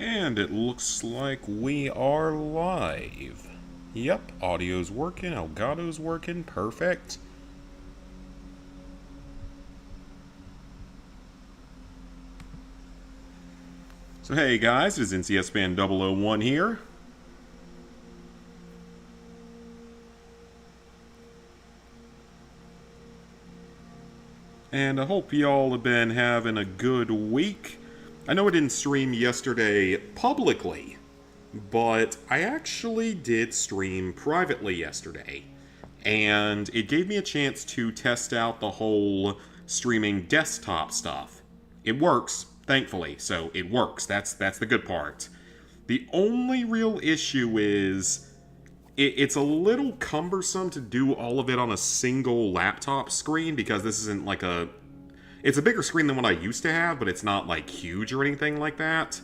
And it looks like we are live. Yep, audio's working, Elgato's working, perfect. So hey guys, it is NCS Fan 001 here. And I hope y'all have been having a good week. I know I didn't stream yesterday publicly, but I actually did stream privately yesterday. And it gave me a chance to test out the whole streaming desktop stuff. It works, thankfully, so it works. That's the good part. The only real issue is it's a little cumbersome to do all of it on a single laptop screen because this isn't like a... It's a bigger screen than what I used to have, but it's not like huge or anything like that.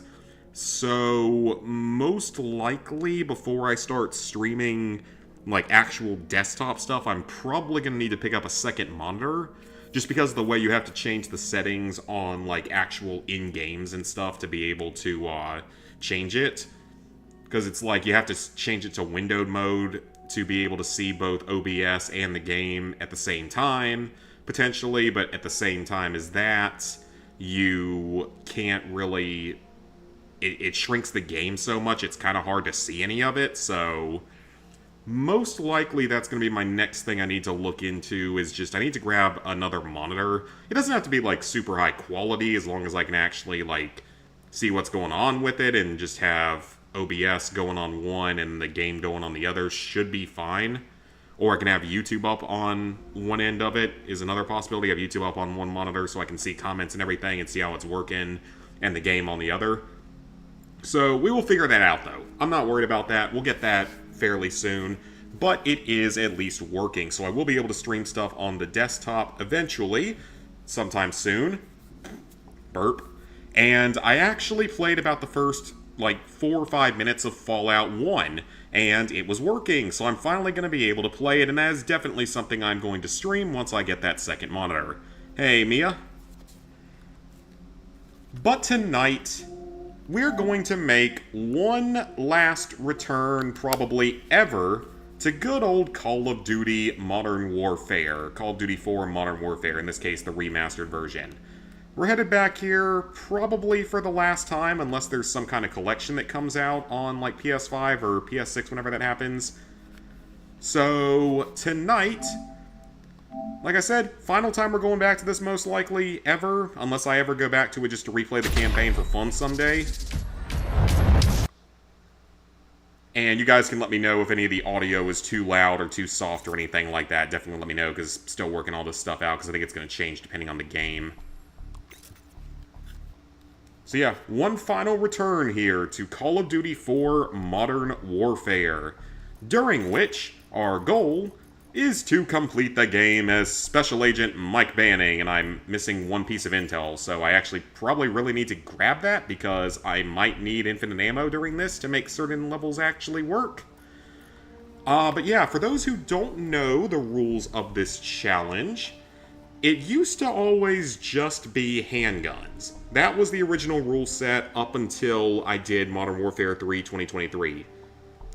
So most likely before I start streaming like actual desktop stuff, I'm probably going to need to pick up a second monitor just because of the way you have to change the settings on like actual in-games and stuff to be able to change it. Because it's like you have to change it to windowed mode to be able to see both OBS and the game at the same time, potentially, but at the same time as that, you can't really... It shrinks the game so much, it's kind of hard to see any of it, so... Most likely that's going to be my next thing I need to look into, is just I need to grab another monitor. It doesn't have to be, like, super high quality, as long as I can actually, like, see what's going on with it, and just have OBS going on one and the game going on the other should be fine. Or I can have YouTube up on one end of it is another possibility. Have YouTube up on one monitor so I can see comments and everything and see how it's working, and the game on the other. So we will figure that out, though. I'm not worried about that. We'll get that fairly soon. But it is at least working, so I will be able to stream stuff on the desktop eventually, sometime soon. Burp. And I actually played about the first, like, 4 or 5 minutes of Fallout 1, and it was working, so I'm finally going to be able to play it, and that is definitely something I'm going to stream once I get that second monitor. Hey, Mia. But tonight, we're going to make one last return, probably ever, to good old Call of Duty Modern Warfare. Call of Duty 4 Modern Warfare, in this case, the remastered version. We're headed back here probably for the last time, unless there's some kind of collection that comes out on, like, PS5 or PS6 whenever that happens. So, tonight, like I said, final time we're going back to this most likely ever, unless I ever go back to it just to replay the campaign for fun someday. And you guys can let me know if any of the audio is too loud or too soft or anything like that. Definitely let me know, because I'm still working all this stuff out, because I think it's going to change depending on the game. So yeah, one final return here to Call of Duty 4 Modern Warfare, during which our goal is to complete the game as Special Agent Mike Banning, and I'm missing one piece of intel, so I actually probably really need to grab that because I might need infinite ammo during this to make certain levels actually work. But yeah, for those who don't know the rules of this challenge, it used to always just be handguns. That was the original rule set up until I did Modern Warfare 3 2023.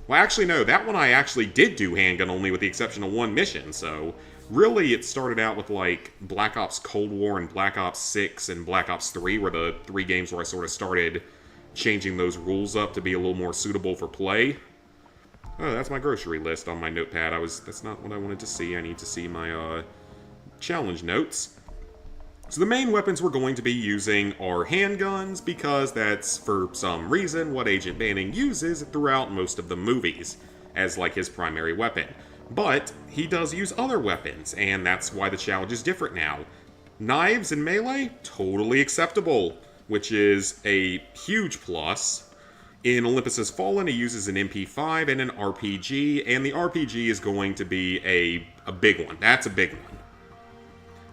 Well, actually, no, that one I actually did do handgun only with the exception of one mission, so really it started out with, like, Black Ops Cold War and Black Ops 6 and Black Ops 3 were the 3 games where I sort of started changing those rules up to be a little more suitable for play. Oh, that's my grocery list on my notepad. That's not what I wanted to see. I need to see my, challenge notes. So the main weapons we're going to be using are handguns, because that's, for some reason, what Agent Banning uses throughout most of the movies, as like his primary weapon. But he does use other weapons, and that's why the challenge is different now. Knives and melee, totally acceptable, which is a huge plus. In Olympus Has Fallen, he uses an MP5 and an RPG, and the RPG is going to be a big one. That's a big one.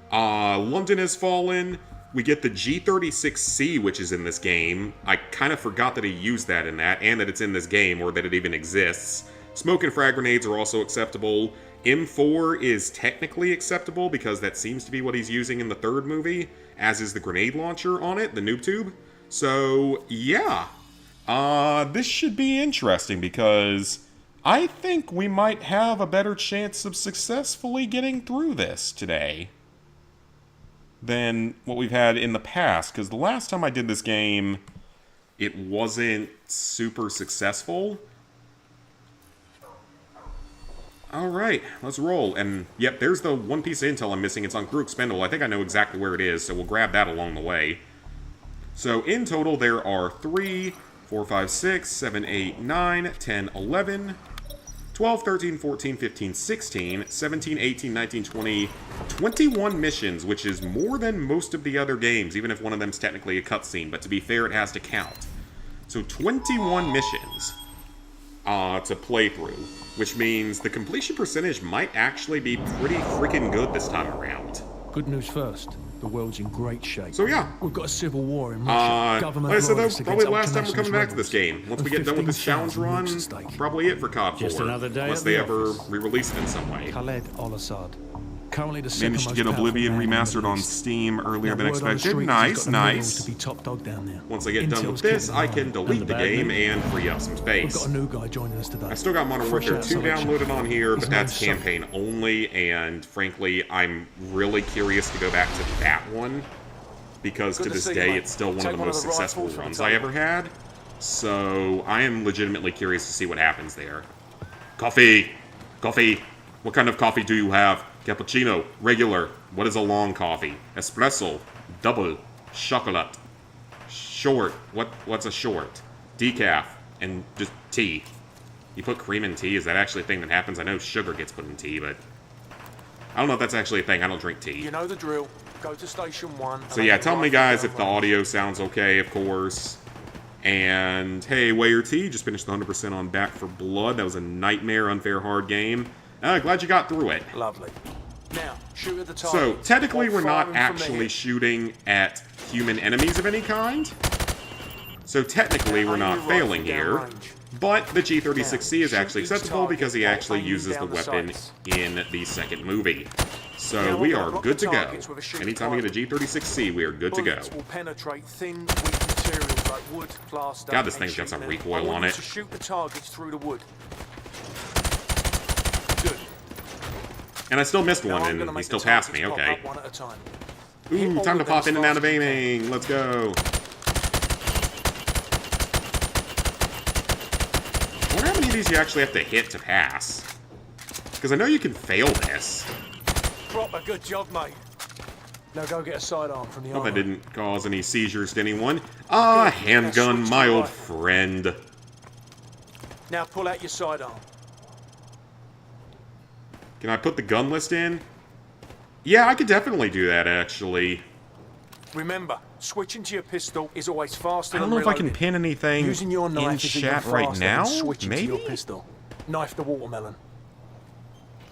London Has Fallen, we get the G36C, which is in this game. I kind of forgot that he used that in that, and that it's in this game, or that it even exists. Smoke and frag grenades are also acceptable. M4 is technically acceptable, because that seems to be what he's using in the third movie, as is the grenade launcher on it, the noob tube. So, yeah. This should be interesting because I think we might have a better chance of successfully getting through this today than what we've had in the past. Because the last time I did this game, it wasn't super successful. Alright, let's roll. And, yep, there's the one piece of intel I'm missing. It's on crew expendable. I think I know exactly where it is, so we'll grab that along the way. So, in total, there are 3, 4, 5, 6, 7, 8, 9, 10, 11, 12, 13, 14, 15, 16, 17, 18, 19, 20, 21 missions, which is more than most of the other games, even if one of them's technically a cutscene, but to be fair, it has to count. So 21 missions to play through, which means the completion percentage might actually be pretty freaking good this time around. Good news first. The world's in great shape. So yeah. We've got a civil war in Russia. Like I said, though, probably the last time we're coming back to this game. Once we get done with this challenge run, probably it for COD 4. Just another day unless at they the ever office. re-release it in some way. Khaled Al-Assad. Currently the Managed to get Oblivion remastered on Steam earlier than expected. Nice, nice. To be top dog down there. Once I get done with this, I can delete the game and free up some We've space. got a new guy joining us today. I still got Modern Warfare 2 downloaded on here, but that's campaign only, and frankly, I'm really curious to go back to that one, because to this day, it's still one of the most successful runs I ever had. So, I am legitimately curious to see what happens there. Coffee! Coffee! What kind of coffee do you have? Cappuccino, regular. What is a long coffee? Espresso, double, chocolate, short. What's a short? Decaf, and just tea. You put cream in tea? Is that actually a thing that happens? I know sugar gets put in tea, but I don't know if that's actually a thing. I don't drink tea. You know the drill. Go to station 1. So yeah, tell me guys if the audio sounds okay, of course. And hey, Wayer T just finished the 100% on Back for Blood. That was a nightmare, unfair, hard game. Glad you got through it. Lovely. Now, shoot at the target. So, technically we're not Firing from actually there. shooting at human enemies of any kind. So technically we're not failing here. But the G36C is actually acceptable because he actually uses the weapon in the second movie. So we are good to go. Anytime we get a G36C, we are good to go. Bullets will penetrate thin, weak materials like wood, plaster, God, this and thing's got some sheet metal. recoil I want on you it. to shoot the targets through the wood. Good. And I still missed Now one, I'm and gonna he make still the passed me, targets pop okay. up one at a time. Ooh, Hit all time to of them pop as in and out fast of as you can. aiming. Let's go. I wonder how many of these you actually have to hit to pass. Because I know you can fail this. Proper good job, mate. Now go get a sidearm from the Hope that armor. didn't cause any seizures to anyone. Ah, handgun, switch my to old right. friend. Now pull out your sidearm. Can I put the gun list in? Yeah, I could definitely do that, actually. Remember, switching to your pistol is always faster I don't than know if I can reloading. pin anything Using your in knife is even chat right faster now. than switching to your Maybe? pistol. Knife the watermelon.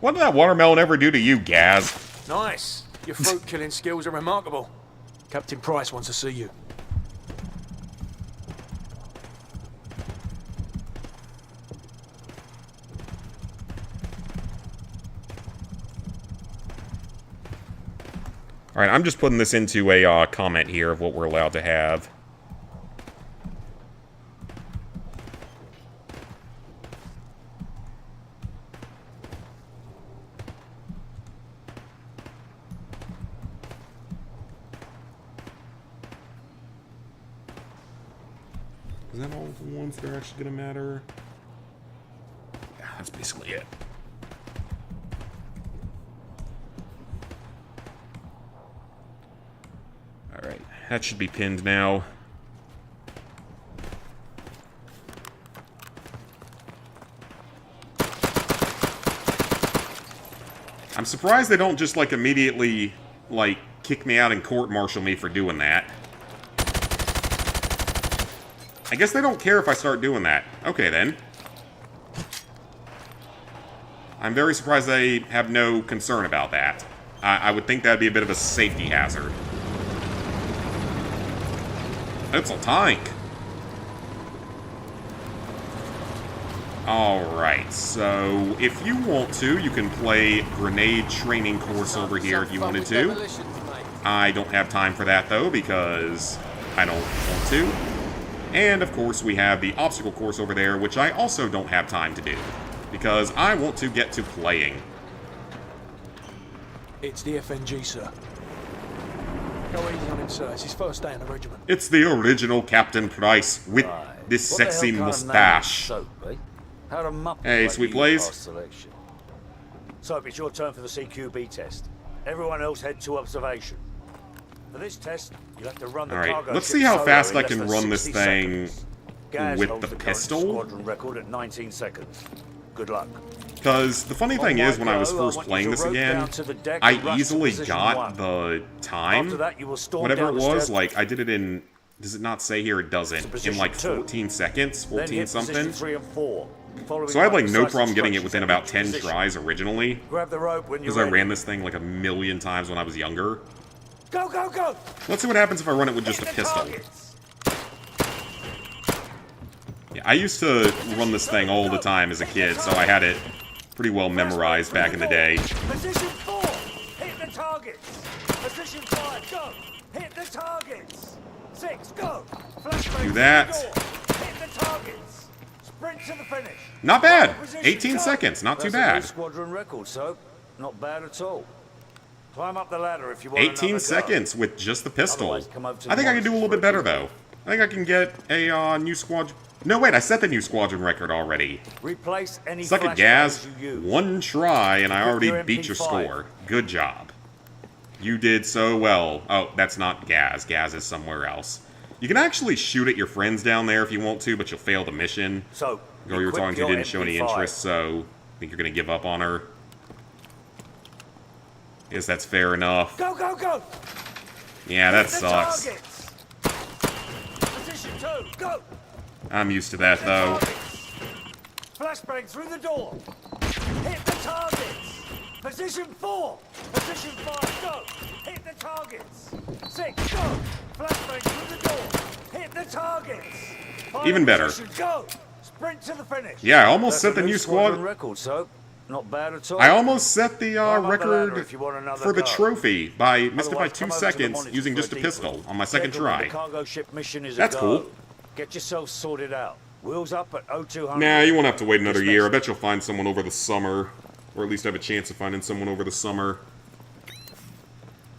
What did that watermelon ever do to you, Gaz? Nice. Your fruit killing skills are remarkable. Captain Price wants to see you. Alright, I'm just putting this into a comment here of what we're allowed to have. Is that all the ones that are actually going to matter? Yeah, that's basically it. Alright, that should be pinned now. I'm surprised they don't just, like, immediately, like, kick me out and court-martial me for doing that. I guess they don't care if I start doing that. Okay, then. I'm very surprised they have no concern about that. I would think that'd be a bit of a safety hazard. It's a tank. Alright, so if you want to, you can play Grenade Training Course over here if you wanted to. I don't have time for that, though, because I don't want to. And, of course, we have the obstacle course over there, which I also don't have time to do, because I want to get to playing. It's the FNG, sir. Go easy on him, sir. It's his first day in the regiment. It's the original Captain Price with this What the sexy hell kind of name mustache. is Soap, eh? How'd a muppet Hey, like Sweet you Blaze. pass selection? Soap, it's your turn for the CQB test. Everyone else head to observation. For this test, you'll have to run the Alright, cargo let's ship see how solo fast in I less can than run this 60 thing seconds. Gaz with holds the current pistol. Squadron record at 19 seconds. Good luck. Because the funny thing is, when I was first playing this again, I easily got the time, whatever it was, like, I did it in, does it not say here it doesn't, in like 14 seconds, 14 something? So I had like no problem getting it within about 10 tries originally, because I ran this thing like a million times when I was younger. Go, go, go! Let's see what happens if I run it with just a pistol. Yeah, I used to run this thing all the time as a kid, so I had it pretty well memorized back in the day. Position 4! Hit the targets! Position 5, go! Hit the targets! 6, go! Flashbang Do that. Hit the targets! Sprint to the finish! Not bad! Position, 18 go. seconds, not too That's a new bad. squadron record, so not bad at all. Climb up the ladder if you want 18 another seconds with just the pistol. Otherwise, come over to I think the I can do a little bit better, though. I think I can get a new squadron... No, wait, I set the new squadron record already. go. Replace any Suck it, flashbangs Gaz. you use. One try, and I Equip already your beat your MP5. score. Good job. You did so well. Oh, that's not Gaz. Gaz is somewhere else. You can actually shoot at your friends down there if you want to, but you'll fail the mission. So, The girl you were equip talking to your didn't show any MP5. interest, so I think you're going to give up on her. Guess that's fair enough. Go, go, go! Yeah, that Hit the sucks. targets. Position 2, go! I'm used to that, though. Flashbang through the door. Hit the targets. Position 4. Position 5, go. Hit the targets. 6, go. Flashbang through the door. Hit the targets. Final Even better. Position, go. Sprint to the finish. Yeah, I almost That's set a the new squad... record, so not bad at all. I almost set the Climb up the ladder record if you want another for the go. trophy by missed it by Otherwise, 2 come over to the seconds monitor using for just a debrief. pistol on my second Schedule with try. The cargo ship mission is That's a go. cool. Get yourself sorted out. Wheels up at 0200. Nah, you won't have to wait another Dismissed. year. I bet you'll find someone over the summer. Or at least have a chance of finding someone over the summer.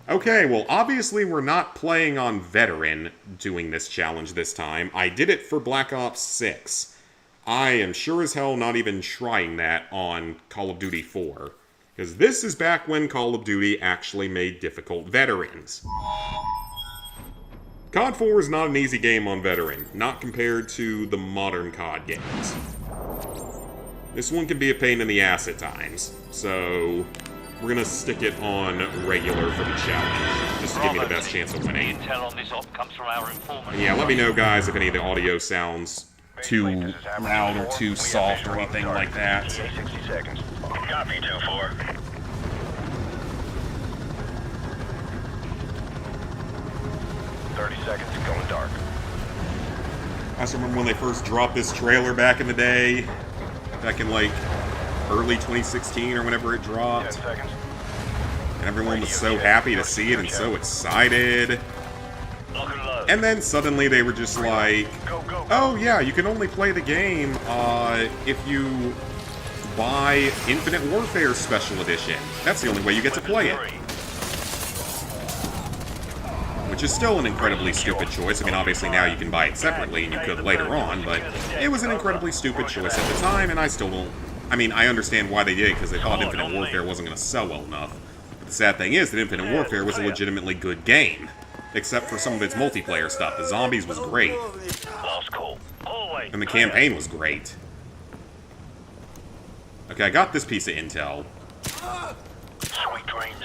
Okay, well, obviously we're not playing on Veteran doing this challenge this time. I did it for Black Ops 6. I am sure as hell not even trying that on Call of Duty 4. Because this is back when Call of Duty actually made difficult veterans. COD 4 is not an easy game on Veteran, not compared to the modern COD games. This one can be a pain in the ass at times, so we're gonna stick it on regular for the challenge, just to give me the best chance of winning. Intel on this op comes from our informant. And yeah, let me know, guys, if any of the audio sounds too loud or too soft or anything like that. 60 seconds. Copy 2-4. Seconds, going dark. I just remember when they first dropped this trailer back in the day, back in like early 2016 or whenever it 10 dropped, seconds. and everyone was so happy to see it and so excited. Lock and load. And then suddenly they were just like, Go, go, go. oh yeah, you can only play the game if you buy Infinite Warfare Special Edition. That's the only way you get to play it. Which is still an incredibly stupid choice. I mean, obviously now you can buy it separately, and you could later on, but it was an incredibly stupid choice at the time, and I still don't... I mean, I understand why they did it, because they thought Infinite Warfare wasn't going to sell well enough. But the sad thing is that Infinite Warfare was a legitimately good game. Except for some of its multiplayer stuff. The zombies was great. Last call. Always. And the campaign was great. Okay, I got this piece of intel. Sweet dreams.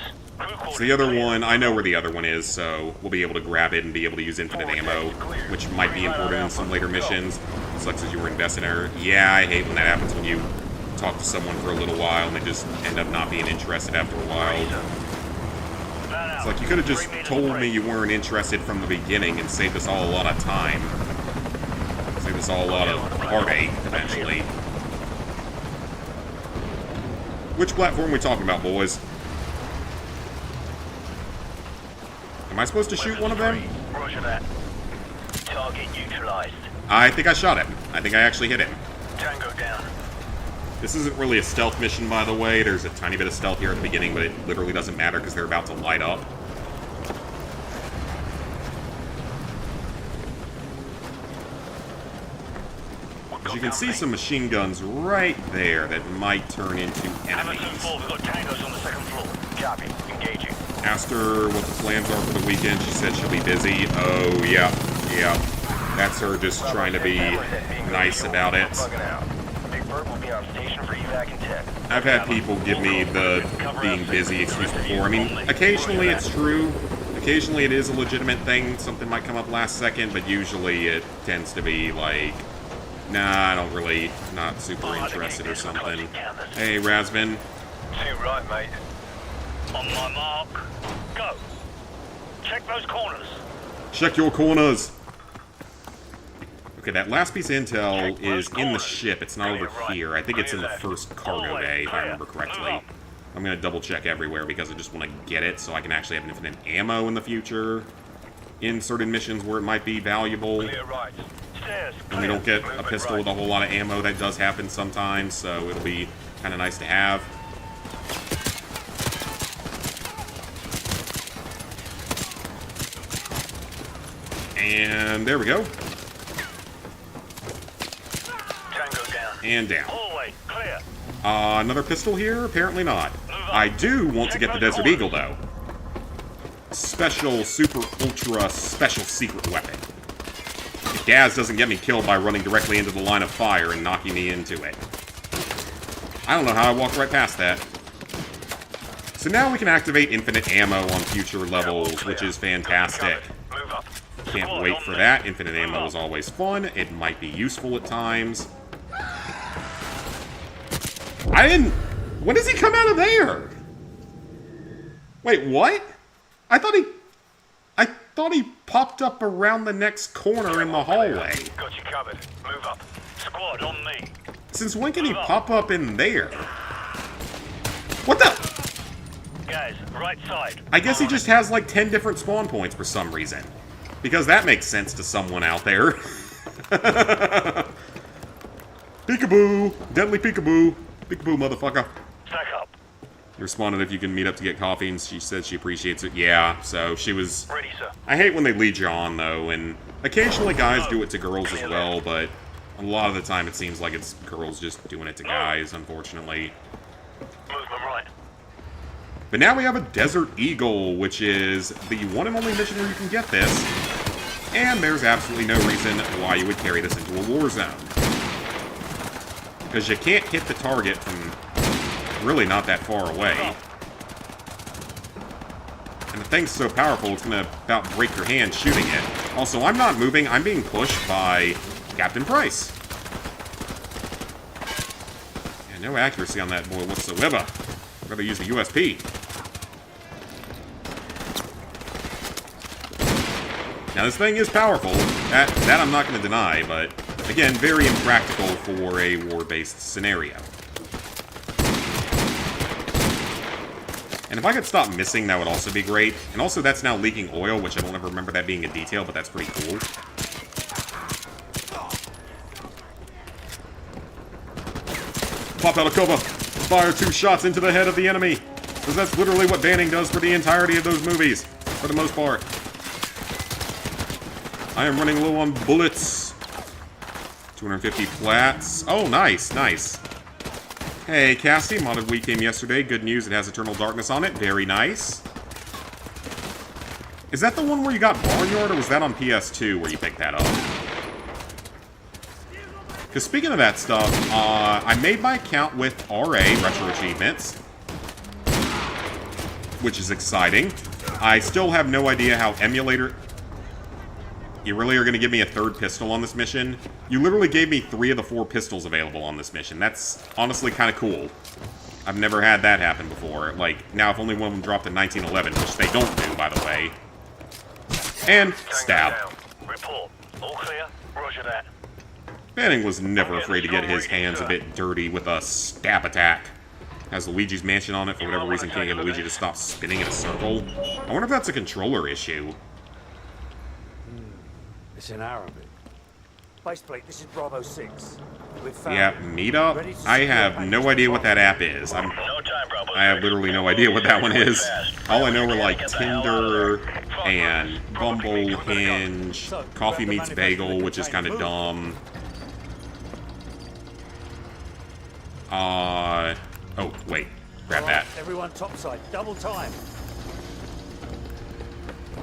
So the other one, I know where the other one is, so we'll be able to grab it and be able to use infinite ammo, which might be important in some later missions. Sucks as you were investing in her. Yeah, I hate when that happens when you talk to someone for a little while and they just end up not being interested after a while. It's like you could have just told me you weren't interested from the beginning and saved us all a lot of time. Saved us all a lot of heartache, eventually. Which platform are we talking about, boys? Am I supposed to shoot one of them? Roger that. Target neutralized. I think I shot him. I think I actually hit him. Tango down. This isn't really a stealth mission, by the way. There's a tiny bit of stealth here at the beginning, but it literally doesn't matter because they're about to light up. As you can see some machine guns right there that might turn into Hamilton enemies. 4, we've got tangos on the second floor. Copy. Engaging. Asked her what the plans are for the weekend. She said she'll be busy. Oh, yeah. That's her just trying to be nice about it. Big Bird will be on station for evac in 10. I've had people give me the being busy excuse before. I mean, occasionally it's true. Occasionally it is a legitimate thing. Something might come up last second, but usually it tends to be like, nah, I don't really, not super interested or something. Hey, Razvan. Too right, mate. On my mark. Go. Check those corners. Check your corners. Okay, that last piece of intel is in the ship. It's not over here. I think it's in the first cargo bay, if I remember correctly. I'm going to double check everywhere because I just want to get it so I can actually have infinite ammo in the future in certain missions where it might be valuable. Clear right. Stairs. And we don't get a pistol with a whole lot of ammo. That does happen sometimes, so it'll be kind of nice to have. And there we go. Tango down. And down. Hallway. Clear. Another pistol here? Apparently not. I do want to get the Desert Eagle, though. Special, super, ultra, special secret weapon. If Gaz doesn't get me killed by running directly into the line of fire and knocking me into it. I don't know how I walked right past that. So now we can activate infinite ammo on future levels, which is fantastic. Move up. Can't wait for that. Infinite ammo is always fun. It might be useful at times. I didn't... When does he come out of there? Wait, what? I thought he popped up around the next corner in the hallway. Got you covered. Move up. Squad on me. Since when can he pop up in there? What the? Guys, right side. I guess he just has like 10 different spawn points for some reason. Because that makes sense to someone out there. Peekaboo! Deadly peekaboo! Peekaboo, motherfucker. Stack up. He responded if you can meet up to get coffee, and she said she appreciates it. Yeah, so she was... Ready, sir. I hate when they lead you on, though, and occasionally guys do it to girls as well, but a lot of the time it seems like it's girls just doing it to guys, unfortunately. Movement right. But now we have a Desert Eagle, which is the one and only mission where you can get this, and there's absolutely no reason why you would carry this into a war zone. Because you can't hit the target from really not that far away. And the thing's so powerful, it's going to about break your hand shooting it. Also, I'm not moving, I'm being pushed by Captain Price. Yeah, no accuracy on that boy whatsoever. I'd rather use the USP. Now, this thing is powerful. That I'm not going to deny, but again, very impractical for a war-based scenario. And if I could stop missing, that would also be great. And also, that's now leaking oil, which I don't ever remember that being a detail, but that's pretty cool. Pop out of cover. Fire 2 shots into the head of the enemy. Because that's literally what banning does for the entirety of those movies. For the most part. I am running low on bullets. 250 flats. Oh, nice, nice. Hey, Cassie, modded week came yesterday. Good news, it has Eternal Darkness on it. Very nice. Is that the one where you got Barnyard, or was that on PS2 where you picked that up? Because speaking of that stuff, I made my account with RA, Retro Achievements, which is exciting. I still have no idea how emulator... You really are going to give me a third pistol on this mission? You literally gave me 3 of the 4 pistols available on this mission. That's honestly kind of cool. I've never had that happen before. Like, now if only one of them dropped in 1911, which they don't do, by the way. And stab. Report. All clear? Roger that. Banning was never afraid to get his hands a bit dirty with a stab attack. Has Luigi's Mansion on it, for whatever reason can't get Luigi to stop spinning in a circle. I wonder if that's a controller issue. It's in Arabic. Baseplate, this is Bravo 6. We've found Yeah, meetup? I have no idea what that app is. No time, Bravo. I have literally no idea what that one is. All I know are like Tinder and Bumble, Hinge, Coffee Meets Bagel, which is kind of dumb. Oh, wait. Grab that. Everyone topside, double time.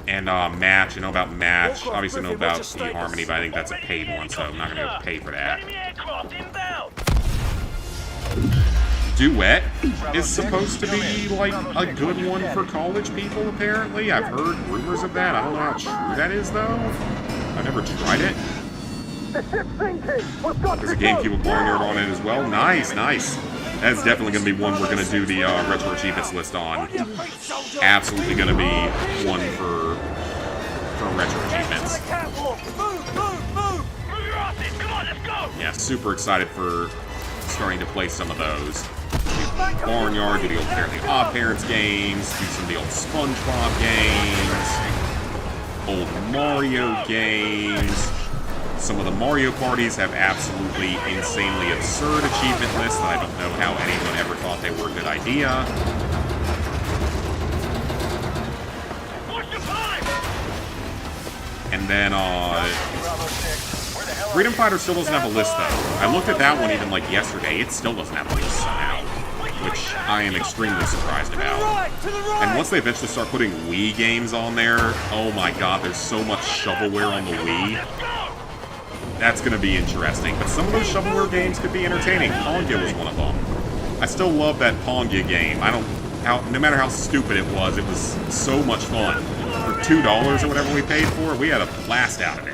And Match, I know about Match. Obviously know about eHarmony, but I think that's a paid one, so I'm not going to pay for that. Enemy aircraft inbound. Duet is supposed to be, like, a good one for college people, apparently. I've heard rumors of that. I don't know how true that is, though. I've never tried it. There's a GameCube Barnyard on it as well. Nice, nice. That's definitely going to be one we're going to do the Retro Achievements list on. Absolutely going to be one for Retro Achievements. Move! Move your asses. Come on, let's go. Yeah, super excited for starting to play some of those. Barnyard, do the old Fairly Odd Parents games, do some of the old SpongeBob games, old Mario games. Some of the Mario parties have absolutely insanely absurd achievement lists that I don't know how anyone ever thought they were a good idea. Watch the pipe. And then, Freedom Fighter still doesn't have a list, though. I looked at that one even, like, yesterday. It still doesn't have a list somehow, which I am extremely surprised about. And once they eventually start putting Wii games on there, oh my god, there's so much shovelware on the Wii. That's going to be interesting. But some of those shovelware games could be entertaining. Ponga was one of them. I still love that Ponga game. No matter how stupid it was so much fun. For $2 or whatever we paid for it, we had a blast out of it.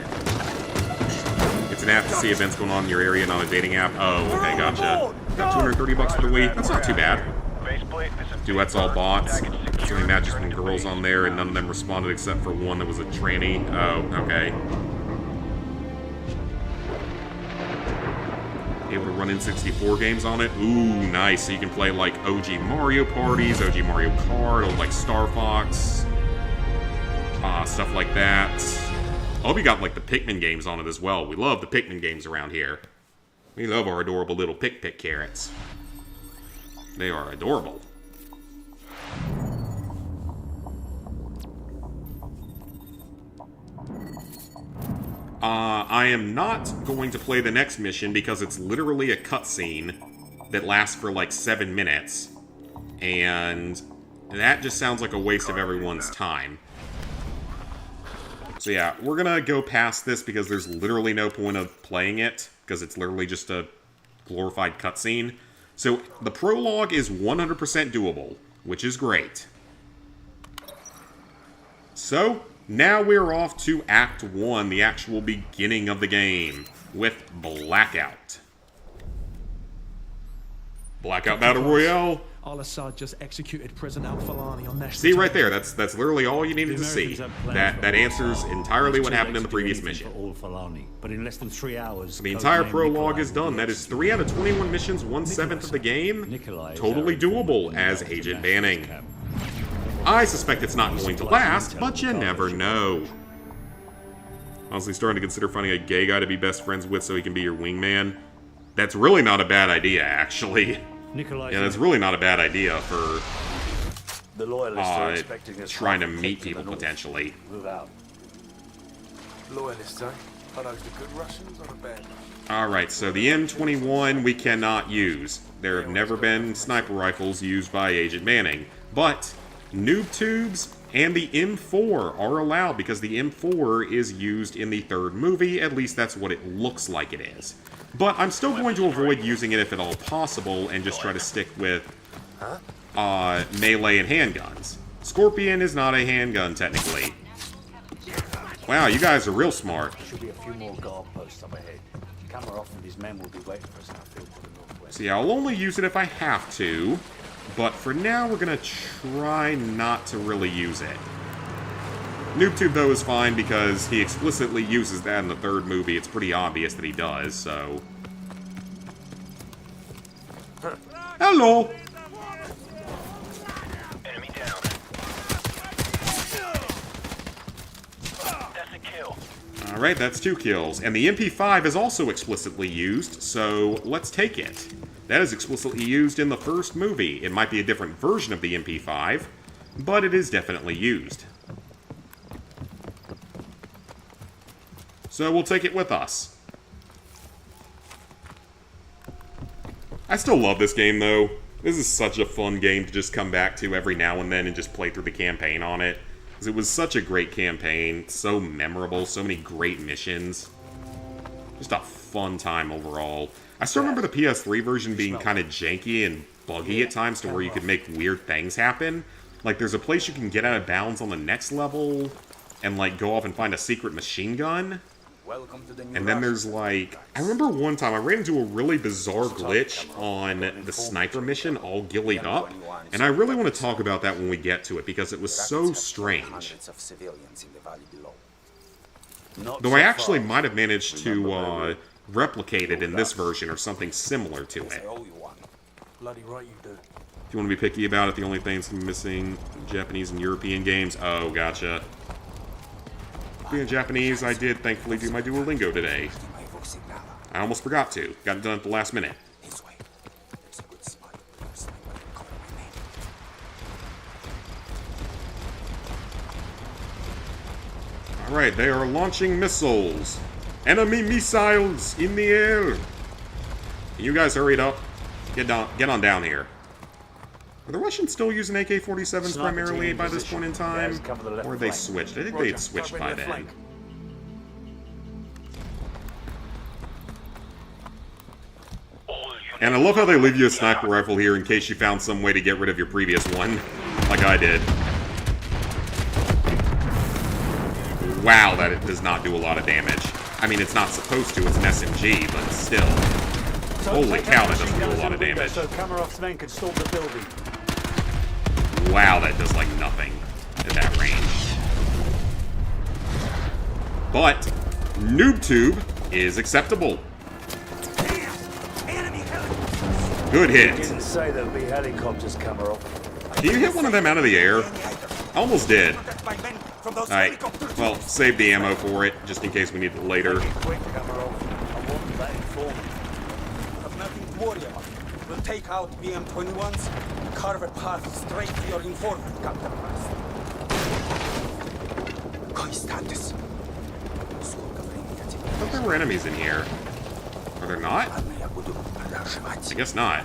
It's an app to see events going on in your area, not a dating app. Oh, okay, gotcha. Got $230 for the Wii. That's not too bad. Duets all bots. It's only matches from girls on there, and none of them responded except for one that was a tranny. Oh, okay. Able to run N64 games on it. Ooh, nice. So you can play like OG Mario parties, OG Mario Kart, old like Star Fox, stuff like that. I hope you got like the Pikmin games on it as well. We love the Pikmin games around here. We love our adorable little Pick carrots. They are adorable. I am not going to play the next mission because it's literally a cutscene that lasts for like 7 minutes. And that just sounds like a waste of everyone's time. So yeah, we're gonna go past this because there's literally no point of playing it, because it's literally just a glorified cutscene. So the prologue is 100% doable, which is great. So now we're off to Act 1, the actual beginning of the game, with Blackout. Blackout Battle Royale. Al-Assad just executed President Al-Falani on national See right there, television. that's literally all you needed to see. That answers entirely what happened in the previous mission. But in less than 3 hours, The entire prologue is done. That is 3 out of 21 missions, 1/7 of the game. Totally doable as Agent Banning. I suspect it's not going to last, but you never know. Honestly, starting to consider finding a gay guy to be best friends with so he can be your wingman. That's really not a bad idea, actually. Yeah, that's really not a bad idea for The loyalists are expecting us trying to half meet kicked people the north. potentially. Move out. Loyalists, eh? Are those the good Russians or the bad ones? Alright, so the M21 we cannot use. There have never been sniper rifles used by Agent Manning. But noob tubes and the M4 are allowed because the M4 is used in the 3rd movie. At least that's what it looks like it is. But I'm still going to avoid using it if at all possible and just try to stick with melee and handguns. Scorpion is not a handgun, technically. Wow, you guys are real smart. Should be a few more guard posts up ahead. Kamarov and his men will be waiting for us in our field to the northwest. So yeah, I'll only use it if I have to. But for now, we're going to try not to really use it. NoobTube, though, is fine because he explicitly uses that in the 3rd movie. It's pretty obvious that he does, so... Hello! Enemy down. That's a kill. Alright, that's 2 kills. And the MP5 is also explicitly used, so let's take it. That is explicitly used in the first movie. It might be a different version of the MP5, but it is definitely used. So we'll take it with us. I still love this game, though. This is such a fun game to just come back to every now and then and just play through the campaign on it. Because it was such a great campaign, so memorable, so many great missions. Just a fun time overall. I still remember the PS3 version being kind of janky and buggy at times to where you could make weird things happen. Like, there's a place you can get out of bounds on the next level and, like, go off and find a secret machine gun. And then there's, like... I remember one time I ran into a really bizarre glitch on the sniper mission, all gillied up. And I really want to talk about that when we get to it, because it was so strange. Though I actually might have managed to, replicate it in this version or something similar to it. Bloody right you do. If you want to be picky about it, the only things missing Japanese and European games. Oh, gotcha. Being Japanese, I did thankfully do my Duolingo today. I almost forgot to. Got it done at the last minute. Alright, they are launching missiles. Enemy missiles in the air. Can you guys hurry it up? Get on down here. Are the Russians still using AK-47s primarily by this point in time? Or have they switched? I think they had switched by then. And I love how they leave you a sniper rifle here in case you found some way to get rid of your previous one. Like I did. Wow, that it does not do a lot of damage. I mean, it's not supposed to, it's an SMG, but still. Holy cow, that doesn't do a lot of damage. So Kamarov's men can storm the building. Wow, that does like nothing at that range. But NoobTube is acceptable. Good hit. Didn't say there'd be helicopters, Kamarov. Can you hit one of them out of the air? I almost did. Alright, well, save the ammo for it, just in case we need it later. Quick, Kamarov. I want that informant. Have nothing to worry about. We'll take out BM-21s and carve a path straight to your informant, Captain Price. Constantis. I thought there were enemies in here. Are there not? I guess not.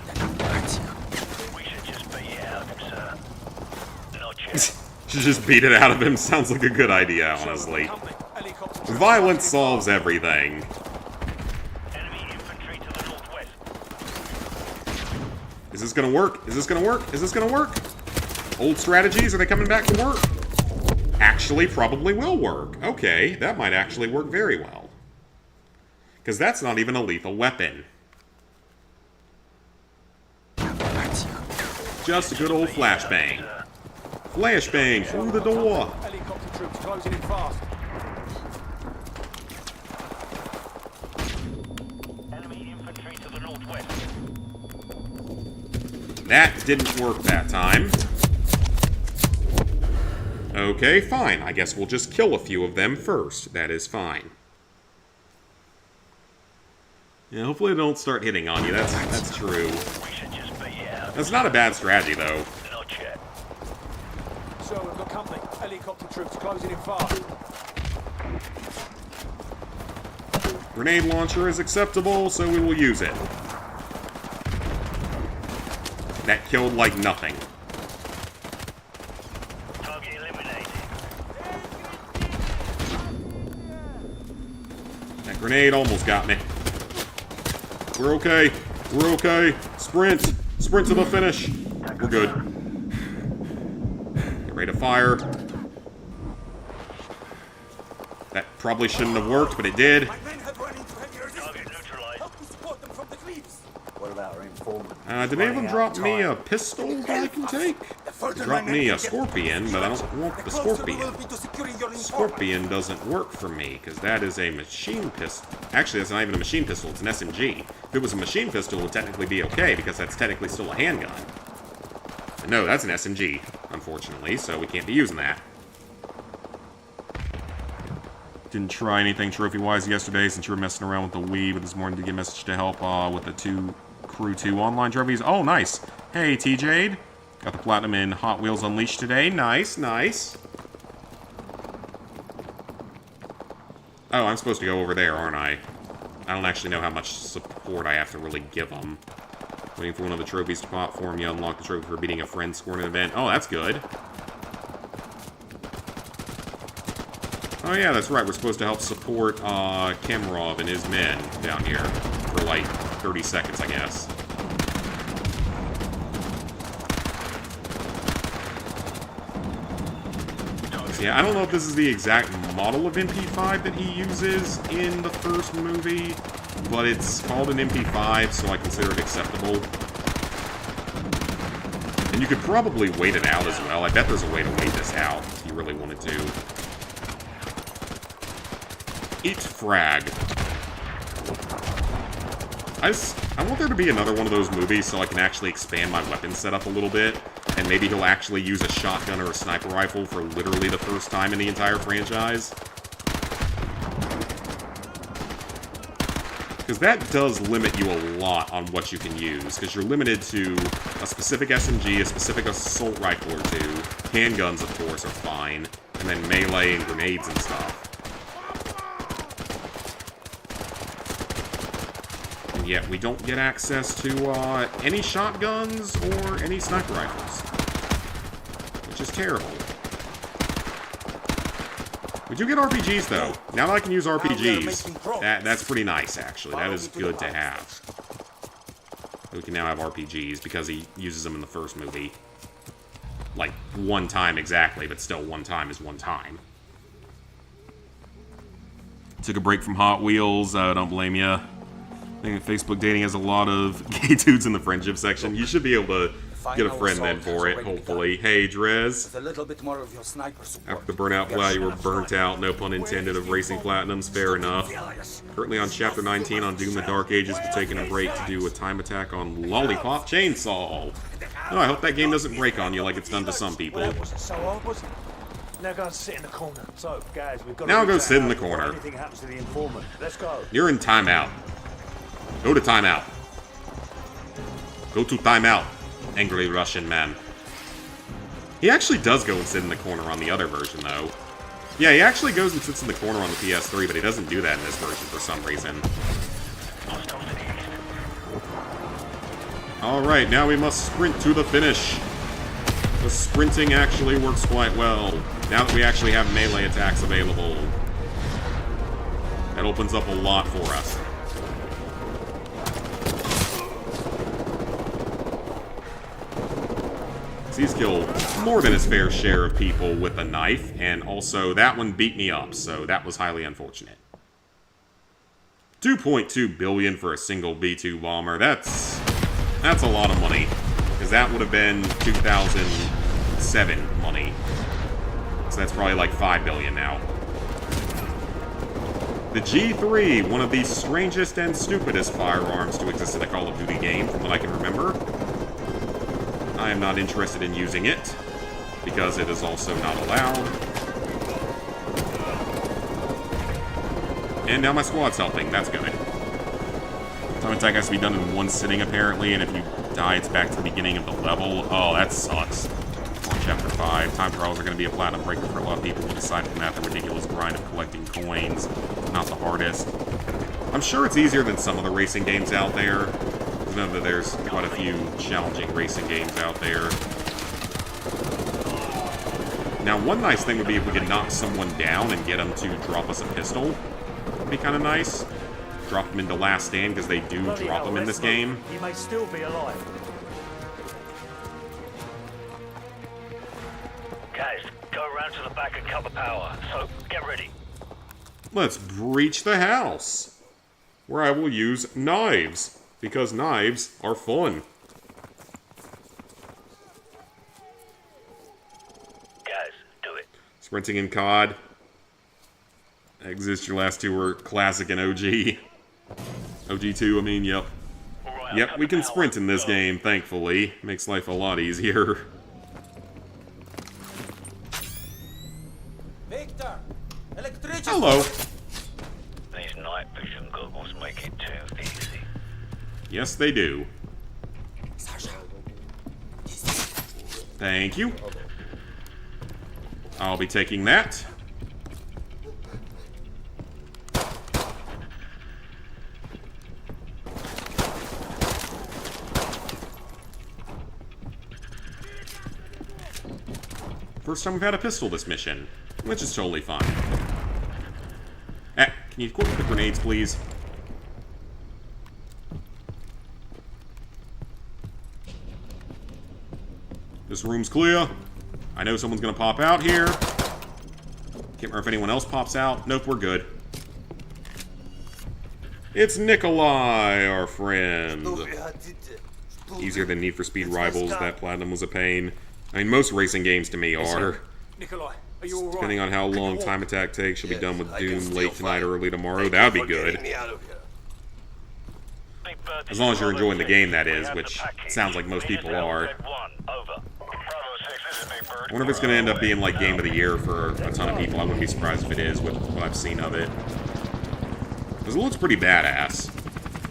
We should just beat it out of him, sir. Not yet. Should just beat it out of him. Sounds like a good idea, honestly. Violence solves everything. Enemy infantry to the northwest. Is this gonna work? Is this gonna work? Is this gonna work? Old strategies, are they coming back to work? Actually, probably will work. Okay, that might actually work very well. Because that's not even a lethal weapon. Just a good old flashbang. Flashbang through the door. Helicopter troops closing in fast. Enemy infantry to the northwest. That didn't work that time. Okay, fine. I guess we'll just kill a few of them first. That is fine. Yeah, hopefully they don't start hitting on you. That's true. We should just beat it out. That's not a bad strategy, though. Not yet. So we've got company. Helicopter troops closing in fast. Grenade launcher is acceptable, so we will use it. That killed like nothing. Target eliminated. That grenade almost got me. We're okay. We're okay. Sprint. Sprint to the finish. We're good. Get ready to fire. That probably shouldn't have worked, but it did. My men have run into heavy resistance. Target neutralized. Help me support them from the cliffs. What about our informant? Did any of them drop me a pistol that I can take? They dropped me a Scorpion, but I don't want the Scorpion. Scorpion doesn't work for me, because that is a machine pistol. Actually, that's not even a machine pistol, it's an SMG. If it was a machine pistol, it would technically be okay, because that's technically still a handgun. But no, that's an SMG, unfortunately, so we can't be using that. Didn't try anything trophy-wise yesterday since you were messing around with the Wii, but this morning did get a message to help with the Crew 2 online trophies. Oh, nice. Hey, TJ. Got the Platinum in Hot Wheels Unleashed today. Nice, nice. Oh, I'm supposed to go over there, aren't I? I don't actually know how much support I have to really give them. Waiting for one of the trophies to pop for me. Unlock the trophy for beating a friend, scoring an event. Oh, that's good. Oh yeah, that's right. We're supposed to help support Kamarov and his men down here for like 30 seconds, I guess. So, yeah, I don't know if this is the exact model of MP5 that he uses in the first movie, but it's called an MP5, so I consider it acceptable. And you could probably wait it out as well. I bet there's a way to wait this out if you really wanted to. Eat frag. I want there to be another one of those movies so I can actually expand my weapon setup a little bit, and maybe he'll actually use a shotgun or a sniper rifle for literally the first time in the entire franchise. Because that does limit you a lot on what you can use, because you're limited to a specific SMG, a specific assault rifle or two. Handguns, of course, are fine, and then melee and grenades and stuff. And yet we don't get access to any shotguns or any sniper rifles, which is terrible. We do get RPGs, though. Now that I can use RPGs, that's pretty nice, actually. That is good to have. We can now have RPGs, because he uses them in the first movie. Like, one time exactly, but still one time is one time. Took a break from Hot Wheels, don't blame ya. I think Facebook dating has a lot of gay dudes in the friendship section. You should be able to get a friend then for it, hopefully. Hey, Drez. A little bit more of your sniper support. After the burnout flat, you were burnt out, no pun intended, of racing platinums. Fair enough. Currently on Chapter 19 on Doom the Dark Ages, but taking a break to do a time attack on Lollipop Chainsaw. Oh, I hope that game doesn't break on you like it's done to some people. So hard, was it? Now go and sit in the corner. So, guys, we've got Now to go reach sit in out the before corner. anything happens to the informant. Let's go. You're in timeout. Go to timeout. Go to timeout, angry Russian man. He actually does go and sit in the corner on the other version, though. Yeah, he actually goes and sits in the corner on the PS3, but he doesn't do that in this version for some reason. Alright, now we must sprint to the finish. The sprinting actually works quite well, now that we actually have melee attacks available. That opens up a lot for us. He's killed more than his fair share of people with a knife, and also that one beat me up, so that was highly unfortunate. 2.2 billion for a single B-2 bomber. That's a lot of money, because that would have been 2007 money. So that's probably like 5 billion now. The G3, one of the strangest and stupidest firearms to exist in a Call of Duty game, from what I can remember. I am not interested in using it, because it is also not allowed. And now my squad's helping, that's good. Time attack has to be done in one sitting, apparently, and if you die, it's back to the beginning of the level. Oh, that sucks. Chapter 5. Time trials are going to be a platinum breaker for a lot of people who decide from that the ridiculous grind of collecting coins. Not the hardest. I'm sure it's easier than some of the racing games out there. Remember, there's quite a few challenging racing games out there. Now, one nice thing would be if we could knock someone down and get them to drop us a pistol. Would be kind of nice. Drop them into Last Stand, because they do drop them in this game. You may still be alive. Guys, go around to the back and cover power. So, get ready. Let's breach the house, where I will use knives. Because knives are fun. Guys, do it. Sprinting in COD. Exist, your last two were classic and OG. OG2, I mean, yep. Right, Yep, we can sprint in this game, thankfully. Makes life a lot easier. Victor, electricity. Hello. Yes, they do. Thank you. I'll be taking that. First time we've had a pistol this mission, which is totally fine. Can you equip the grenades, please? This room's clear. I know someone's gonna pop out here. Can't remember if anyone else pops out. Nope, we're good. It's Nikolai, our friend. Easier than Need for Speed Rivals. That Platinum was a pain. I mean, most racing games to me are. Nikolai, are you all right? Depending on how long time attack takes, she'll be done with Doom late tonight or early tomorrow. That'd be good. As long as you're enjoying the game, that is, which sounds like most people are. I wonder if it's going to end up being like Game of the Year for a ton of people. I wouldn't be surprised if it is with what I've seen of it. Because it looks pretty badass.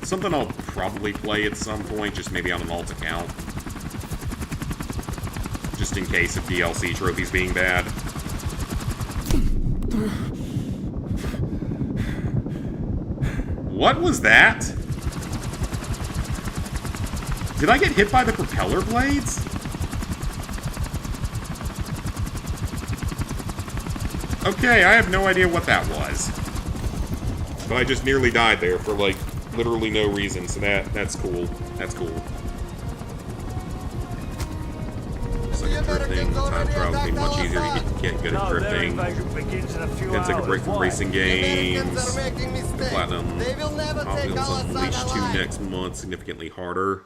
Something I'll probably play at some point, just maybe on an alt account. Just in case of DLC trophies being bad. What was that? Did I get hit by the propeller blades? Okay, I have no idea what that was. But I just nearly died there for, like, literally no reason, so that's cool. That's cool. Second drifting, time trials would be much easier to get good at drifting. Gonna take a break from racing games. The Platinum Obviously Unleashed 2 next month, significantly harder.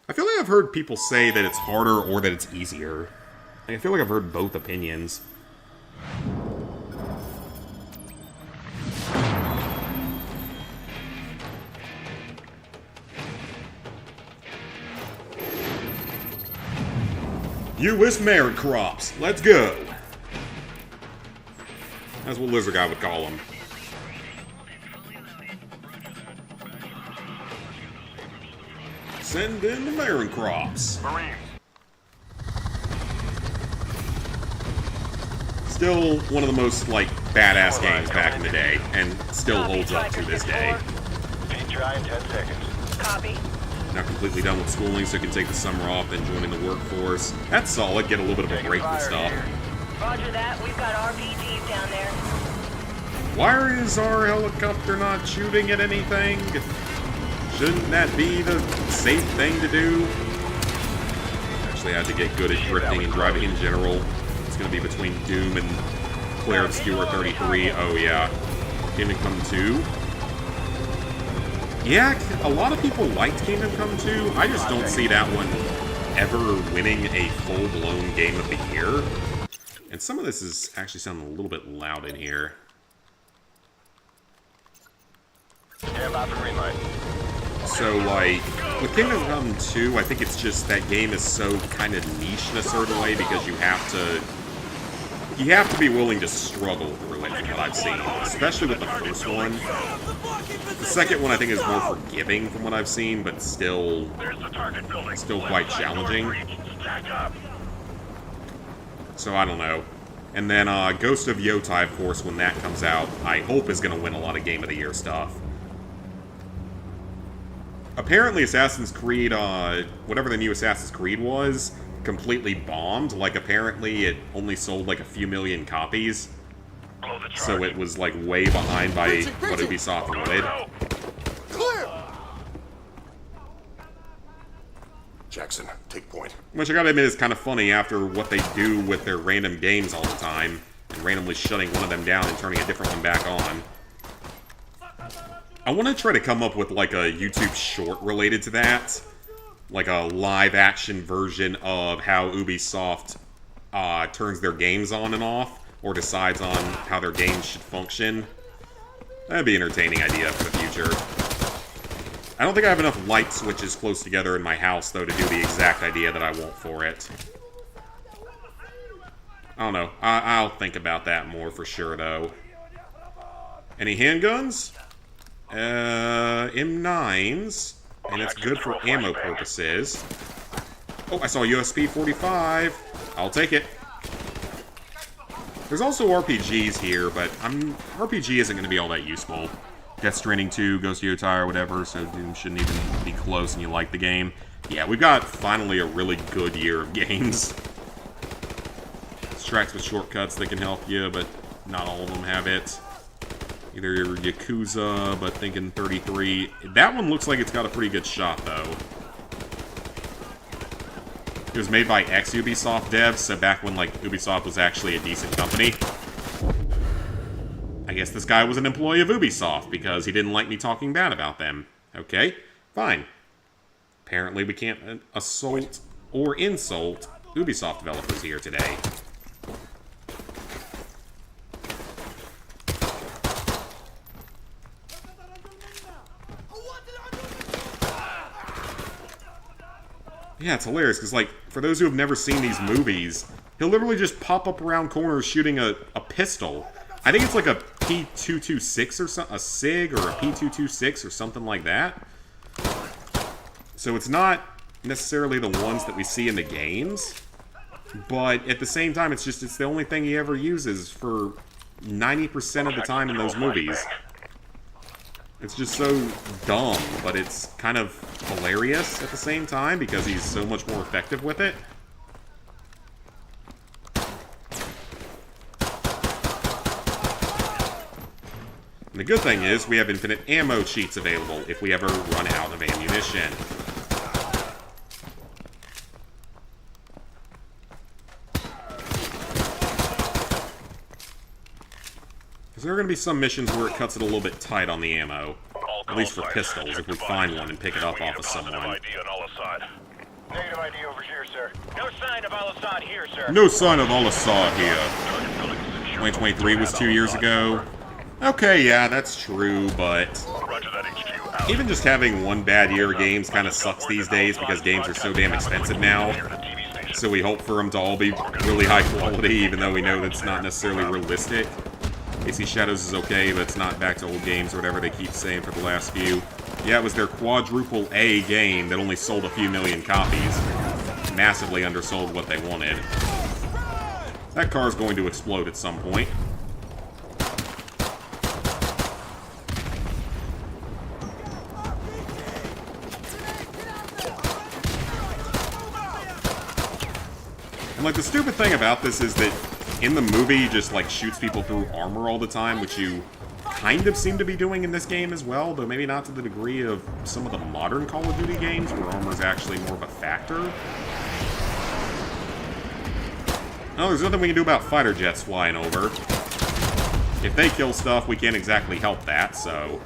I feel like I've heard people say that it's harder or that it's easier. I feel like I've heard both opinions. U.S. merit crops. Let's go. That's what Lizard Guy would call them. Send in the merit crops. Still one of the most, like, badass games back in the day, and still holds up to this day. Try in 10 seconds. Copy. Now completely done with schooling, so you can take the summer off, then join in the workforce. That's solid, get a little bit of a break from stuff. Roger that. We've got RPGs down there. Why is our helicopter not shooting at anything? Shouldn't that be the safe thing to do? Actually, I had to get good at drifting and driving in general. It's going to be between Doom and Claire Obscura 33. Oh, yeah. Kingdom Come 2. Yeah, a lot of people liked Kingdom Come 2. I just don't see that one ever winning a full-blown Game of the Year. And some of this is actually sounding a little bit loud in here. Stand by for green light. So, like, with Kingdom Come 2, I think it's just that game is so kind of niche in a certain way because you have to be willing to struggle through it, from what I've seen. Especially with the first one. The second one, I think, is more forgiving from what I've seen, but still quite challenging. So, I don't know. And then, Ghost of Yotai, of course, when that comes out, I hope is going to win a lot of Game of the Year stuff. Apparently, Assassin's Creed, whatever the new Assassin's Creed was, completely bombed. Like, apparently it only sold, like, a few million copies. So it was, like, way behind by what Ubisoft wanted. Clear! Jackson, take point. Which I gotta admit is kind of funny after what they do with their random games all the time. And randomly shutting one of them down and turning a different one back on. I want to try to come up with, like, a YouTube short related to that. Like a live-action version of how Ubisoft turns their games on and off, or decides on how their games should function. That'd be an entertaining idea for the future. I don't think I have enough light switches close together in my house, though, to do the exact idea that I want for it. I don't know. I'll think about that more for sure, though. Any handguns? M9s, and it's good for ammo purposes. Oh, I saw USP 45. I'll take it. There's also RPGs here, but RPG isn't going to be all that useful. Death Stranding 2, Ghost of Yotei, or whatever, so Doom shouldn't even be close and you like the game. Yeah, we've got finally a really good year of games. Tracks with shortcuts that can help you, but not all of them have it. Either Yakuza, but thinking 33. That one looks like it's got a pretty good shot, though. It was made by ex-Ubisoft devs, so back when, like, Ubisoft was actually a decent company. I guess this guy was an employee of Ubisoft because he didn't like me talking bad about them. Okay, fine. Apparently we can't assault or insult Ubisoft developers here today. Yeah, it's hilarious, because, like, for those who have never seen these movies, he'll literally just pop up around corners shooting a pistol. I think it's like a P226 or something, a SIG or a P226 or something like that. So it's not necessarily the ones that we see in the games, but at the same time, it's the only thing he ever uses for 90% of the time in those movies. It's just so dumb, but it's kind of hilarious at the same time because he's so much more effective with it. And the good thing is we have infinite ammo cheats available if we ever run out of ammunition. Because there are going to be some missions where it cuts it a little bit tight on the ammo. At least for pistols, if we find one and pick it up off of someone. Negative ID over here, sir. No sign of Al-Assad here, sir. No sign of Al-Assad here. 2023 was 2 years ago. Okay, yeah, that's true, but even just having one bad year of games kind of sucks these days because games are so damn expensive now. So we hope for them to all be really high quality, even though we know that's not necessarily realistic. AC Shadows is okay, but it's not back to old games or whatever they keep saying for the last few. Yeah, it was their quadruple A game that only sold a few million copies. Massively undersold what they wanted. That car's going to explode at some point. And, like, the stupid thing about this is that in the movie, he just, like, shoots people through armor all the time, which you kind of seem to be doing in this game as well, though maybe not to the degree of some of the modern Call of Duty games, where armor is actually more of a factor. Oh, there's nothing we can do about fighter jets flying over. If they kill stuff, we can't exactly help that, so...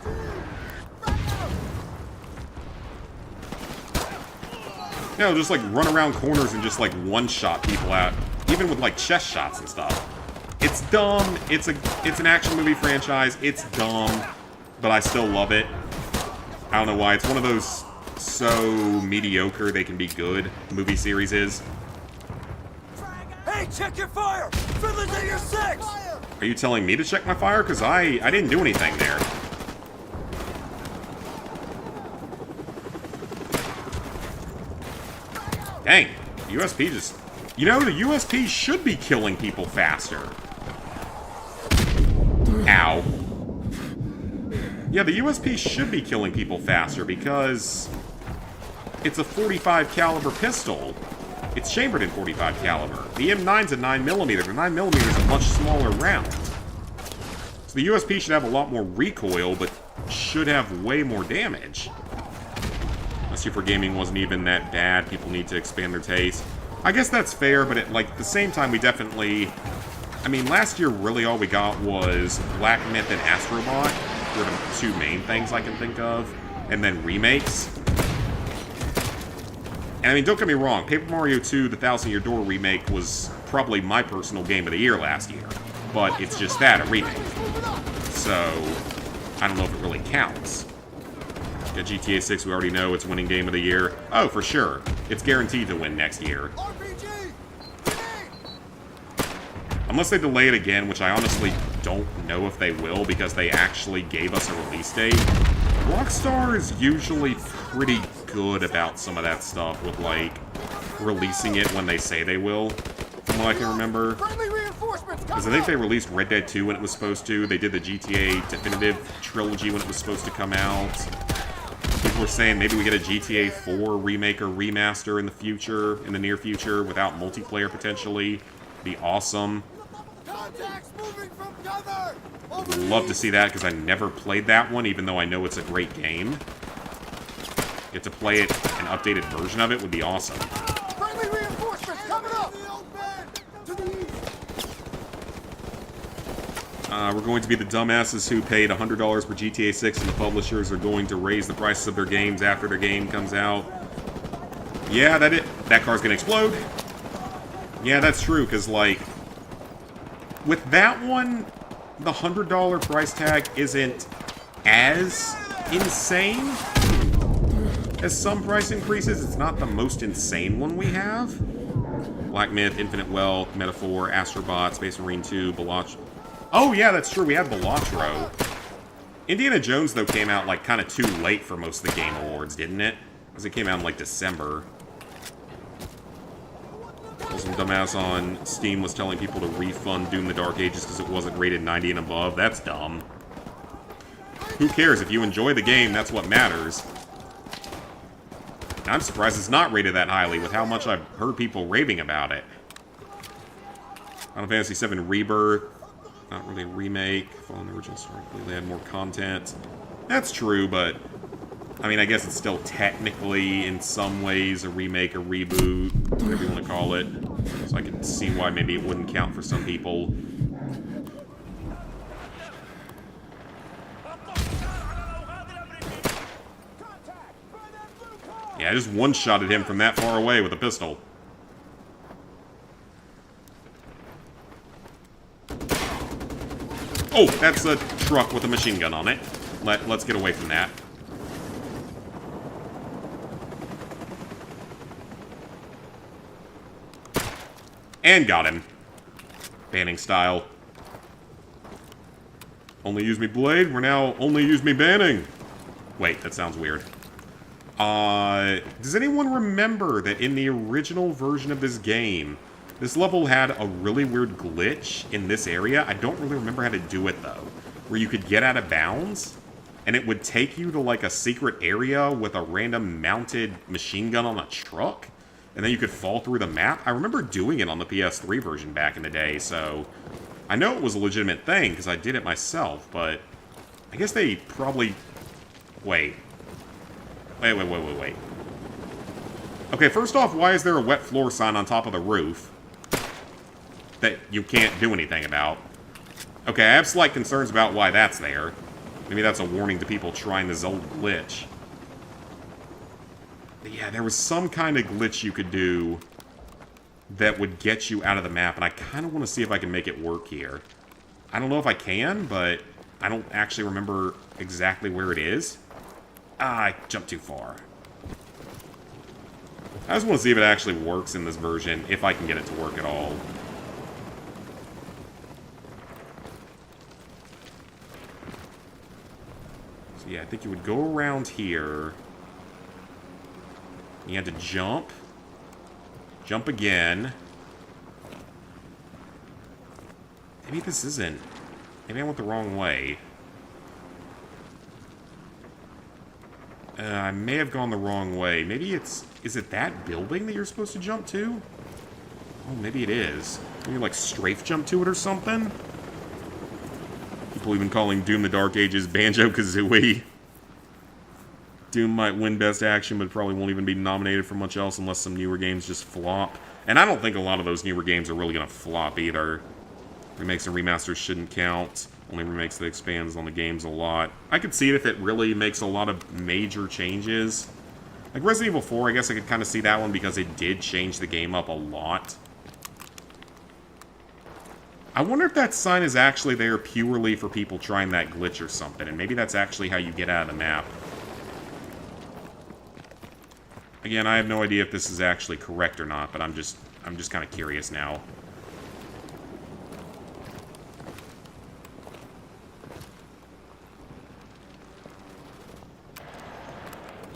You know, just, like, run around corners and just, like, one-shot people out. Even with, like, chest shots and stuff. It's dumb. It's an action movie franchise. It's dumb. But I still love it. I don't know why. It's one of those so mediocre they can be good movie series is. Hey, check your fire! Friendly's at your 6! Are you telling me to check my fire? Because I didn't do anything there. Dang. The USP just... You know, the USP should be killing people faster. Ow. Yeah, the USP should be killing people faster because it's a 45 caliber pistol. It's chambered in 45 caliber. The M9's a 9mm. The 9mm is a much smaller round. So the USP should have a lot more recoil, but should have way more damage. Super Gaming wasn't even that bad. People need to expand their taste. I guess that's fair, but at, like, the same time, we definitely... I mean, last year, really all we got was Black Myth and Astrobot. Were the two main things I can think of. And then remakes. And I mean, don't get me wrong, Paper Mario 2, the Thousand Year Door remake was probably my personal game of the year last year. But it's just that, a remake. So, I don't know if it really counts. Got GTA 6, we already know it's winning game of the year. Oh, for sure. It's guaranteed to win next year. Unless they delay it again, which I honestly don't know if they will, because they actually gave us a release date. Rockstar is usually pretty good about some of that stuff with, like, releasing it when they say they will, from what I can remember. Because I think they released Red Dead 2 when it was supposed to. They did the GTA Definitive Trilogy when it was supposed to come out. People were saying maybe we get a GTA 4 remake or remaster in the future, in the near future, without multiplayer potentially. Be awesome. Would love to see that because I never played that one, even though I know it's a great game. Get to play it, an updated version of it would be awesome. Friendly reinforcements coming up! We're going to be the dumbasses who paid $100 for GTA 6 and the publishers are going to raise the prices of their games after their game comes out. Yeah, that car's gonna explode. Yeah, that's true, because, like, with that one, the $100 price tag isn't as insane as some price increases. It's not the most insane one we have. Black Myth, Infinite Wealth, Metaphor, Astrobot, Space Marine 2, Balach... Oh, yeah, that's true. We had Balatro. Indiana Jones, though, came out, like, kind of too late for most of the Game Awards, didn't it? Because it came out in, like, December. Well, some dumbass on Steam was telling people to refund Doom the Dark Ages because it wasn't rated 90 and above. That's dumb. Who cares? If you enjoy the game, that's what matters. I'm surprised it's not rated that highly with how much I've heard people raving about it. Final Fantasy VII Rebirth. Not really a remake. Following the original story, they had more content. That's true, but I mean, I guess it's still technically, in some ways, a remake, a reboot, whatever you want to call it. So I can see why maybe it wouldn't count for some people. Yeah, I just one-shotted him from that far away with a pistol. Oh, that's a truck with a machine gun on it. Let's get away from that. And got him. Banning style. Only use me blade, we're now only use me banning. Wait, that sounds weird. Does anyone remember that in the original version of this game, this level had a really weird glitch in this area? I don't really remember how to do it, though. Where you could get out of bounds, and it would take you to, like, a secret area with a random mounted machine gun on a truck, and then you could fall through the map. I remember doing it on the PS3 version back in the day, so I know it was a legitimate thing, because I did it myself, but I guess they probably... Wait. Okay, first off, why is there a wet floor sign on top of the roof that you can't do anything about? Okay, I have slight concerns about why that's there. Maybe that's a warning to people trying this old glitch. But yeah, there was some kind of glitch you could do that would get you out of the map, and I kind of want to see if I can make it work here. I don't know if I can, but I don't actually remember exactly where it is. Ah, I jumped too far. I just want to see if it actually works in this version, if I can get it to work at all. So yeah, I think you would go around here. You had to jump. Jump again. Maybe this isn't. Maybe I went the wrong way. I may have gone the wrong way. Maybe it's... Is it that building that you're supposed to jump to? Oh, maybe it is. Maybe, like, strafe jump to it or something? People even calling Doom the Dark Ages Banjo-Kazooie. Doom might win Best Action, but probably won't even be nominated for much else unless some newer games just flop. And I don't think a lot of those newer games are really going to flop either. Remakes and remasters shouldn't count. Only remakes that expands on the games a lot. I could see it if it really makes a lot of major changes. Like Resident Evil 4, I guess I could kind of see that one because it did change the game up a lot. I wonder if that sign is actually there purely for people trying that glitch or something, and maybe that's actually how you get out of the map. Again, I have no idea if this is actually correct or not, but I'm just kind of curious now.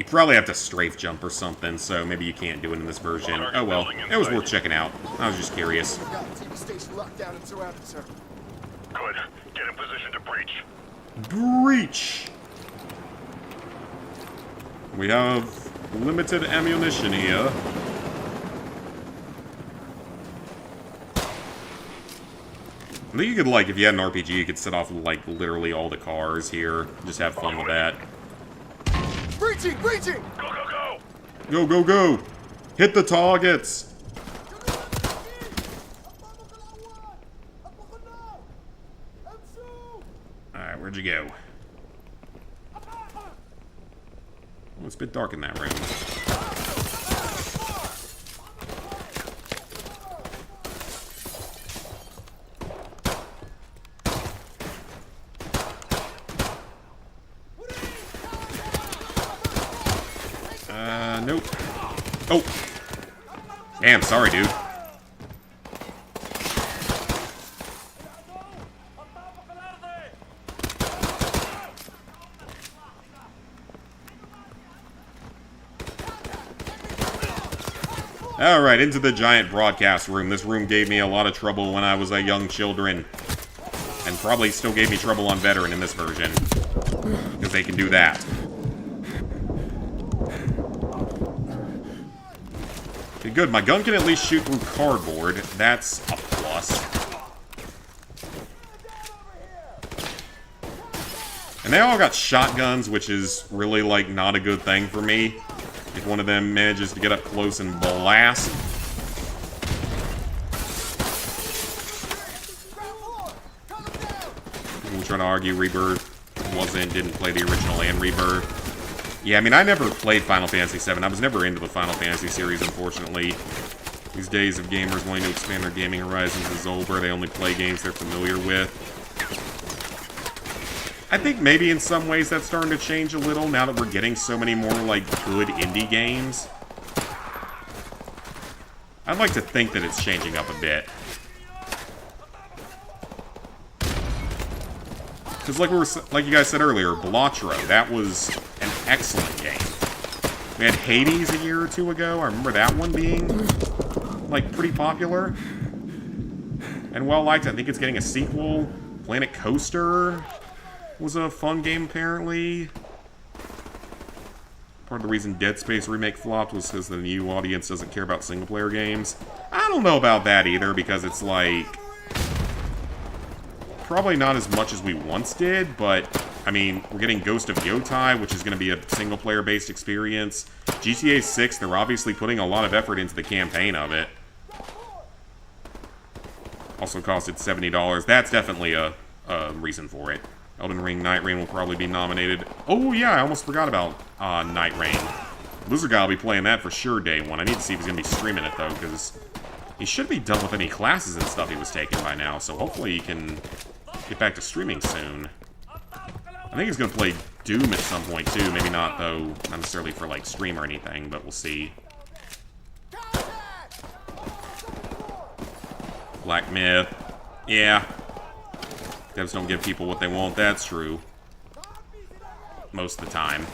probably have to strafe jump or something, so maybe you can't do it in this version. Oh well, it was worth checking out. I was just curious. We got TV station locked down and surrounded, sir. Good. Get in position to breach. Breach! We have limited ammunition here. I think you could, like, if you had an RPG, you could set off, like, literally all the cars here. Just have fun with that. Breaching! Breaching! Go, go, go! Go, go, go! Hit the targets! Alright, where'd you go? Oh, it's a bit dark in that room. Nope. Oh! Damn, sorry, dude. Alright, into the giant broadcast room. This room gave me a lot of trouble when I was a young children. And probably still gave me trouble on veteran in this version. Because they can do that. Okay, good. My gun can at least shoot through cardboard. That's a plus. And they all got shotguns, which is really, like, not a good thing for me. If one of them manages to get up close and blast. People trying to argue Rebirth didn't play the original and Rebirth. Yeah, I mean, I never played Final Fantasy VII. I was never into the Final Fantasy series, unfortunately. These days of gamers wanting to expand their gaming horizons is over. They only play games they're familiar with. I think maybe in some ways that's starting to change a little now that we're getting so many more, like, good indie games. I'd like to think that it's changing up a bit. Because like you guys said earlier, Balatro, that was an excellent game. We had Hades a year or two ago. I remember that one being, like, pretty popular. And well-liked. I think it's getting a sequel. Planet Coaster was a fun game, apparently. Part of the reason Dead Space Remake flopped was because the new audience doesn't care about single-player games. I don't know about that either, because it's like... probably not as much as we once did, but, I mean, we're getting Ghost of Yotai, which is going to be a single-player-based experience. GTA 6, they're obviously putting a lot of effort into the campaign of it. Also costed $70. That's definitely a reason for it. Elden Ring Night Rain will probably be nominated. Oh, yeah, I almost forgot about Night Rain. Blizzard Guy will be playing that for sure day one. I need to see if he's going to be streaming it, though, because he should be done with any classes and stuff he was taking by now, so hopefully he can get back to streaming soon. I think he's going to play Doom at some point, too. Maybe not, though, not necessarily for, like, stream or anything, but we'll see. Black Myth. Yeah. Devs don't give people what they want, that's true. Most of the time.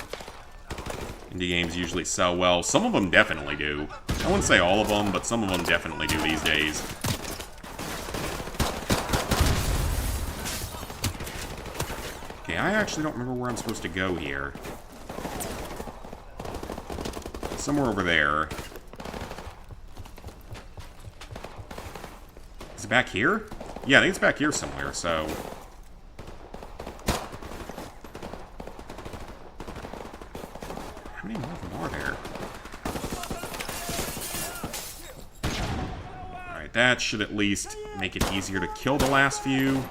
Indie games usually sell well. Some of them definitely do. I wouldn't say all of them, but some of them definitely do these days. Okay, I actually don't remember where I'm supposed to go here. Somewhere over there. Is it back here? Yeah, I think it's back here somewhere, so... how many more of them are there? Alright, that should at least make it easier to kill the last few.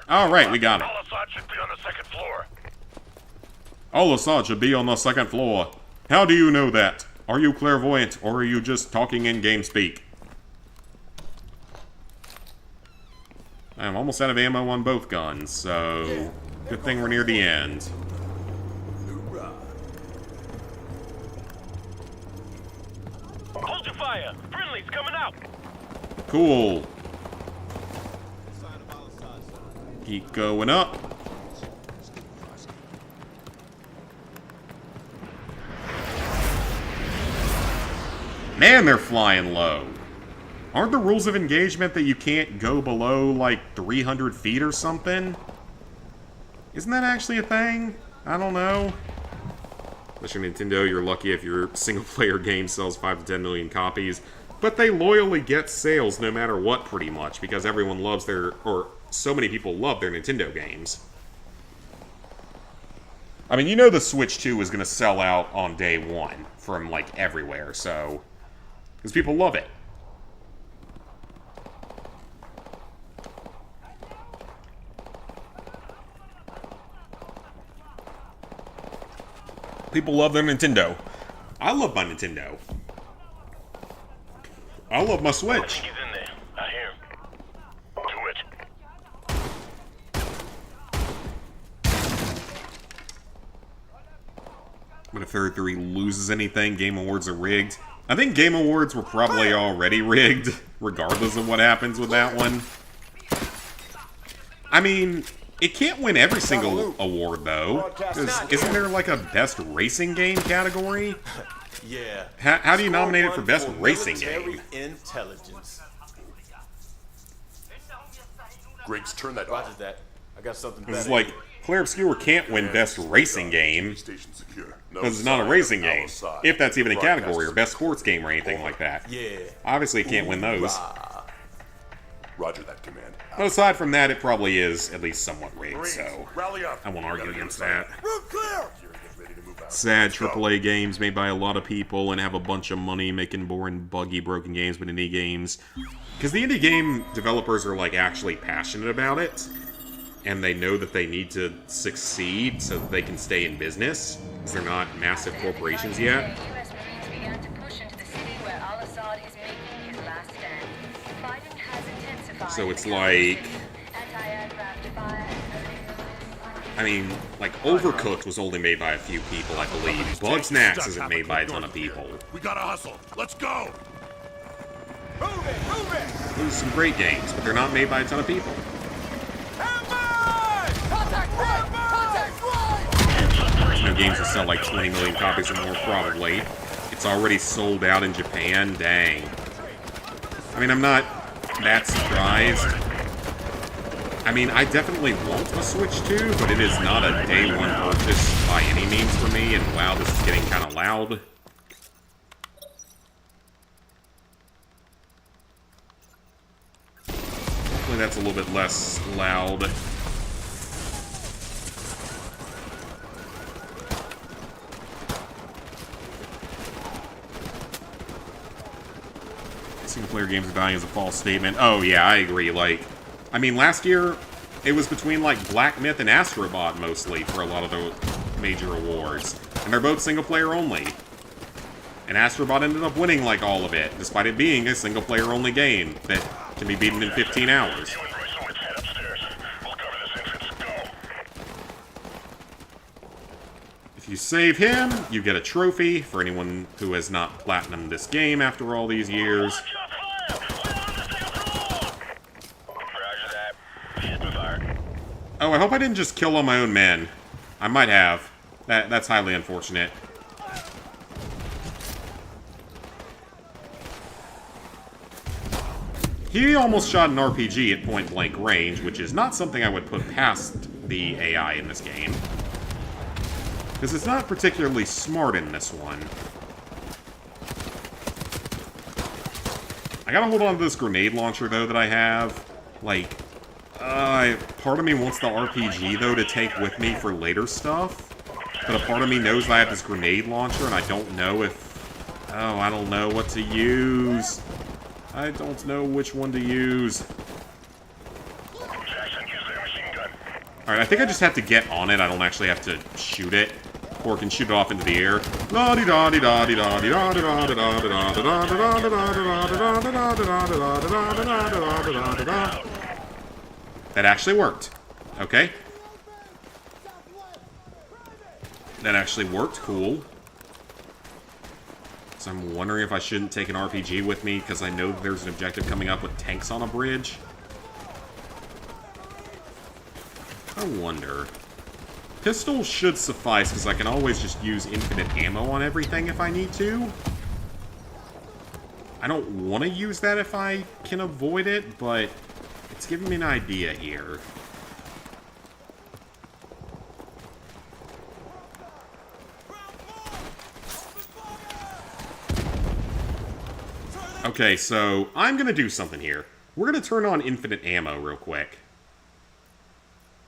Alright, we got it. Al-Assad should be on the second floor. Al-Assad should be on the second floor. How do you know that? Are you clairvoyant, or are you just talking in game speak? I'm almost out of ammo on both guns, so... good thing we're near the end. Hold your fire! Friendly's coming out! Cool. Keep going up. Man, they're flying low. Aren't the rules of engagement that you can't go below, like, 300 feet or something? Isn't that actually a thing? I don't know. Unless you're Nintendo, you're lucky if your single-player game sells 5 to 10 million copies. But they loyally get sales no matter what, pretty much, because everyone loves their... or so many people love their Nintendo games. I mean, you know the Switch 2 is going to sell out on day one from, like, everywhere, so... because people love it. People love their Nintendo. I love my Nintendo. I love my Switch. He's in there. I hear him. To it. But if Third 3 loses anything, Game Awards are rigged. I think Game Awards were probably already rigged, regardless of what happens with that one. I mean, it can't win every single award, though. 'Cause isn't there, like, a Best Racing Game category? Yeah. How do you nominate it for Best Racing Game? Intelligence. Griggs, turn that Roger off. that. I got something better. It's like, Claire Obscure can't win Best Racing Game, Station secure. No because it's not a sign racing of game. outside. If that's even a Broadcast category, or Best Sports Game or anything like that. Yeah. Obviously, it can't win those. Roger that command. But aside from that, it probably is at least somewhat rigged, Marines, so rally up. I won't argue Gotta against get that. Route clear. Get ready to move out. Sad Let's go. AAA games made by a lot of people and have a bunch of money making boring, buggy, broken games, but indie games. Because the indie game developers are, like, actually passionate about it, and they know that they need to succeed so that they can stay in business, because they're not massive corporations yet. U.S. Marines began to push into the city where Al-Assad is making his last stand. Fighting has intensified. So it's like... Anti-aircraft fire. I mean, like, Overcooked was only made by a few people, I believe. Bugsnax isn't made by a ton of people. We gotta hustle. Let's go. Move it! Move it! Those are some great games, but they're not made by a ton of people. Contact right! Contact right! There's no games that sell like 20 million copies or more, probably. It's already sold out in Japan, dang. I mean, I'm not that surprised. I mean, I definitely want a Switch 2, but it is not a day one purchase by any means for me, and wow, this is getting kind of loud. Hopefully that's a little bit less loud. Single-player games are dying is a false statement. Oh, yeah, I agree. Like, I mean, last year, it was between, like, Black Myth and Astrobot, mostly, for a lot of the major awards. And they're both single-player only. And Astrobot ended up winning, like, all of it, despite it being a single-player only game that can be beaten in 15 hours. You and Grayson, let's head upstairs. We'll cover this entrance. Go. If you save him, you get a trophy for anyone who has not platinumed this game after all these years. Shot fire! We're on the second floor! Roger that. Hit the fire. Oh, I hope I didn't just kill all my own men. I might have. That's highly unfortunate. He almost shot an RPG at point-blank range, which is not something I would put past the AI in this game. Because it's not particularly smart in this one. I gotta hold on to this grenade launcher, though, that I have. Like, part of me wants the RPG, though, to take with me for later stuff. But a part of me knows that I have this grenade launcher, and I don't know if... Oh, I don't know what to use. I don't know which one to use. Jackson, use their machine gun. Alright, I think I just have to get on it. I don't actually have to shoot it. Or can shoot it off into the air. That actually worked. Okay. That actually worked. Cool. So I'm wondering if I shouldn't take an RPG with me, because I know there's an objective coming up with tanks on a bridge. I wonder. Pistol should suffice, because I can always just use infinite ammo on everything if I need to. I don't want to use that if I can avoid it, but it's giving me an idea here. Okay, so I'm going to do something here. We're going to turn on infinite ammo real quick.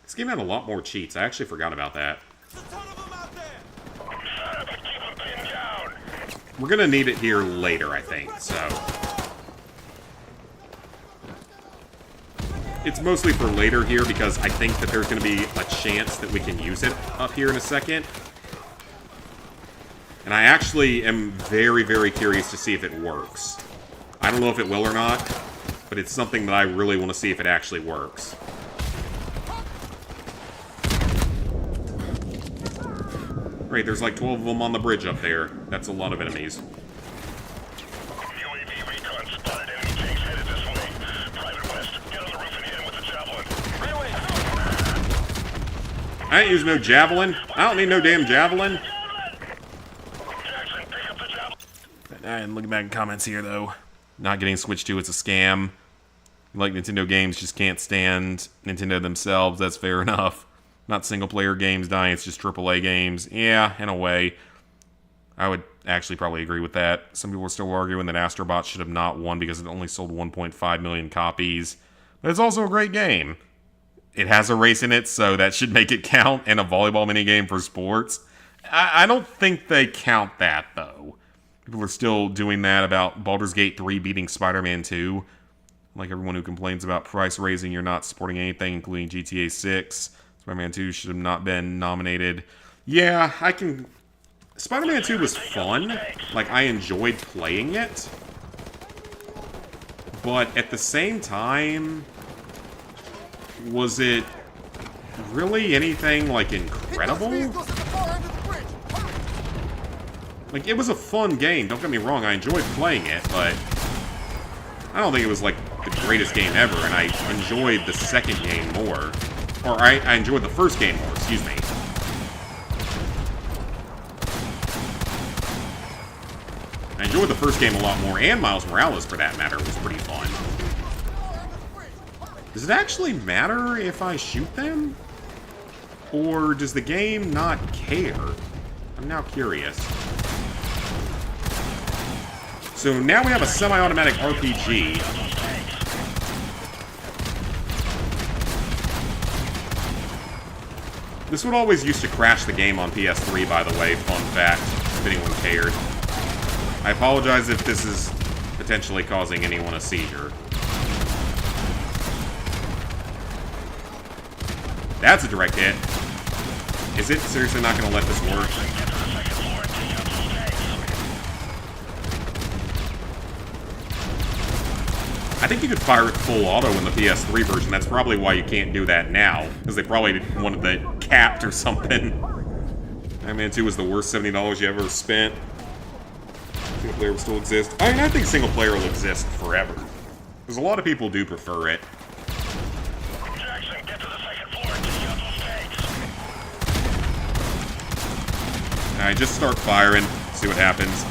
This game had a lot more cheats. I actually forgot about that. We're going to need it here later, I think, so... It's mostly for later here because I think that there's going to be a chance that we can use it up here in a second. And I actually am very, very curious to see if it works. I don't know if it will or not, but it's something that I really want to see if it actually works. Right, there's like 12 of them on the bridge up there. That's a lot of enemies. UAV recon spotted. Enemy tanks headed this way. Private West, get on the roof and hit him with the javelin. I ain't using no javelin. I don't need no damn javelin. Jackson, pick up the javelin. And looking back in comments here, though. Not getting Switch 2, it's a scam. Like Nintendo games just can't stand Nintendo themselves. That's fair enough. Not single-player games dying, it's just AAA games. Yeah, in a way. I would actually probably agree with that. Some people are still arguing that Astrobot should have not won because it only sold 1.5 million copies. But it's also a great game. It has a race in it, so that should make it count, and a volleyball minigame for sports. I don't think they count that, though. People are still doing that about Baldur's Gate 3 beating Spider-Man 2. Like everyone who complains about price raising, you're not supporting anything, including GTA 6. Spider-Man 2 should have not been nominated. Yeah, I can... Spider-Man 2 was fun. Like, I enjoyed playing it. But at the same time... Was it really anything, like, incredible? Like, it was a fun game, don't get me wrong, I enjoyed playing it, but I don't think it was, like, the greatest game ever, and I enjoyed the second game more. Or, I enjoyed the first game more, excuse me. I enjoyed the first game a lot more, and Miles Morales, for that matter, was pretty fun. Does it actually matter if I shoot them? Or does the game not care? I'm now curious. So now we have a semi-automatic RPG. This would always used to crash the game on PS3, by the way. Fun fact, if anyone cared. I apologize if this is potentially causing anyone a seizure. That's a direct hit. Is it seriously not going to let this work? I think you could fire it full auto in the PS3 version. That's probably why you can't do that now. Because they probably wanted that capped or something. Iron Man 2 was the worst $70 you ever spent. Single player will still exist. I mean, I think single player will exist forever. Because a lot of people do prefer it. Alright, just start firing, see what happens.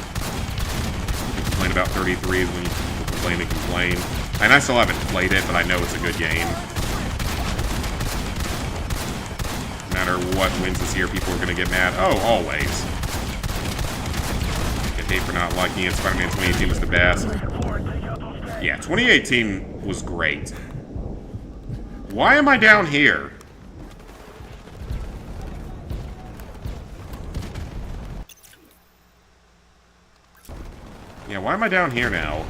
You complain about 33s when you complain and complain. And I still haven't played it, but I know it's a good game. No matter what wins this year, people are going to get mad. Oh, always. Get hate for not liking it. Spider-Man 2018 was the best. Yeah, 2018 was great. Why am I down here? Yeah, why am I down here now?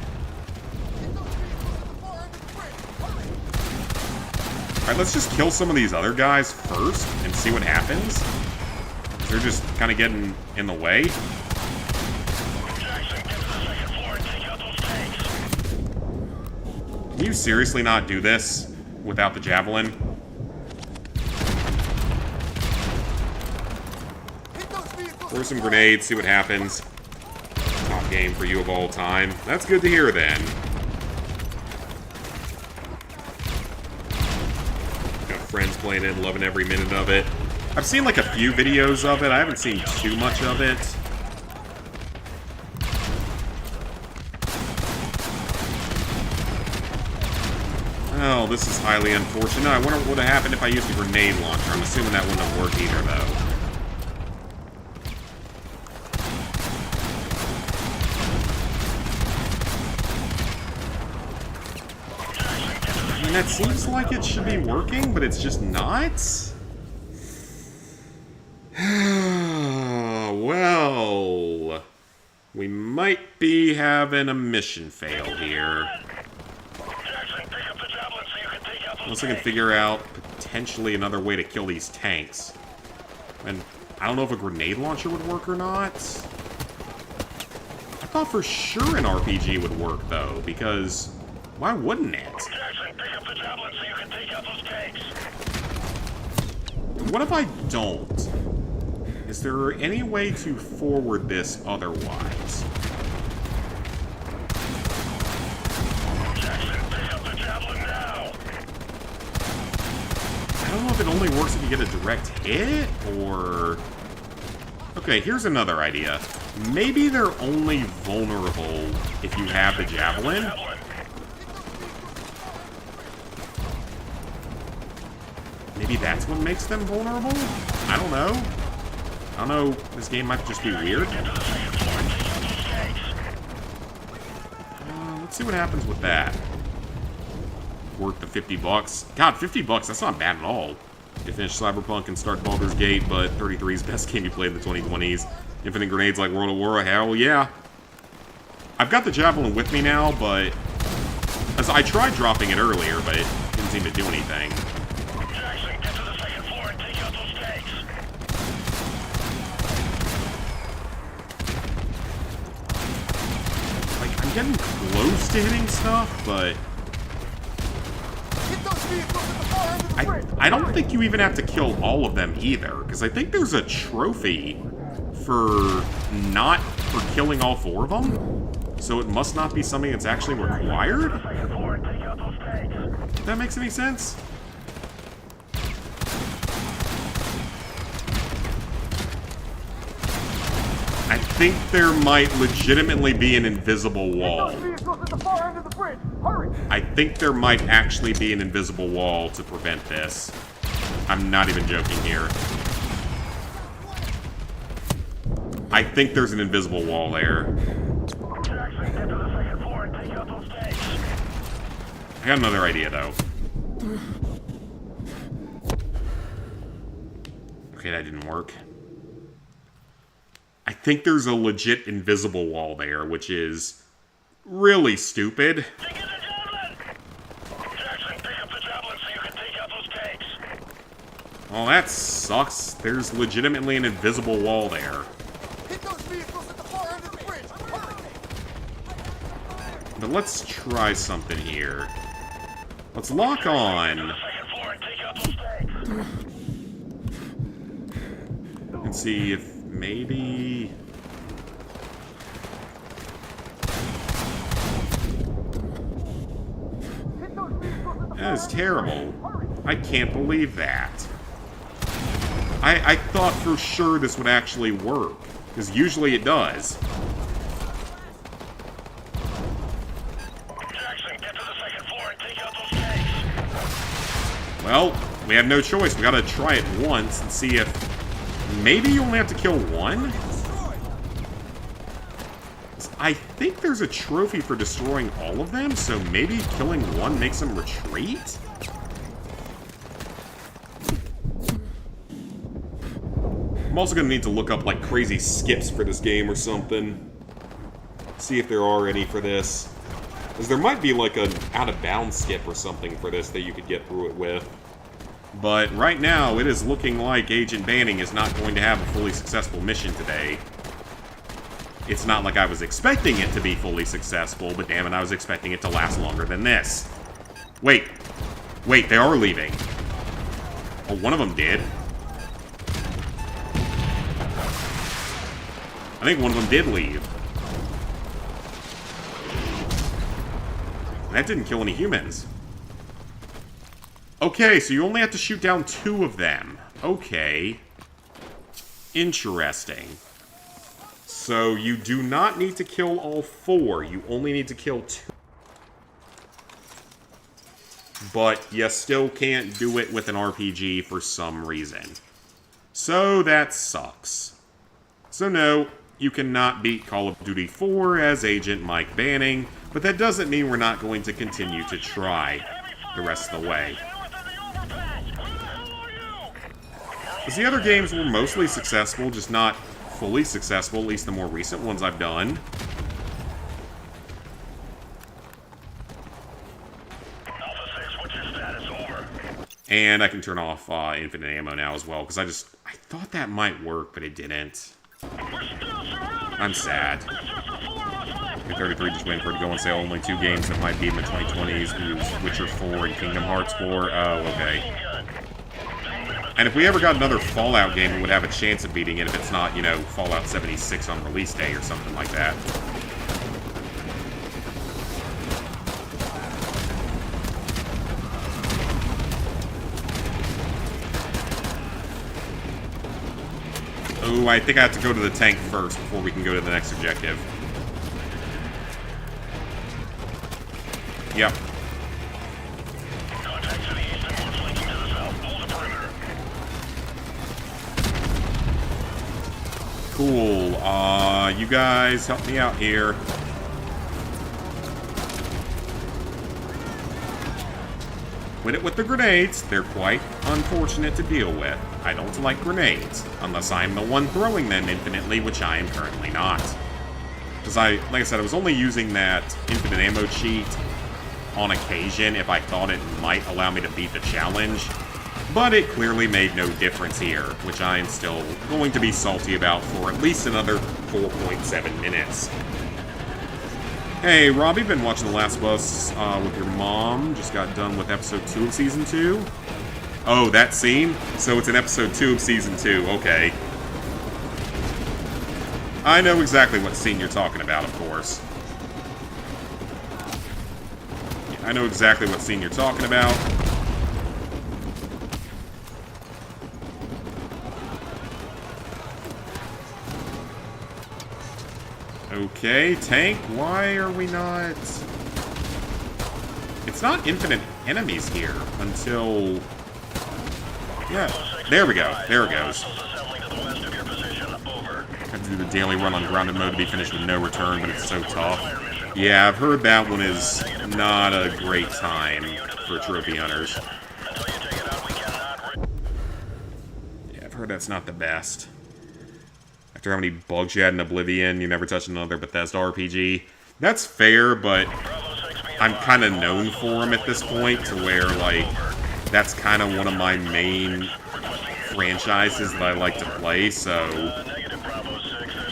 Alright, let's just kill some of these other guys first and see what happens. They're just kind of getting in the way. Can you seriously not do this without the javelin? Throw some grenades, see what happens. Top game for you of all time. That's good to hear then. Got friends playing it, loving every minute of it. I've seen like a few videos of it. I haven't seen too much of it. Oh, this is highly unfortunate. I wonder what would have happened if I used a grenade launcher. I'm assuming that wouldn't have worked either, though. I mean, that seems like it should be working, but it's just not? Well, we might be having a mission fail here. Unless I can figure out potentially another way to kill these tanks. And I don't know if a grenade launcher would work or not. I thought for sure an RPG would work, though, because why wouldn't it? What if I don't? Is there any way to forward this otherwise? I don't know if it only works if you get a direct hit, or... Okay, here's another idea. Maybe they're only vulnerable if you have the javelin. Maybe that's what makes them vulnerable? I don't know. I don't know. This game might just be weird. Let's see what happens with that. Worth the $50. God, $50, that's not bad at all. You finish Cyberpunk and start Baldur's Gate, but 33's best game you played in the 2020s. Infinite grenades like World of War, hell yeah. I've got the javelin with me now, but... As I tried dropping it earlier, but it didn't seem to do anything. Like, I'm getting close to hitting stuff, but... I don't think you even have to kill all of them either, because I think there's a trophy for killing all 4 of them. So it must not be something that's actually required? If that makes any sense? I think there might legitimately be an invisible wall. I think there might actually be an invisible wall to prevent this. I'm not even joking here. I think there's an invisible wall there. I got another idea, though. Okay, that didn't work. I think there's a legit invisible wall there, which is really stupid. Well, that sucks. There's legitimately an invisible wall there. But let's try something here. Let's lock on. And see if maybe... That is terrible. I can't believe that. I thought for sure this would actually work, because usually it does. Well, we have no choice. We gotta try it once and see if maybe you only have to kill one? I think there's a trophy for destroying all of them, so maybe killing one makes them retreat? I'm also gonna need to look up, like, crazy skips for this game or something. See if there are any for this. Because there might be, like, an out-of-bounds skip or something for this that you could get through it with. But right now, it is looking like Agent Banning is not going to have a fully successful mission today. It's not like I was expecting it to be fully successful, but damn it, I was expecting it to last longer than this. Wait. Wait, they are leaving. Oh, one of them did. I think one of them did leave. That didn't kill any humans. Okay, so you only have to shoot down 2 of them. Okay. Interesting. So you do not need to kill all 4. You only need to kill 2. But you still can't do it with an RPG for some reason. So that sucks. So no, you cannot beat Call of Duty 4 as Agent Mike Banning, but that doesn't mean we're not going to continue to try the rest of the way. Because the other games were mostly successful, just not fully successful, at least the more recent ones I've done. And I can turn off infinite ammo now as well, because I thought that might work, but it didn't. I'm sad. 33 just waiting for it to go on sale. Only 2 games that might be in the 2020s. Witcher 4 and Kingdom Hearts 4. Oh, okay. And if we ever got another Fallout game, we would have a chance of beating it if it's not, you know, Fallout 76 on release day or something like that. Oh, I think I have to go to the tank first before we can go to the next objective. Yep. Cool. You guys help me out here. With the grenades, they're quite unfortunate to deal with. I don't like grenades, unless I'm the one throwing them infinitely, which I am currently not. Because like I said, I was only using that infinite ammo cheat on occasion if I thought it might allow me to beat the challenge. But it clearly made no difference here, which I am still going to be salty about for at least another 4.7 minutes. Hey, Rob, you've been watching The Last of Us with your mom. Just got done with episode 2 of season 2. Oh, that scene? So it's in episode 2 of season 2. Okay. I know exactly what scene you're talking about, of course. Yeah, I know exactly what scene you're talking about. Okay, tank, why are we not... It's not infinite enemies here until... Yeah, there we go. There it goes. Have to do the daily run on grounded mode to be finished with no return, but it's so tough. Yeah, I've heard that one is not a great time for trophy hunters. Yeah, I've heard that's not the best. After how many bugs you had in Oblivion, you never touched another Bethesda RPG. That's fair, but I'm kind of known for them at this point, to where, like, that's kind of one of my main franchises that I like to play, so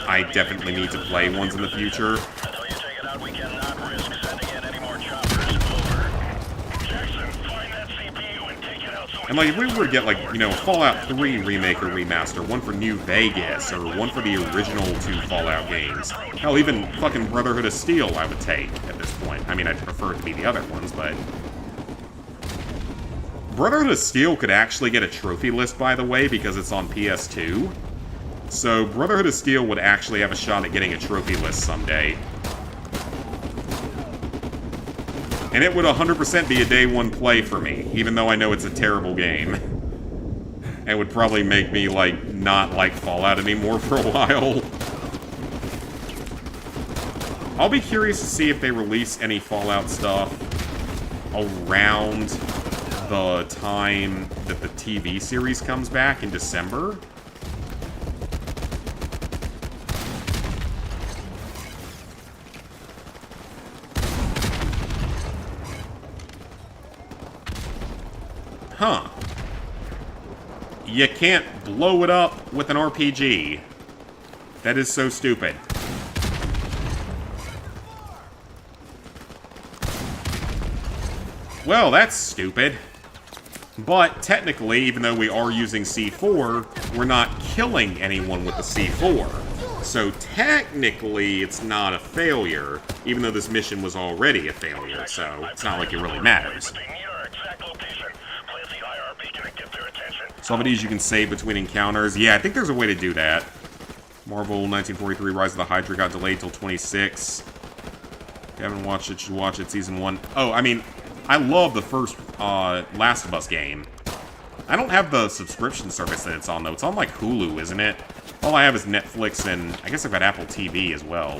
I definitely need to play ones in the future. And, like, if we were to get, like, you know, Fallout 3 remake or remaster, one for New Vegas, or one for the original 2 Fallout games, hell, even fucking Brotherhood of Steel I would take at this point. I mean, I'd prefer it to be the other ones, but... Brotherhood of Steel could actually get a trophy list, by the way, because it's on PS2. So, Brotherhood of Steel would actually have a shot at getting a trophy list someday. And it would 100% be a day 1 play for me, even though I know it's a terrible game. It would probably make me, like, not like Fallout anymore for a while. I'll be curious to see if they release any Fallout stuff around the time that the TV series comes back in December. Huh. You can't blow it up with an RPG. That is so stupid. Well, that's stupid. But technically, even though we are using C4, we're not killing anyone with the C4. So technically, it's not a failure, even though this mission was already a failure, so it's not like it really matters. Some of these you can save between encounters. Yeah, I think there's a way to do that. Marvel 1943 Rise of the Hydra got delayed till 26. If you haven't watched it, you should watch it. Season 1. Oh, I mean, I love the first Last of Us game. I don't have the subscription service that it's on, though. It's on, like, Hulu, isn't it? All I have is Netflix, and I guess I've got Apple TV as well.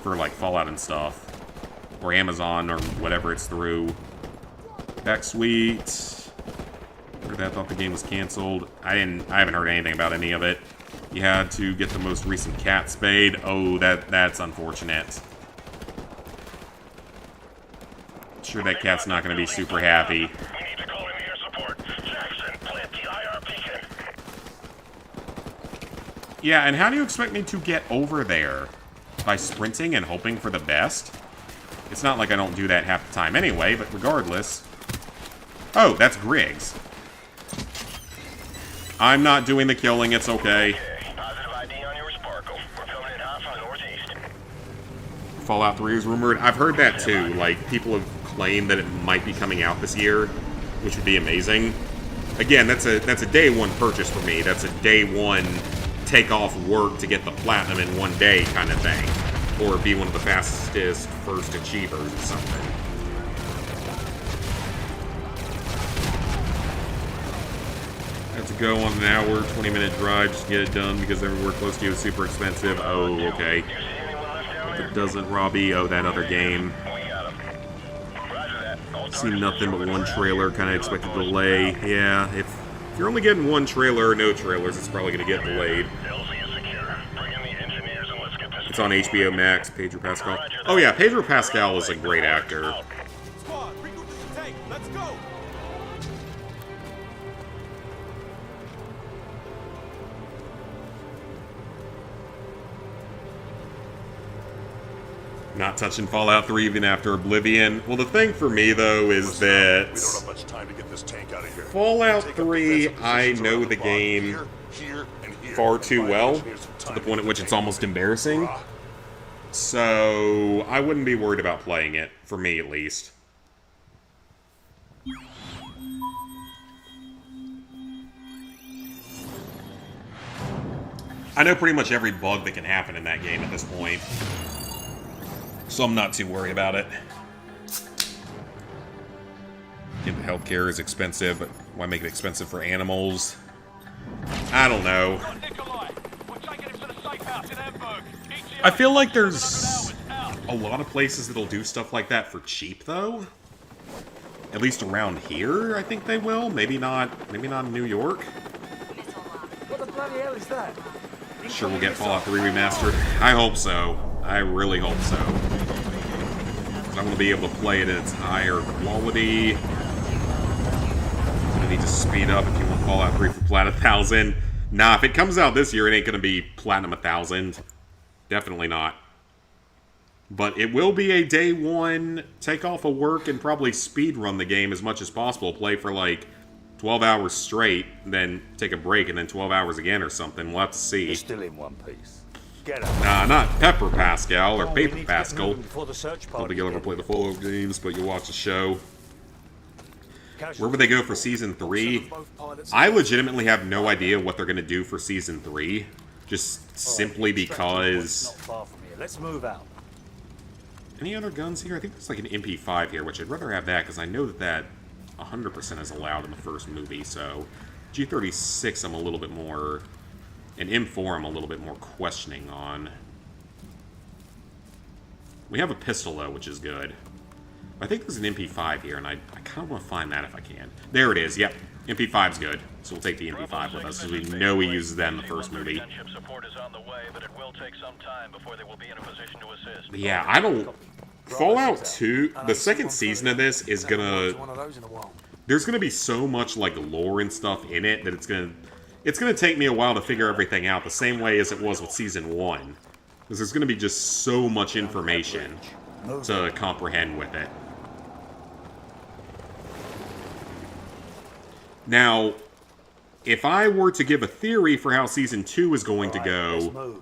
For, like, Fallout and stuff. Or Amazon, or whatever it's through. Back Sweet. Heard that, thought the game was canceled. I haven't heard anything about any of it. You had to get the most recent cat spade. Oh, that's unfortunate. Sure that cat's not going to be super happy. We need to call in air support. Jackson, plant the IR beacon. Yeah, and how do you expect me to get over there? By sprinting and hoping for the best? It's not like I don't do that half the time anyway, but regardless. Oh, that's Griggs. I'm not doing the killing, it's okay. Positive ID on your Sparkle. We're filming it off on Northeast. Fallout 3 is rumored. I've heard that too. Like, people have claimed that it might be coming out this year, which would be amazing. Again, that's a day one purchase for me. That's a day one take off work to get the platinum in one day kind of thing. Or be one of the fastest first achievers or something. Have to go on an hour, 20-minute drive just to get it done because everywhere close to you is super expensive. Oh, okay. If it doesn't, Robbie, oh, that other game. Seen nothing but one trailer, kind of expected delay. Yeah, if you're only getting one trailer or no trailers, it's probably going to get delayed. It's on HBO Max, Pedro Pascal. Oh yeah, Pedro Pascal is a great actor. Squad, regroup to the tank. Let's go. Not touching Fallout 3 even after Oblivion. Well, the thing for me, though, is that We don't have much time to get this tank out of here. Fallout Take up 3, defensive I positions know around the block, game here, and here. far too My well, engineers have to time the point at get which the it's tank almost moving. embarrassing. Rah. So, I wouldn't be worried about playing it, for me at least. I know pretty much every bug that can happen in that game at this point. So I'm not too worried about it. Again, healthcare is expensive, but why make it expensive for animals? I don't know. I feel like there's a lot of places that'll do stuff like that for cheap, though. At least around here, I think they will. Maybe not in New York. What the bloody hell is that? Sure we'll get Fallout 3 remastered. I hope so. I really hope so. I want to be able to play it at its higher quality. Gonna need to speed up if you want Fallout 3 for Platinum 1000. Nah, if it comes out this year, it ain't gonna be Platinum 1000. Definitely not. But it will be a day one, take off of work and probably speed run the game as much as possible. Play for like 12 hours straight, then take a break, and then 12 hours again or something. We'll have to see. You're still in one piece. Get up. Nah, not Pepper Pascal or Oh, we Paper need to get Pascal. moving before the search I don't party think you'll ever begins. play the Fallout games, but you'll watch the show. Casualties. Where would they go for Season 3? I legitimately have no idea what they're going to do for Season 3. Just simply Extraction point's because... not far from here. Let's move out. Any other guns here? I think there's like an MP5 here, which I'd rather have that, because I know that 100% is allowed in the first movie, so... G36 I'm a little bit more... And M4 I'm a little bit more questioning on. We have a pistol, though, which is good. I think there's an MP5 here, and I kind of want to find that if I can. There it is, yep. MP5's good, so we'll take the MP5 with us, because we know we used that in the first movie. Support is on the way, but it will take some time before they will be in a position to assist. But yeah, I don't... Fallout 2, the second season of this is gonna... One of those in a while. There's gonna be so much, like, lore and stuff in it that it's gonna take me a while to figure everything out, the same way as it was with Season 1. Because there's gonna be just so much information to comprehend with it. Now, if I were to give a theory for how Season 2 is going to go,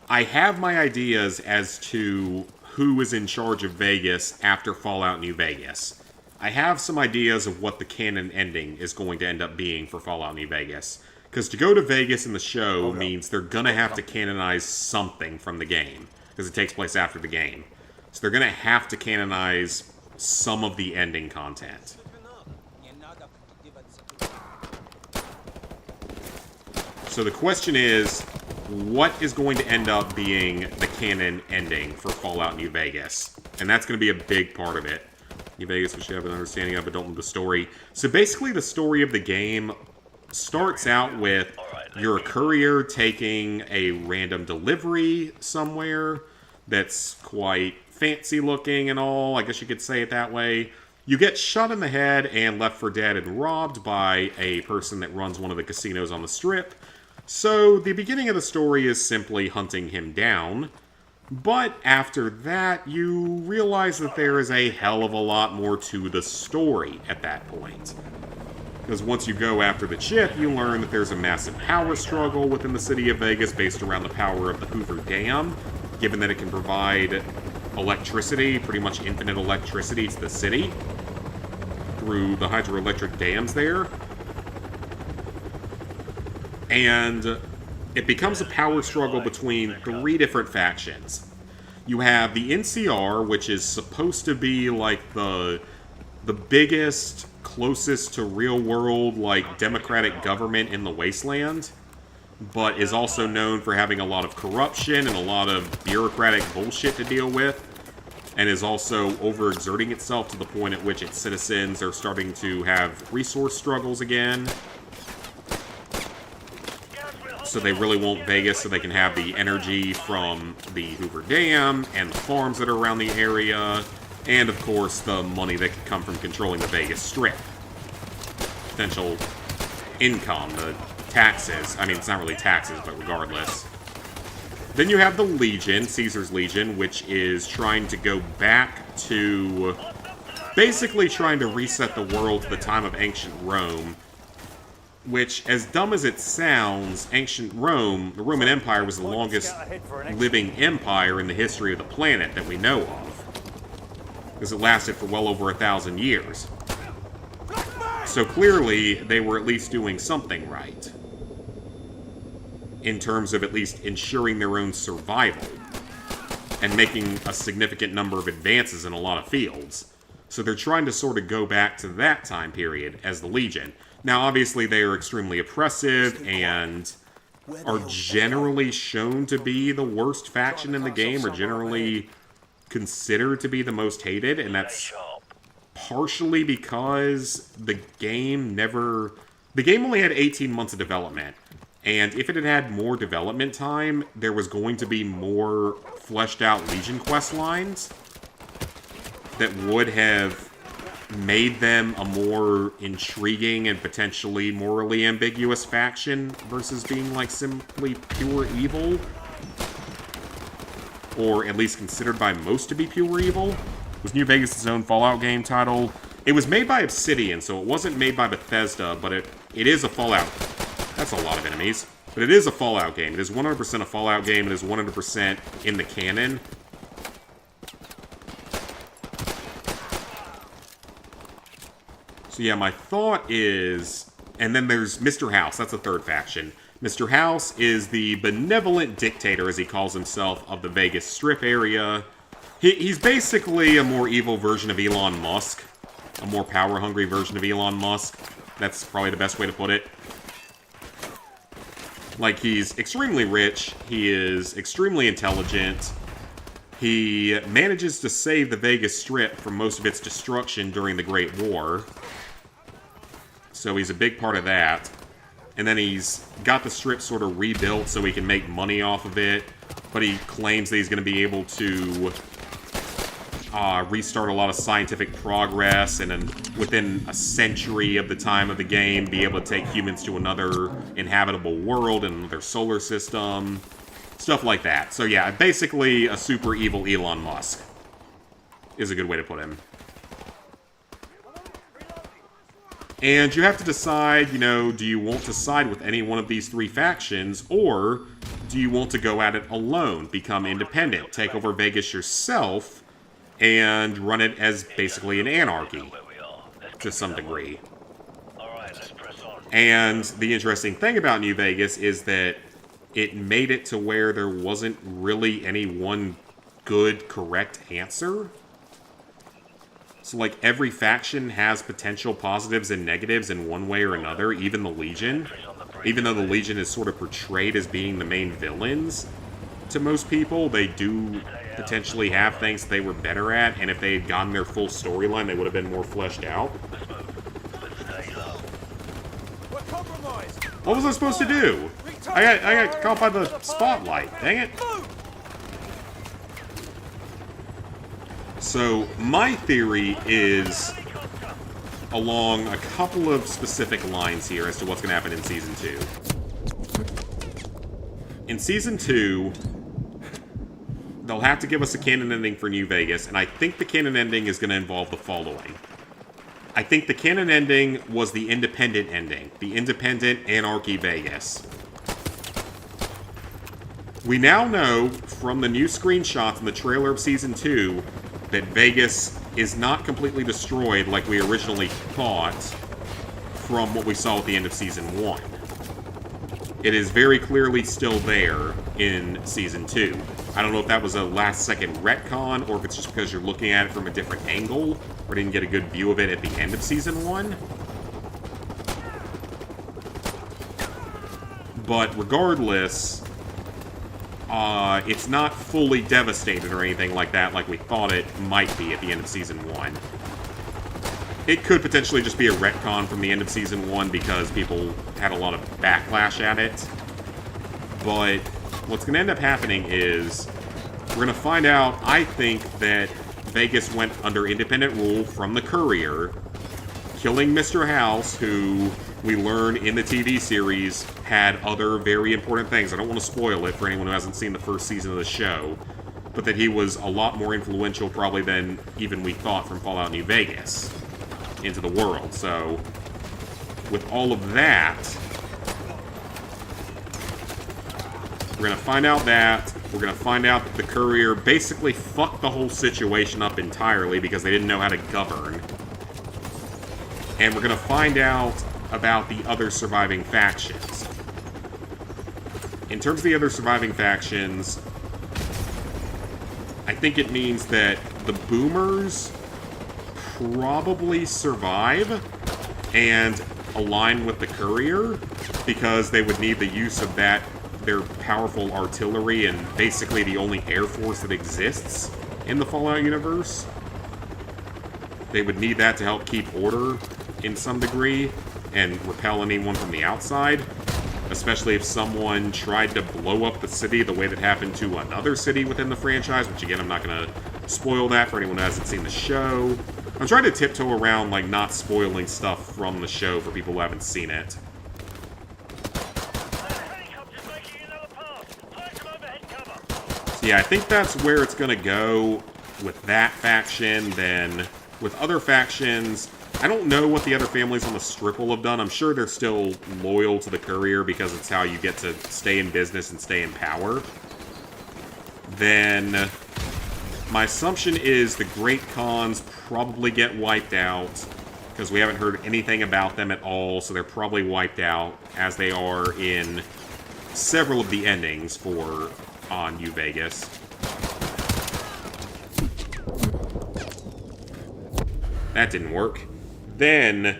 I have my ideas as to who is in charge of Vegas after Fallout New Vegas. I have some ideas of what the canon ending is going to end up being for Fallout New Vegas. Because to go to Vegas in the show means they're going to have to canonize something from the game. Because it takes place after the game. So they're going to have to canonize some of the ending content. So the question is, what is going to end up being the canon ending for Fallout New Vegas? And that's going to be a big part of it. New Vegas, which you have an understanding of, but don't know the story. So basically the story of the game starts out with you're a courier taking a random delivery somewhere that's quite fancy looking and all, I guess you could say it that way. You get shot in the head and left for dead and robbed by a person that runs one of the casinos on the Strip. So the beginning of the story is simply hunting him down. But after that, you realize that there is a hell of a lot more to the story at that point. Because once you go after the chip, you learn that there's a massive power struggle within the city of Vegas based around the power of the Hoover Dam, given that it can provide electricity, pretty much infinite electricity to the city through the hydroelectric dams there. And it becomes a power struggle between three different factions. You have the NCR, which is supposed to be like the biggest, closest to real world, like, democratic government in the wasteland, but is also known for having a lot of corruption and a lot of bureaucratic bullshit to deal with, and is also overexerting itself to the point at which its citizens are starting to have resource struggles again. So they really want Vegas so they can have the energy from the Hoover Dam and the farms that are around the area, and of course the money that can come from controlling the Vegas Strip. Potential income, the taxes. I mean, it's not really taxes, but regardless. Then you have the Legion, Caesar's Legion, which is trying to go back to... basically trying to reset the world to the time of ancient Rome. Which, as dumb as it sounds, ancient Rome, the Roman Empire, was the longest living empire in the history of the planet that we know of. Because it lasted for well over 1,000 years. So clearly, they were at least doing something right. In terms of at least ensuring their own survival. And making a significant number of advances in a lot of fields. So they're trying to sort of go back to that time period as the Legion. Now, obviously, they are extremely oppressive and are generally shown to be the worst faction in the game, or generally considered to be the most hated, and that's partially because the game never... the game only had 18 months of development, and if it had had more development time, there was going to be more fleshed out Legion quest lines that would have made them a more intriguing and potentially morally ambiguous faction versus being like simply pure evil, or at least considered by most to be pure evil. Was New Vegas' own Fallout game title? It was made by Obsidian, so it wasn't made by Bethesda, but it is a Fallout. That's a lot of enemies. But it is a Fallout game. It is 100% a Fallout game. It is 100% in the canon. So yeah, my thought is... and then there's Mr. House, that's the third faction. Mr. House is the benevolent dictator, as he calls himself, of the Vegas Strip area. He's basically a more evil version of Elon Musk. A more power-hungry version of Elon Musk. That's probably the best way to put it. Like, he's extremely rich, he is extremely intelligent, he manages to save the Vegas Strip from most of its destruction during the Great War. So he's a big part of that. And then he's got the Strip sort of rebuilt so he can make money off of it. But he claims that he's going to be able to restart a lot of scientific progress, and then within a century of the time of the game, be able to take humans to another inhabitable world and another solar system. Stuff like that. So yeah, basically a super evil Elon Musk is a good way to put him. And you have to decide, you know, do you want to side with any one of these three factions, or do you want to go at it alone, become independent, take over Vegas yourself, and run it as basically an anarchy? to some degree. Alright, let's press on. And the interesting thing about New Vegas is that it made it to where there wasn't really any one good, correct answer. So, like, every faction has potential positives and negatives in one way or another, even the Legion. Even though the Legion is sort of portrayed as being the main villains to most people, they do potentially have things they were better at, and if they had gotten their full storyline, they would have been more fleshed out. What was I supposed to do? I got caught by the spotlight. Dang it. So, my theory is along a couple of specific lines here as to what's going to happen in Season 2. In Season 2, they'll have to give us a canon ending for New Vegas, and I think the canon ending is going to involve the following. I think the canon ending was the independent ending. The independent Anarchy Vegas. We now know from the new screenshots in the trailer of Season 2 that Vegas is not completely destroyed like we originally thought from what we saw at the end of Season 1. It is very clearly still there in Season 2. I don't know if that was a last-second retcon, or if it's just because you're looking at it from a different angle, or didn't get a good view of it at the end of Season 1. But regardless, it's not fully devastated or anything like that, like we thought it might be at the end of Season 1. It could potentially just be a retcon from the end of Season 1 because people had a lot of backlash at it. But what's going to end up happening is we're going to find out, I think, that Vegas went under independent rule from the Courier, killing Mr. House, who we learn in the TV series had other very important things. I don't want to spoil it for anyone who hasn't seen the first season of the show, but that he was a lot more influential probably than even we thought from Fallout New Vegas into the world. So, with all of that, we're going to find out that. We're going to find out that the Courier basically fucked the whole situation up entirely because they didn't know how to govern. And we're going to find out about the other surviving factions. In terms of the other surviving factions, I think it means that the Boomers probably survive and align with the Courier because they would need the use of that, their powerful artillery, and basically the only air force that exists in the Fallout universe. They would need that to help keep order in some degree and repel anyone from the outside, especially if someone tried to blow up the city the way that happened to another city within the franchise, which again, I'm not going to spoil that for anyone who hasn't seen the show. I'm trying to tiptoe around, like, not spoiling stuff from the show for people who haven't seen it. So yeah, I think that's where it's going to go with that faction. Then with other factions, I don't know what the other families on the Strip will have done. I'm sure they're still loyal to the Courier because it's how you get to stay in business and stay in power. Then my assumption is the Great Khans probably get wiped out because we haven't heard anything about them at all, so they're probably wiped out as they are in several of the endings for New Vegas. That didn't work. Then,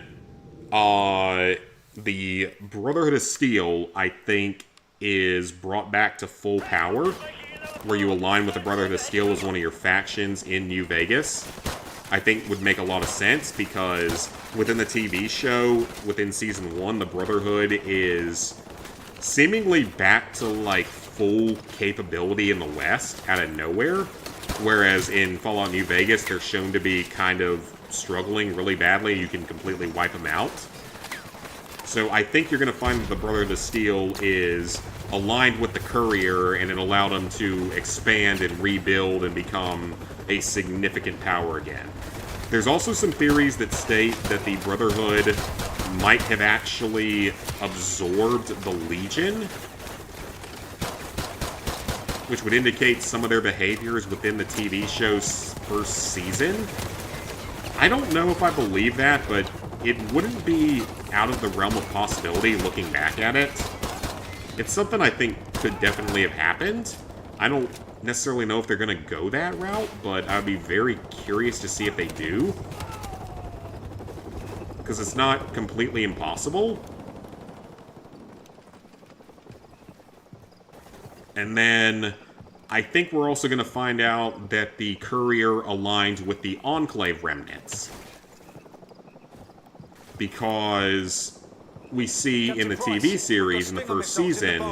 the Brotherhood of Steel, I think, is brought back to full power, where you align with the Brotherhood of Steel as one of your factions in New Vegas. I think would make a lot of sense, because within the TV show, within Season 1, the Brotherhood is seemingly back to, like, full capability in the West out of nowhere, whereas in Fallout New Vegas, they're shown to be kind of struggling really badly. You can completely wipe them out. So I think you're going to find that the Brotherhood of Steel is aligned with the Courier, and it allowed them to expand and rebuild and become a significant power again. There's also some theories that state that the Brotherhood might have actually absorbed the Legion, which would indicate some of their behaviors within the TV show's first season. I don't know if I believe that, but it wouldn't be out of the realm of possibility looking back at it. It's something I think could definitely have happened. I don't necessarily know if they're going to go that route, but I'd be very curious to see if they do. Because it's not completely impossible. And then I think we're also going to find out that the Courier aligned with the Enclave remnants. Because we see in the TV series in the first season,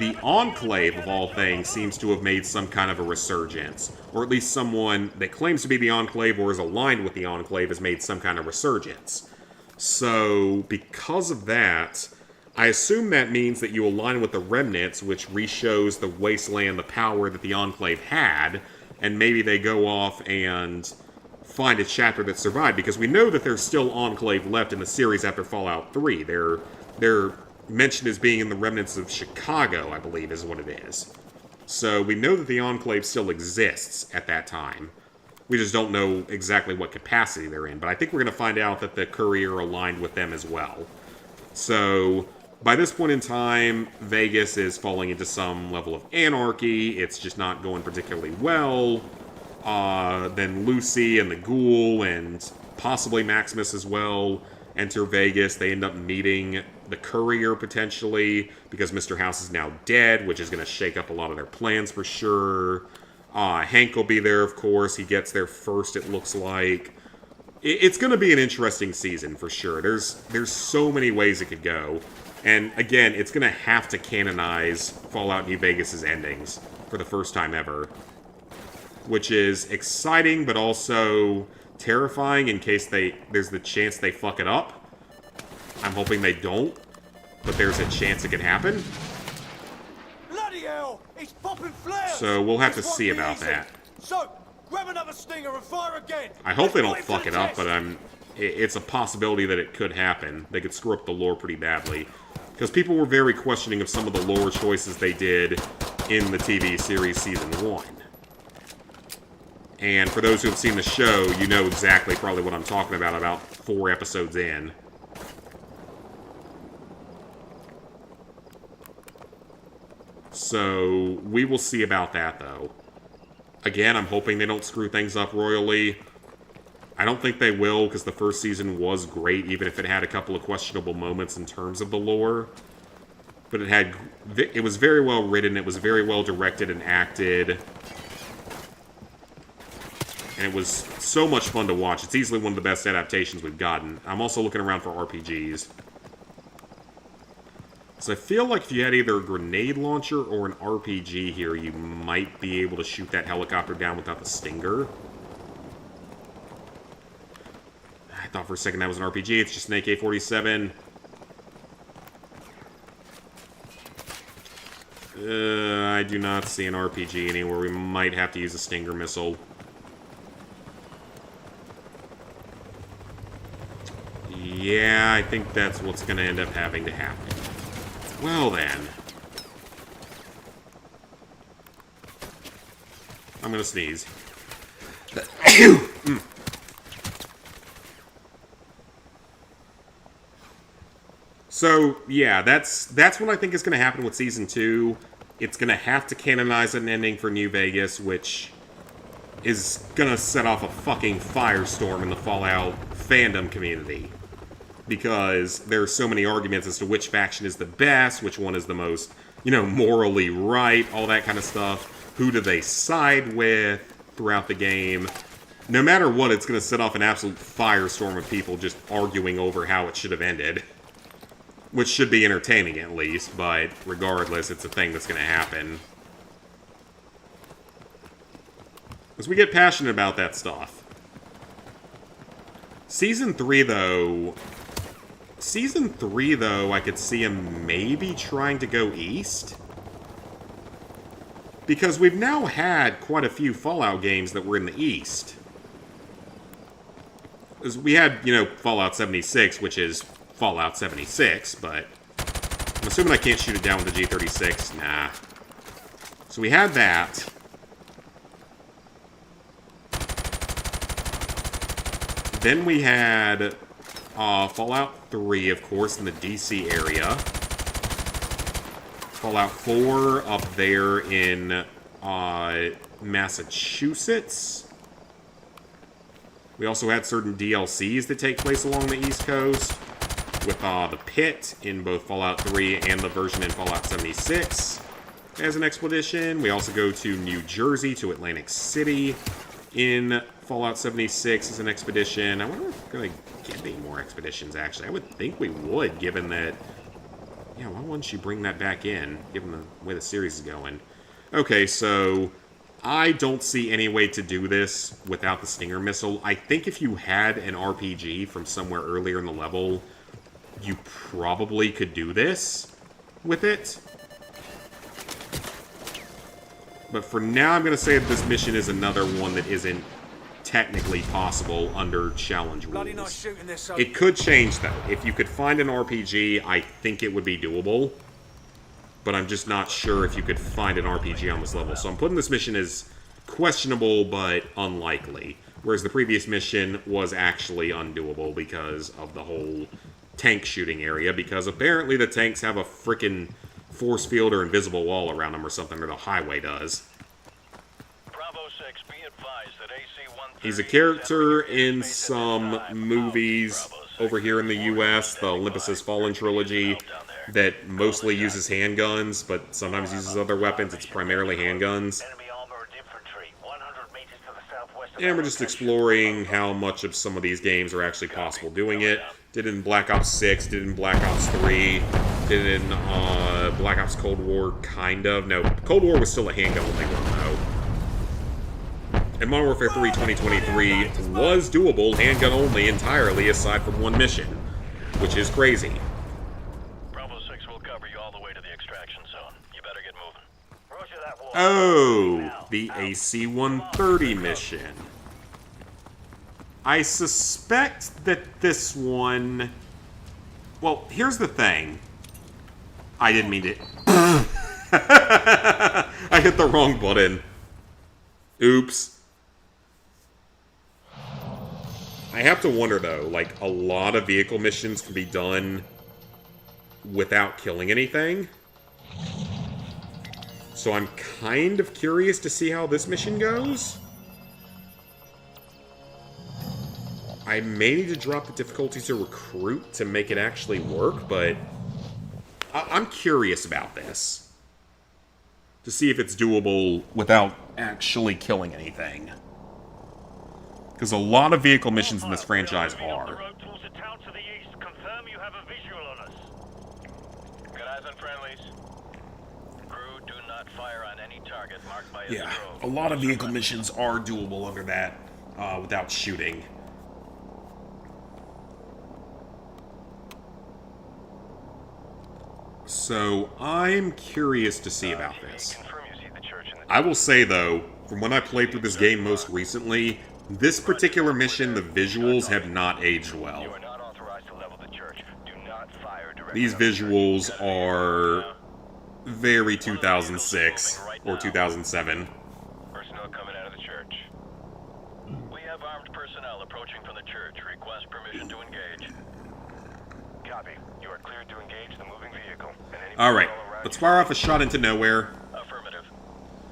the Enclave, of all things, seems to have made some kind of a resurgence. Or at least someone that claims to be the Enclave or is aligned with the Enclave has made some kind of resurgence. So, because of that, I assume that means that you align with the Remnants, which re-shows the Wasteland, the power that the Enclave had, and maybe they go off and find a chapter that survived, because we know that there's still Enclave left in the series after Fallout 3. They're mentioned as being in the Remnants of Chicago, I believe is what it is. So we know that the Enclave still exists at that time. We just don't know exactly what capacity they're in, but I think we're going to find out that the Courier aligned with them as well. So by this point in time, Vegas is falling into some level of anarchy. It's just not going particularly well. Then Lucy and the Ghoul, and possibly Maximus as well, enter Vegas. They end up meeting the Courier, potentially, because Mr. House is now dead, which is going to shake up a lot of their plans for sure. Hank will be there, of course. He gets there first, it looks like. It's going to be an interesting season, for sure. There's so many ways it could go. And, again, it's going to have to canonize Fallout New Vegas' endings for the first time ever. Which is exciting, but also terrifying in case there's the chance they fuck it up. I'm hoping they don't, but there's a chance it could happen. Bloody hell! He's popping flares! So we'll have to This won't see be about easy. that. So, grab another stinger and fire again! I hope they don't Let's put fuck to it the up, test. but it's a possibility that it could happen. They could screw up the lore pretty badly. Because people were very questioning of some of the lore choices they did in the TV series Season 1. And for those who have seen the show, you know exactly probably what I'm talking about 4 episodes in. So, we will see about that, though. Again, I'm hoping they don't screw things up royally. I don't think they will, because the first season was great, even if it had a couple of questionable moments in terms of the lore. But it was very well written, it was very well directed and acted. And it was so much fun to watch. It's easily one of the best adaptations we've gotten. I'm also looking around for RPGs. So I feel like if you had either a grenade launcher or an RPG here, you might be able to shoot that helicopter down without the stinger. I thought for a second that was an RPG. It's just an AK-47. I do not see an RPG anywhere. We might have to use a stinger missile. Yeah, I think that's what's going to end up having to happen. Well then. I'm going to sneeze. So, yeah, that's what I think is going to happen with Season 2. It's going to have to canonize an ending for New Vegas, which is going to set off a fucking firestorm in the Fallout fandom community. Because there are so many arguments as to which faction is the best, which one is the most, morally right, all that kind of stuff. Who do they side with throughout the game? No matter what, it's going to set off an absolute firestorm of people just arguing over how it should have ended. Which should be entertaining, at least, but regardless, it's a thing that's going to happen. Because we get passionate about that stuff. Season 3, though, I could see him maybe trying to go east. Because we've now had quite a few Fallout games that were in the east. We had, Fallout 76, which is Fallout 76, but I'm assuming I can't shoot it down with the G36. Nah. So we had that. Then we had Fallout 3, of course, in the DC area. Fallout 4 up there in Massachusetts. We also had certain DLCs that take place along the East Coast, with the Pit in both Fallout 3 and the version in Fallout 76 as an expedition. We also go to New Jersey, to Atlantic City in Fallout 76 as an expedition. I wonder if we're going to get any more expeditions, actually. I would think we would, given that... Yeah, why wouldn't you bring that back in, given the way the series is going? Okay, so I don't see any way to do this without the Stinger missile. I think if you had an RPG from somewhere earlier in the level, you probably could do this with it. But for now, I'm going to say that this mission is another one that isn't technically possible under challenge Bloody not rules. shooting this. It could change, though. If you could find an RPG, I think it would be doable. But I'm just not sure if you could find an RPG on this level. So I'm putting this mission as questionable, but unlikely. Whereas the previous mission was actually undoable because of the whole tank shooting area. Because apparently the tanks have a frickin' force field or invisible wall around them or something, or the highway does. Bravo 6, be advised that AC-130 He's a character in some movies over here in the US, the Olympus Has Fallen trilogy, that mostly uses handguns, but sometimes uses other weapons. It's primarily handguns. Enemy armored infantry, 100 meters to the southwest of And we're just exploring how much of some of these games are actually possible doing it. Did it in Black Ops 6, did it in Black Ops 3, did it in Black Ops Cold War, kind of. No, Cold War was still a handgun-only one, though. And Modern Warfare 3 2023 was doable, handgun-only, entirely, aside from one mission, which is crazy. Bravo 6 will cover you all the way to the extraction zone. You better get moving. Roger that, Wolf. Oh, the AC-130 mission. I suspect that this one... Well, here's the thing. I didn't mean to... I hit the wrong button. Oops. I have to wonder, though, like, a lot of vehicle missions can be done without killing anything. So I'm kind of curious to see how this mission goes. I may need to drop the difficulty to recruit to make it actually work, but I'm curious about this. To see if it's doable without actually killing anything. Because a lot of vehicle missions in this franchise are. Yeah, a lot of vehicle missions are doable under that, without shooting. So, I'm curious to see about this. I will say, though, from when I played through this game most recently, this particular mission, the visuals have not aged well. These visuals are very 2006 or 2007. Personnel coming out of the church. We have armed personnel approaching from the church. Request permission to engage. Copy. You are cleared to engage the moving vehicle. Alright, let's fire off a shot into nowhere. Affirmative.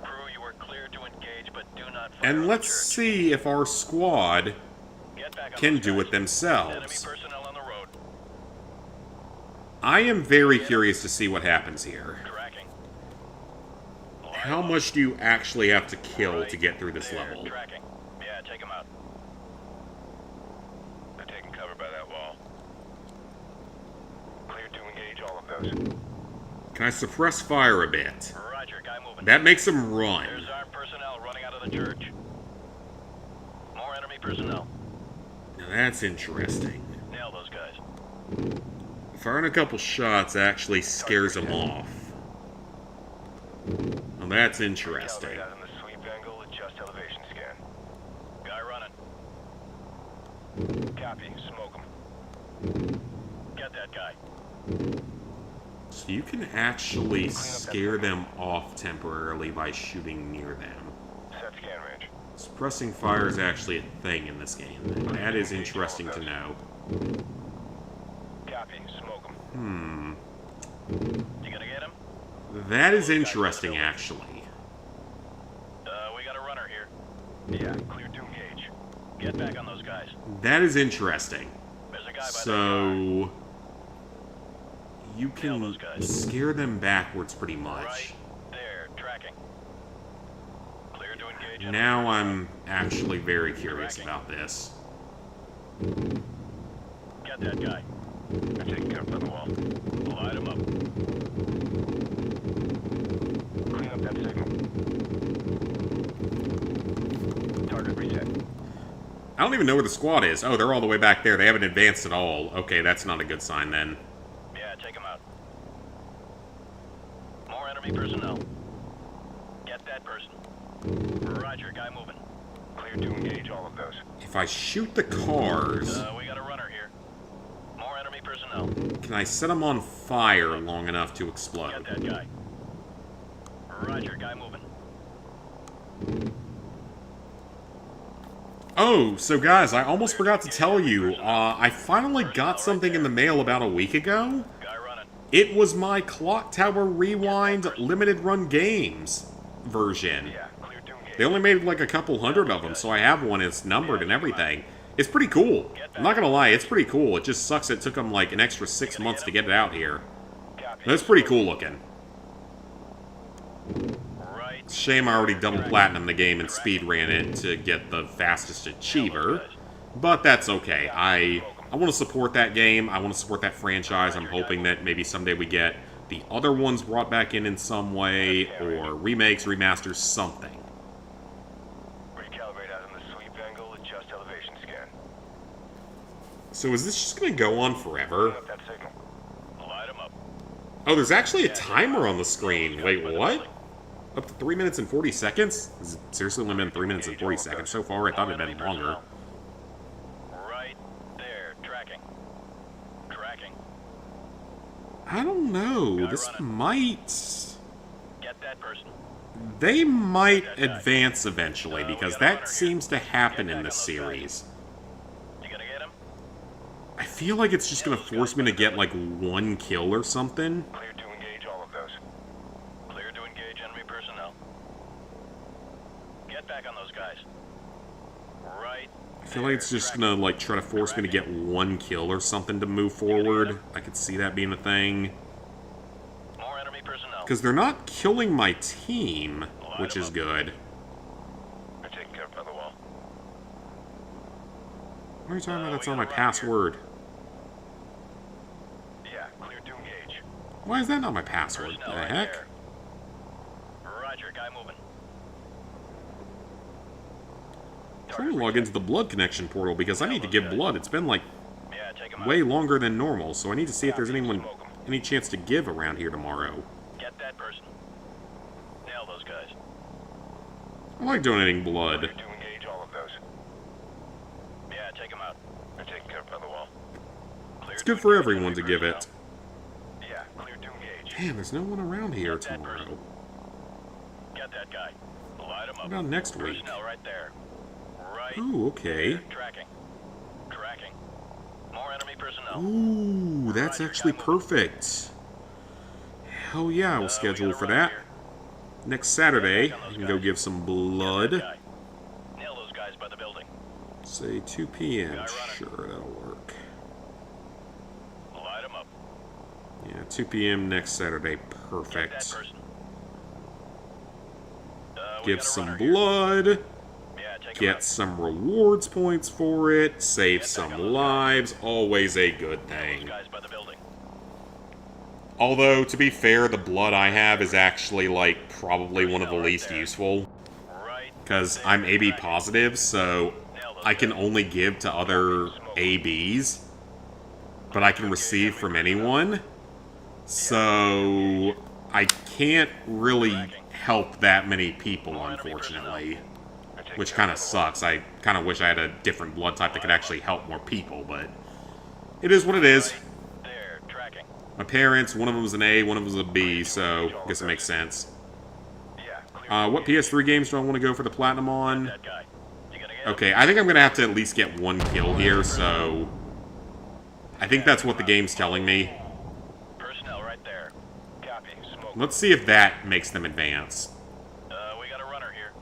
Crew, you are cleared to engage, but do not fire. And let's see if our squad can do it themselves. Enemy personnel on the road. I am very curious to see what happens here. Tracking. How much do you actually have to kill to get through this level? Tracking. Yeah, take them out. They're taking cover by that wall. Cleared to engage all of those. Can I suppress fire a bit? Roger, guy moving. That makes them run. There's armed personnel running out of the church. More enemy personnel. Now that's interesting. Nail those guys. Firing a couple shots actually scares them off. Well, that's interesting. Calibrate out in the sweep angle, adjust elevation scan. Guy running. Copy, smoke him. Get that guy. So you can actually scare them off temporarily by shooting near them. Set scan range. It's Suppressing fire is actually a thing in this game. That is interesting to know. Copy. Smoke him. You gonna get him? That is interesting, actually. We got a runner here. Yeah, clear to engage. Get back on those guys. That is interesting. There's a guy by So you can scare them backwards pretty much. Right there, tracking. Clear to engage. Now I'm actually very curious about this. Get that guy. They're taking cover on the wall. Light him up. Clean up that signal. Target reset. I don't even know where the squad is. Oh, they're all the way back there. They haven't advanced at all. Okay, that's not a good sign then. Yeah, take him out. More enemy personnel. Get that person. Roger, guy moving. Clear to engage all of those. If I shoot the cars, We got a runner here. More enemy personnel. can I set them on fire long enough to explode? Get that guy. Roger, guy moving. Oh, so guys, I almost forgot to tell you, I finally got something in the mail about a week ago. Guy running. It was my Clock Tower Rewind Limited Run Games version. Yeah, clear to engage. They only made like a couple hundred of them, so I have one. It's numbered and everything. It's pretty cool. I'm not gonna lie, it's pretty cool. It just sucks it took them like an extra 6 months to get it out here. But it's pretty cool looking. Right. It's a shame I already double platinum the game and speed ran it to get the fastest achiever. But that's okay. I want to support that game. I want to support that franchise. I'm hoping that maybe someday we get the other ones brought back in some way, or remakes, remasters, something. Recalibrate out on the sweep angle, adjust elevation scan. So is this just going to go on forever? Up that signal. Light him up. Oh, there's actually a timer on the screen. Wait, what? Up to 3 minutes and 40 seconds? Has it seriously only been 3 minutes and 40 seconds so far? I thought it had been longer. Right there, tracking. Tracking. I don't know. This might... Get that person. They might advance eventually, because that seems to happen in this series. You gonna get him? I feel like it's just going to force me to get, like, one kill or something. Clear to engage all of those. Clear to engage enemy personnel. Get back on those guys. Right. I feel like it's just going to, like, try to force me to get one kill or something to move forward. I could see that being a thing. More enemy personnel. Because they're not killing my team, which is good. They're taking cover by the wall. What are you talking about? That's not my password. Yeah, clear to engage. Why is that not my password? Personnel The right heck? there. Roger, guy moving. I'm trying to log into the blood connection portal because I need to give blood. It's been like Yeah, take him way out. longer than normal, so I need to see if there's any chance to give around here tomorrow. Get that person. Nail those guys. I like donating blood. Clear to engage all of those. Yeah, take him out. They're taking cover by the wall. Clear It's to good for engage everyone to enemy give it. personnel. Yeah, clear to engage. Man, there's no one around here tomorrow. Get that guy. Light him up. What about next week? Personnel right there. Right. Ooh, okay. Tracking. Tracking. More enemy personnel. Ooh, that's actually perfect. Hell yeah, we'll schedule for that. Next Saturday, I can go give some blood. Guy. Nail those guys by the building. Say 2 p.m. Sure, that'll work. Light him up. Yeah, 2 p.m. next Saturday. Get that Perfect. person. We Give got a some runner here. blood. Yeah, take him Get out. some rewards points for it. Save some lives. Always a good Those thing. guys by the building. Although, to be fair, the blood I have is actually, like, probably one of the least useful. Right. Because I'm AB positive, so I can only give to other ABs. But I can receive from anyone. So I can't really help that many people, unfortunately. Which kind of sucks. I kind of wish I had a different blood type that could actually help more people, but it is what it is. There, tracking. My parents, one of them was an A, one of them was a B, so I guess it makes sense. Yeah, clear. What PS3 games do I want to go for the Platinum on? That guy. Okay, I think I'm gonna have to at least get one kill here, so... I think that's what the game's telling me. Personnel right there. Copy. Smoke. Let's see if that makes them advance. We got a runner here.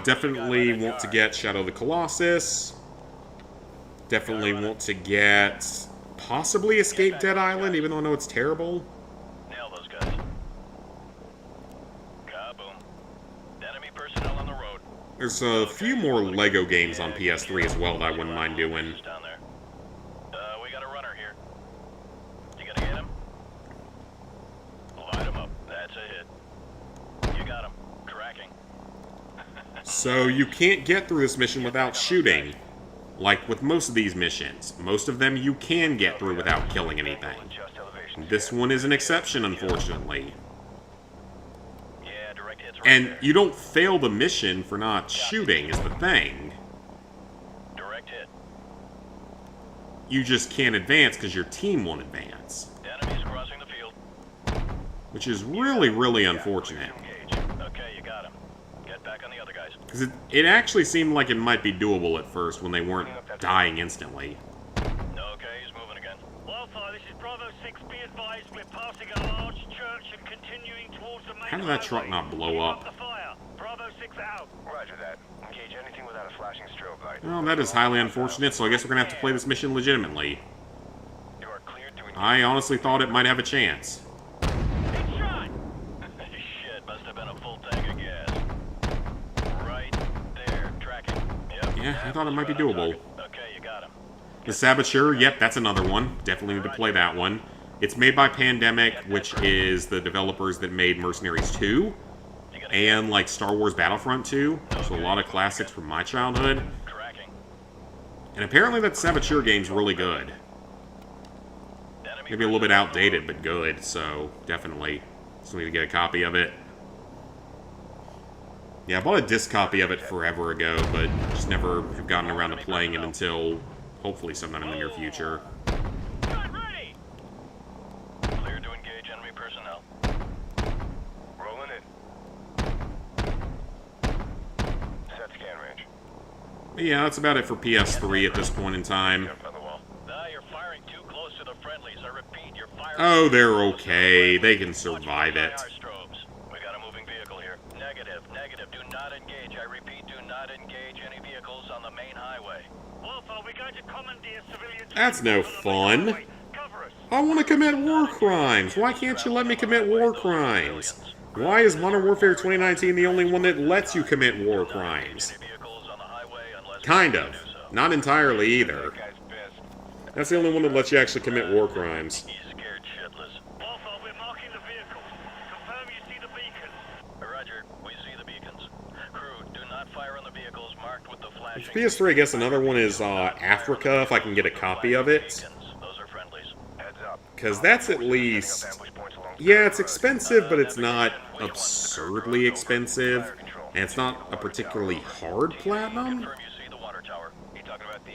Definitely want to get Shadow of the Colossus. Definitely want to get... possibly Escape Dead Island, even though I know it's terrible. Nail those guys. Kaboom. Enemy personnel on the road. There's a few more Lego games on PS3 as well that I wouldn't mind doing. Down there. We got a runner here. You gonna get him? Light him up. That's a hit. You got him. Tracking. So you can't get through this mission without shooting. Like with most of these missions. Most of them you can get through without killing anything. This one is an exception, unfortunately. Yeah, direct hits right And there. you don't fail the mission for not shooting, is the thing. Direct hit. You just can't advance because your team won't advance. Enemies crossing the field. Which is really, really unfortunate. Engage. Okay, you got him. Get back on the other guys. Because it actually seemed like it might be doable at first when they weren't dying instantly. Okay, he's moving again. Wildfire, this is Bravo 6. Be advised, we're passing a large church and continuing towards the main How did that truck not blow up? the fire. Bravo 6 out. Roger that. Engage anything without a flashing strobe light. Well, that is highly unfortunate, so I guess we're going to have to play this mission legitimately. You are cleared to engage. I honestly thought it might have a chance. Shit, must have been a full tank of gas. Right there, tracking. Yep. Yeah, I thought it might be doable. Okay, you got him. The Saboteur, yep, that's another one. Definitely need to play that one. It's made by Pandemic, which is the developers that made Mercenaries 2, and like Star Wars Battlefront 2, so a lot of classics from my childhood. Tracking. And apparently that Saboteur game's really good. Maybe a little bit outdated, but good, so definitely. Still need to get a copy of it. Yeah, I bought a disc copy of it forever ago, but just never have gotten around to playing it until hopefully sometime in the near future. Ready. Clear to engage enemy personnel. Rolling in. Set scan range. But yeah, that's about it for PS3 at this point in time. On the wall. You're firing too close to the friendlies. I repeat, you're firing. Oh, they're okay. They can survive it. Strobes. We got a moving vehicle here. Negative. Negative. Do not engage. I repeat, do not engage any vehicles on the main highway. Wildfire, we're going to commandeer civilians. That's no fun. I want to commit war crimes. Why can't you let me commit war crimes? Why is Modern Warfare 2019 the only one that lets you commit war crimes? Kind of. Not entirely either. That's the only one that lets you actually commit war crimes. He's scared shitless. Wildfire, we're marking the vehicle. Confirm you see the beacon. Roger, we see the beacons. Crew, do not fire on the vehicles marked with the flashing. For PS3, I guess another one is Africa, if I can get a copy of it. Those are friendlies. Heads up. Because that's at least... Yeah, it's expensive, but it's not absurdly expensive. And it's not a particularly hard platinum. Confirm you see the water tower. You talking about the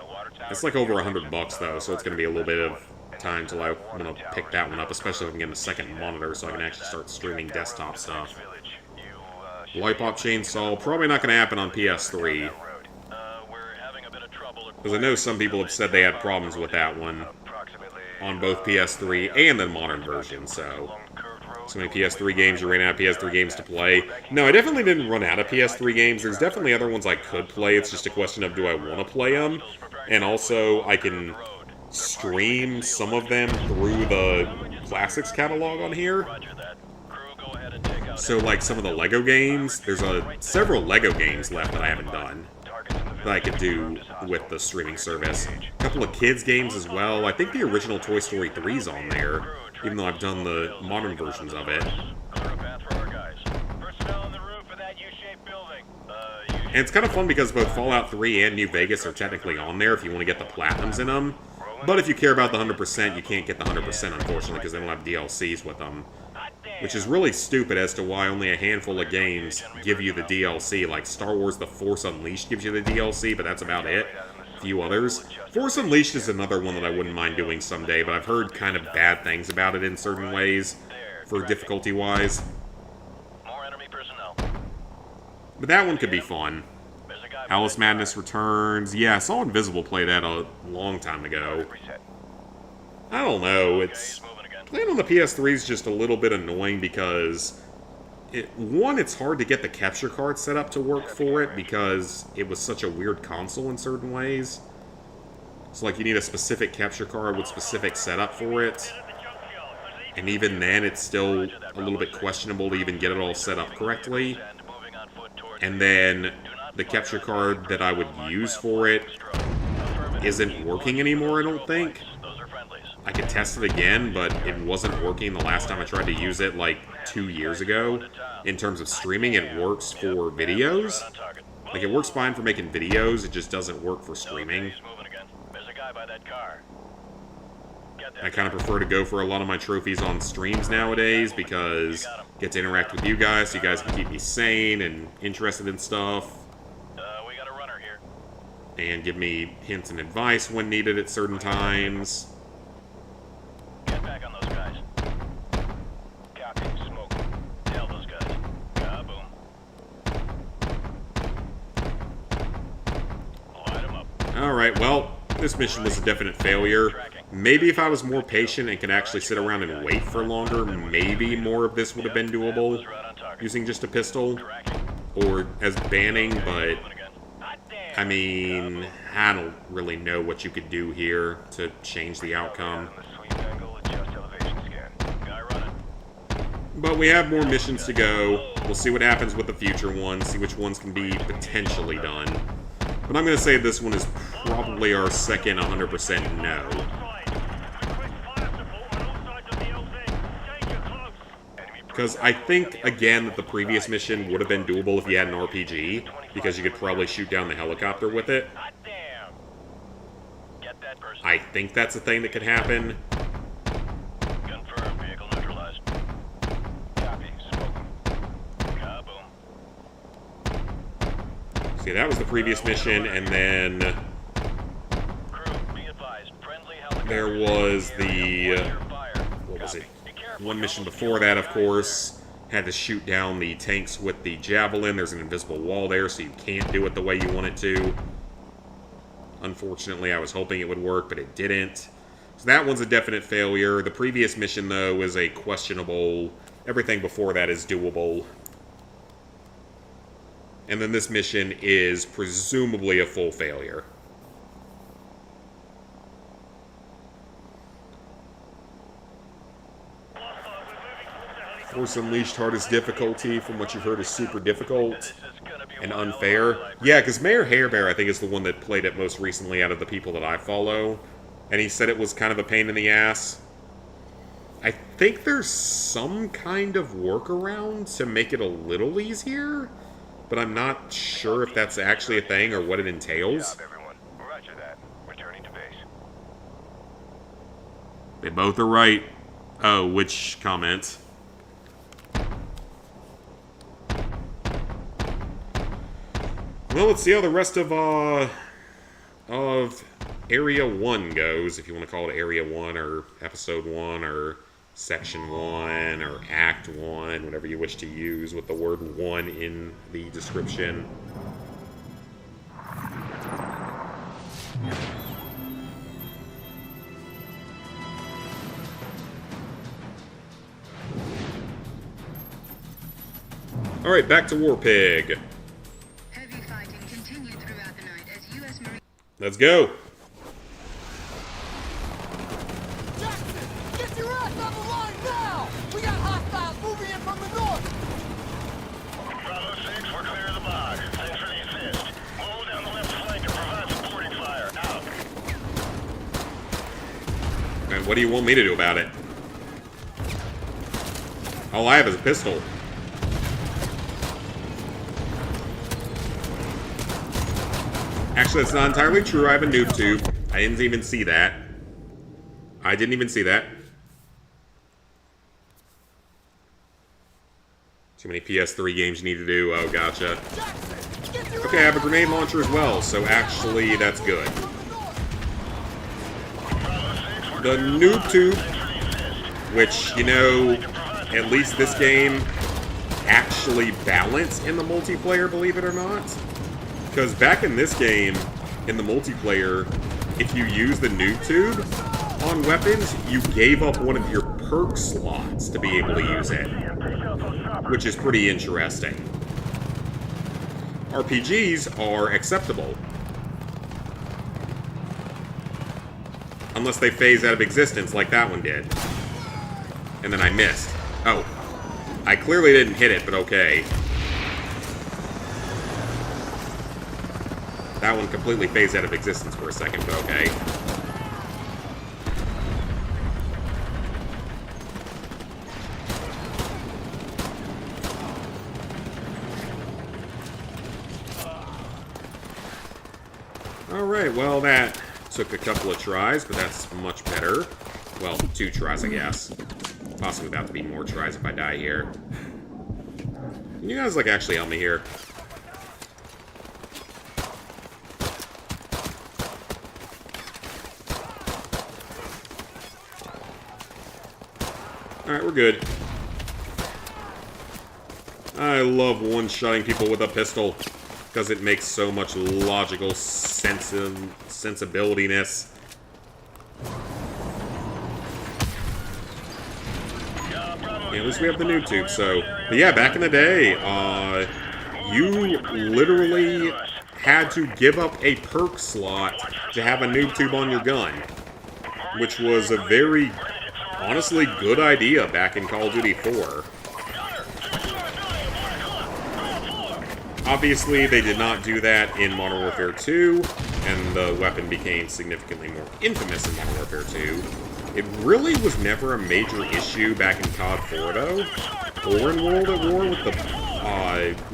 water tower? It's like over $100 though, so it's going to be a little bit of time till I want to pick that one up, especially if I'm getting a second monitor so I can actually start streaming desktop stuff. Wipe-Off Chainsaw, probably not going to happen on PS3. We're having a bit of trouble. Because I know some people have said they had problems with that one on both PS3 and the modern version, so many PS3 games, you ran out of PS3 games to play. No, I definitely didn't run out of PS3 games. There's definitely other ones I could play. It's just a question of do I want to play them? And also, I can stream some of them through the Classics catalog on here. So, like, some of the Lego games, there's several Lego games left that I haven't done that I could do with the streaming service. A couple of kids games as well. I think the original Toy Story 3's on there, even though I've done the modern versions of it. And it's kind of fun because both Fallout 3 and New Vegas are technically on there if you want to get the Platinums in them. But if you care about the 100%, you can't get the 100%, unfortunately, because they don't have DLCs with them. Which is really stupid as to why only a handful of games give you the DLC. Like Star Wars The Force Unleashed gives you the DLC, but that's about it. A few others. Force Unleashed is another one that I wouldn't mind doing someday, but I've heard kind of bad things about it in certain ways, for difficulty-wise. More enemy personnel. But that one could be fun. There's a guy Alice Madness Returns. Yeah, I saw Invisible play that a long time ago. I don't know. It's playing on the PS3 is just a little bit annoying because it's hard to get the capture card set up to work for it because it was such a weird console in certain ways. So like you need a specific capture card with specific setup for it. And even then, it's still a little bit questionable to even get it all set up correctly. And then the capture card that I would use for it isn't working anymore, I don't think. I could test it again, but it wasn't working the last time I tried to use it, like, 2 years ago. In terms of streaming, it works for videos. Like, it works fine for making videos, it just doesn't work for streaming. I kind of prefer to go for a lot of my trophies on streams nowadays because I get to interact with you guys so you guys can keep me sane and interested in stuff. And give me hints and advice when needed at certain times. Get back on those guys. Copy. Smoke. Nail those guys. Kaboom. Light them up. Alright, well, this mission was a definite failure. Maybe if I was more patient and could actually sit around and wait for longer, maybe more of this would have been doable using just a pistol or as banning, but I mean, I don't really know what you could do here to change the outcome. But we have more missions to go. We'll see what happens with the future ones, see which ones can be potentially done. But I'm going to say this one is probably our second 100% no. Because I think, again, that the previous mission would have been doable if you had an RPG, because you could probably shoot down the helicopter with it. I think that's a thing that could happen. Confirm. Vehicle neutralized. Copy. Smoke. Kaboom. See, that was the previous mission, and then Crew, be advised. Friendly helicopter. there was the... what was it? One mission before that, of course, had to shoot down the tanks with the javelin. There's an invisible wall there, so you can't do it the way you want it to. Unfortunately, I was hoping it would work, but it didn't. So that one's a definite failure. The previous mission, though, is a questionable... Everything before that is doable. And then this mission is presumably a full failure. Force Unleashed hardest difficulty, from what you've heard, is super difficult and unfair. Yeah, because Mayor Hairbear, I think, is the one that played it most recently out of the people that I follow. And he said it was kind of a pain in the ass. I think there's some kind of workaround to make it a little easier, but I'm not sure if that's actually a thing or what it entails. Roger that. Returning to base. They both are right. Oh, which comment? Well, let's see how the rest of Area 1 goes, if you want to call it Area 1, or Episode 1, or Section 1, or Act 1, whatever you wish to use with the word 1 in the description. Alright, back to Warpig. Let's go. Jackson, get your ass on the line now! We got hostiles moving in from the north! Bravo 6, we're clear of the bog. Thanks for the assist. Move down the left flank and provide supporting fire. Out. And what do you want me to do about it? All I have is a pistol. Actually, that's not entirely true. I have a noob tube. I didn't even see that. I didn't even see that. Too many PS3 games you need to do. Oh, gotcha. Okay, I have a grenade launcher as well, so actually, that's good. The noob tube, which, you know, at least this game actually balanced in the multiplayer, believe it or not. Because back in this game, in the multiplayer, if you use the noob tube on weapons, you gave up one of your perk slots to be able to use it. Which is pretty interesting. RPGs are acceptable. Unless they phase out of existence like that one did. And then I missed. Oh. I clearly didn't hit it, but okay. That one completely phased out of existence for a second, but okay. Alright, well that took a couple of tries, but that's much better. Well, 2 tries, I guess. Possibly about to be more tries if I die here. Can you guys, like, actually help me here? Alright, we're good. I love one-shotting people with a pistol, because it makes so much logical sensibility-ness. At least we have the noob tube, so... But yeah, back in the day, you literally had to give up a perk slot to have a noob tube on your gun. Which was a very, honestly, good idea back in Call of Duty 4. Obviously, they did not do that in Modern Warfare 2, and the weapon became significantly more infamous in Modern Warfare 2. It really was never a major issue back in COD 4, though, or in World at War with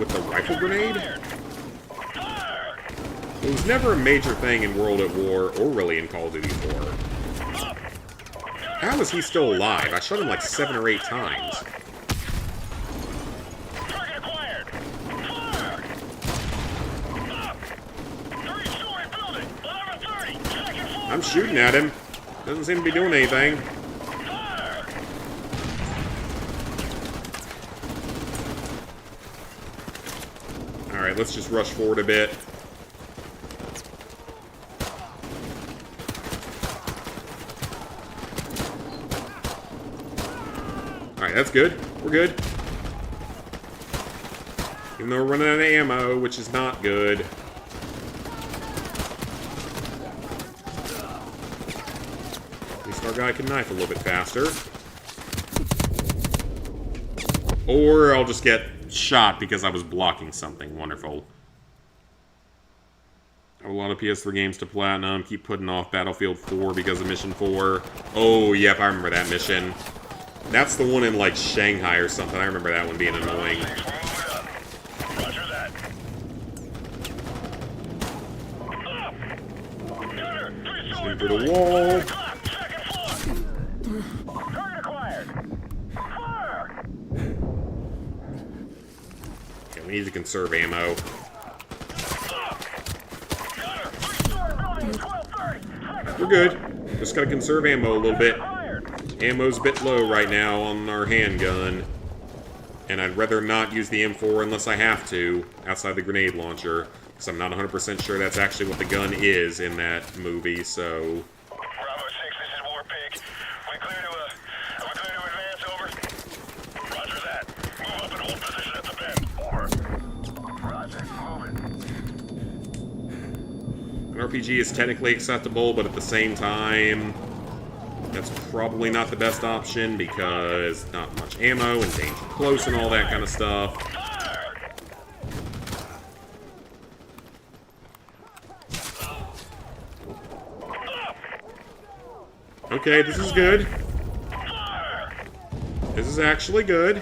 the rifle grenade. It was never a major thing in World at War, or really in Call of Duty 4. How is he still alive? I shot him like 7 or 8 times. I'm shooting at him. Doesn't seem to be doing anything. Alright, let's just rush forward a bit. Alright, that's good. We're good. Even though we're running out of ammo, which is not good. Our guy can knife a little bit faster. Or I'll just get shot because I was blocking something. Wonderful. I have a lot of PS3 games to platinum. Keep putting off Battlefield 4 because of Mission 4. Oh, yep, I remember that mission. That's the one in, like, Shanghai or something. I remember that one being annoying. Shooting through the wall. We need to conserve ammo. We're good. Just gotta conserve ammo a little bit. Ammo's a bit low right now on our handgun. And I'd rather not use the M4 unless I have to, outside the grenade launcher. Because I'm not 100% sure that's actually what the gun is in that movie, so... Bravo 6, this is Warpig. We're clear to advance, over. Roger that. Move up and hold position at the bend. Over. Roger, moving. An RPG is technically acceptable, but at the same time, that's probably not the best option because not much ammo and danger close and all that kind of stuff. Okay, this is good. This is actually good.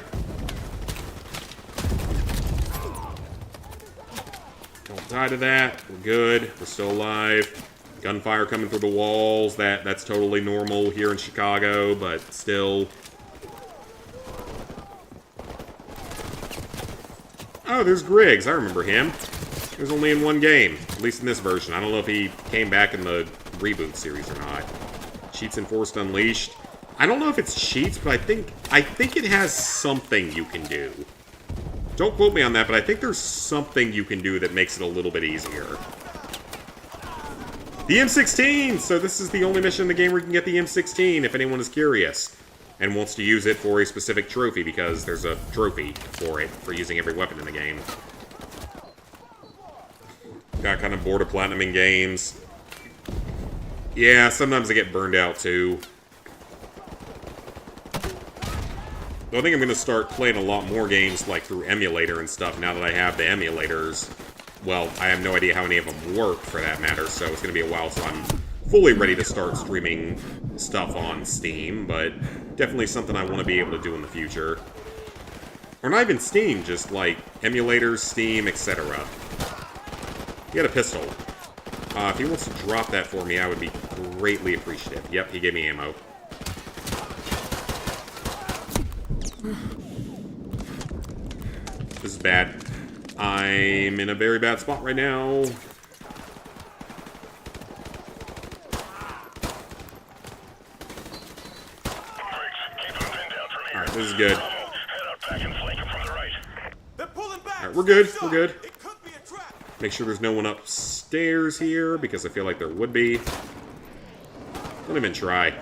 Don't die to that. We're good. We're still alive. Gunfire coming through the walls. That's totally normal here in Chicago, but still. Oh, there's Griggs. I remember him. He was only in one game, at least in this version. I don't know if he came back in the reboot series or not. Cheats Enforced Unleashed. I don't know if it's cheats, but I think it has something you can do. Don't quote me on that, but I think there's something you can do that makes it a little bit easier. The M16! So this is the only mission in the game where you can get the M16, if anyone is curious. And wants to use it for a specific trophy, because there's a trophy for it, for using every weapon in the game. Got kind of bored of platinuming games. Yeah, sometimes I get burned out, too. So I think I'm going to start playing a lot more games, like, through emulator and stuff, now that I have the emulators. Well, I have no idea how any of them work, for that matter, so it's going to be a while till I'm fully ready to start streaming stuff on Steam, but definitely something I want to be able to do in the future. Or not even Steam, just, like, emulators, Steam, etc. He had a pistol. If he wants to drop that for me, I would be greatly appreciative. Yep, he gave me ammo. This is bad. I'm in a very bad spot right now. Alright, this is good. Alright, we're good. We're good. Make sure there's no one upstairs here, because I feel like there would be. Don't even try.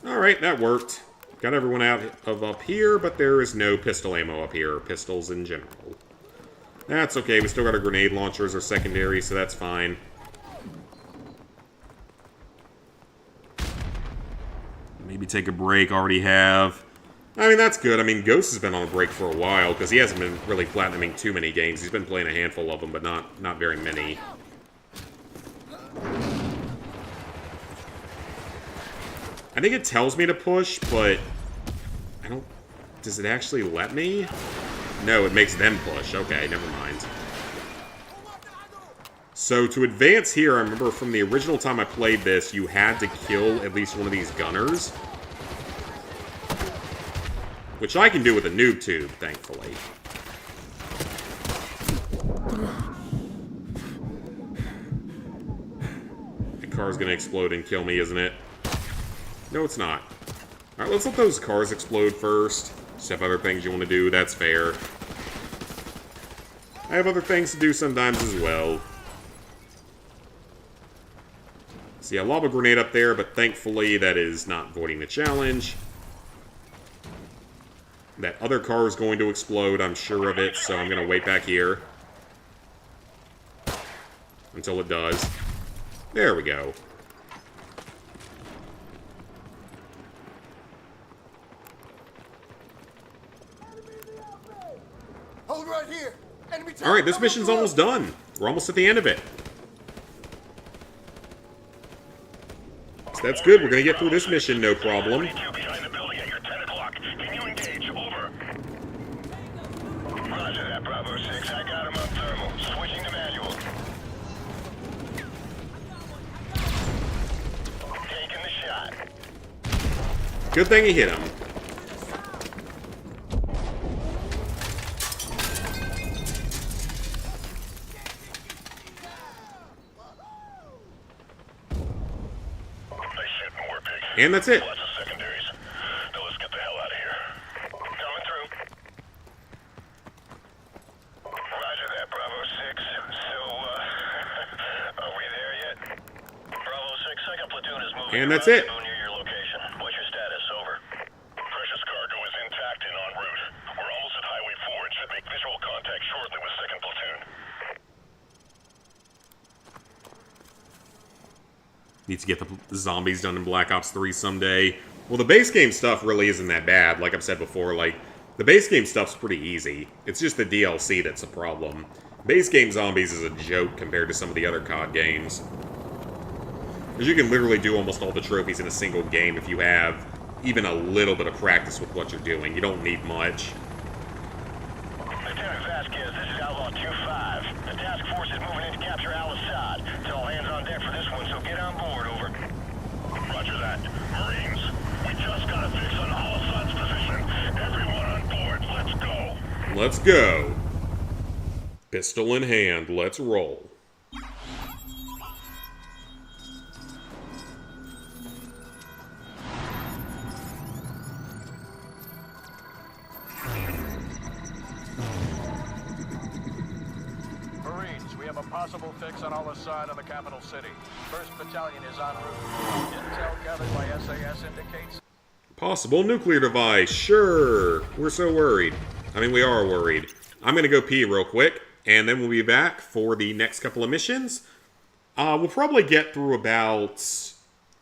Alright, that worked. Got everyone out of up here, but there is no pistol ammo up here, or pistols in general. That's okay, we still got our grenade launchers or secondary, so that's fine. Maybe take a break, already have. I mean, that's good. I mean, Ghost has been on a break for a while, because he hasn't been really platinuming too many games. He's been playing a handful of them, but not very many. I think it tells me to push, but I don't... Does it actually let me? No, it makes them push. Okay, never mind. So, to advance here, I remember from the original time I played this, you had to kill at least one of these gunners. Which I can do with a noob tube, thankfully. The car's gonna explode and kill me, isn't it? No, it's not. Alright, let's let those cars explode first. Just have other things you want to do, that's fair. I have other things to do sometimes as well. See a lava grenade up there, but thankfully that is not voiding the challenge. That other car is going to explode, I'm sure of it, so I'm going to wait back here. Until it does. There we go. Hold right here. Alright, this mission's almost done. We're almost at the end of it. So that's good, we're going to get through this mission, no problem. Good thing he hit him. And that's it. Lots of secondaries. Now let's get the hell out of here. Coming through. Roger that, Bravo 6. So, are we there yet? Bravo 6, second platoon is moving. And that's it. Near your location. What's your status? Over. Precious cargo is intact and en route. We're almost at Highway 4 and should make visual contact shortly with second platoon. Need to get the zombies done in Black Ops 3 someday. Well, the base game stuff really isn't that bad. Like I've said before, like, the base game stuff's pretty easy. It's just the DLC that's a problem. Base game zombies is a joke compared to some of the other COD games. Because you can literally do almost all the trophies in a single game if you have even a little bit of practice with what you're doing. You don't need much. Lieutenant Vasquez, this is Outlaw 2-5. The task force is moving in to capture Al-Assad. It's all hands on deck for this one, so get on board, over. Roger that. Marines, we just got a fix on Al-Assad's position. Everyone on board, let's go. Let's go. Pistol in hand, let's roll. Marines, we have a possible fix on Al-Assad on the capital city. 1st Battalion is en route. Intel gathered by SAS indicates... Possible nuclear device, sure. We're so worried. I mean, we are worried. I'm gonna go pee real quick, and then we'll be back for the next couple of missions. We'll probably get through about...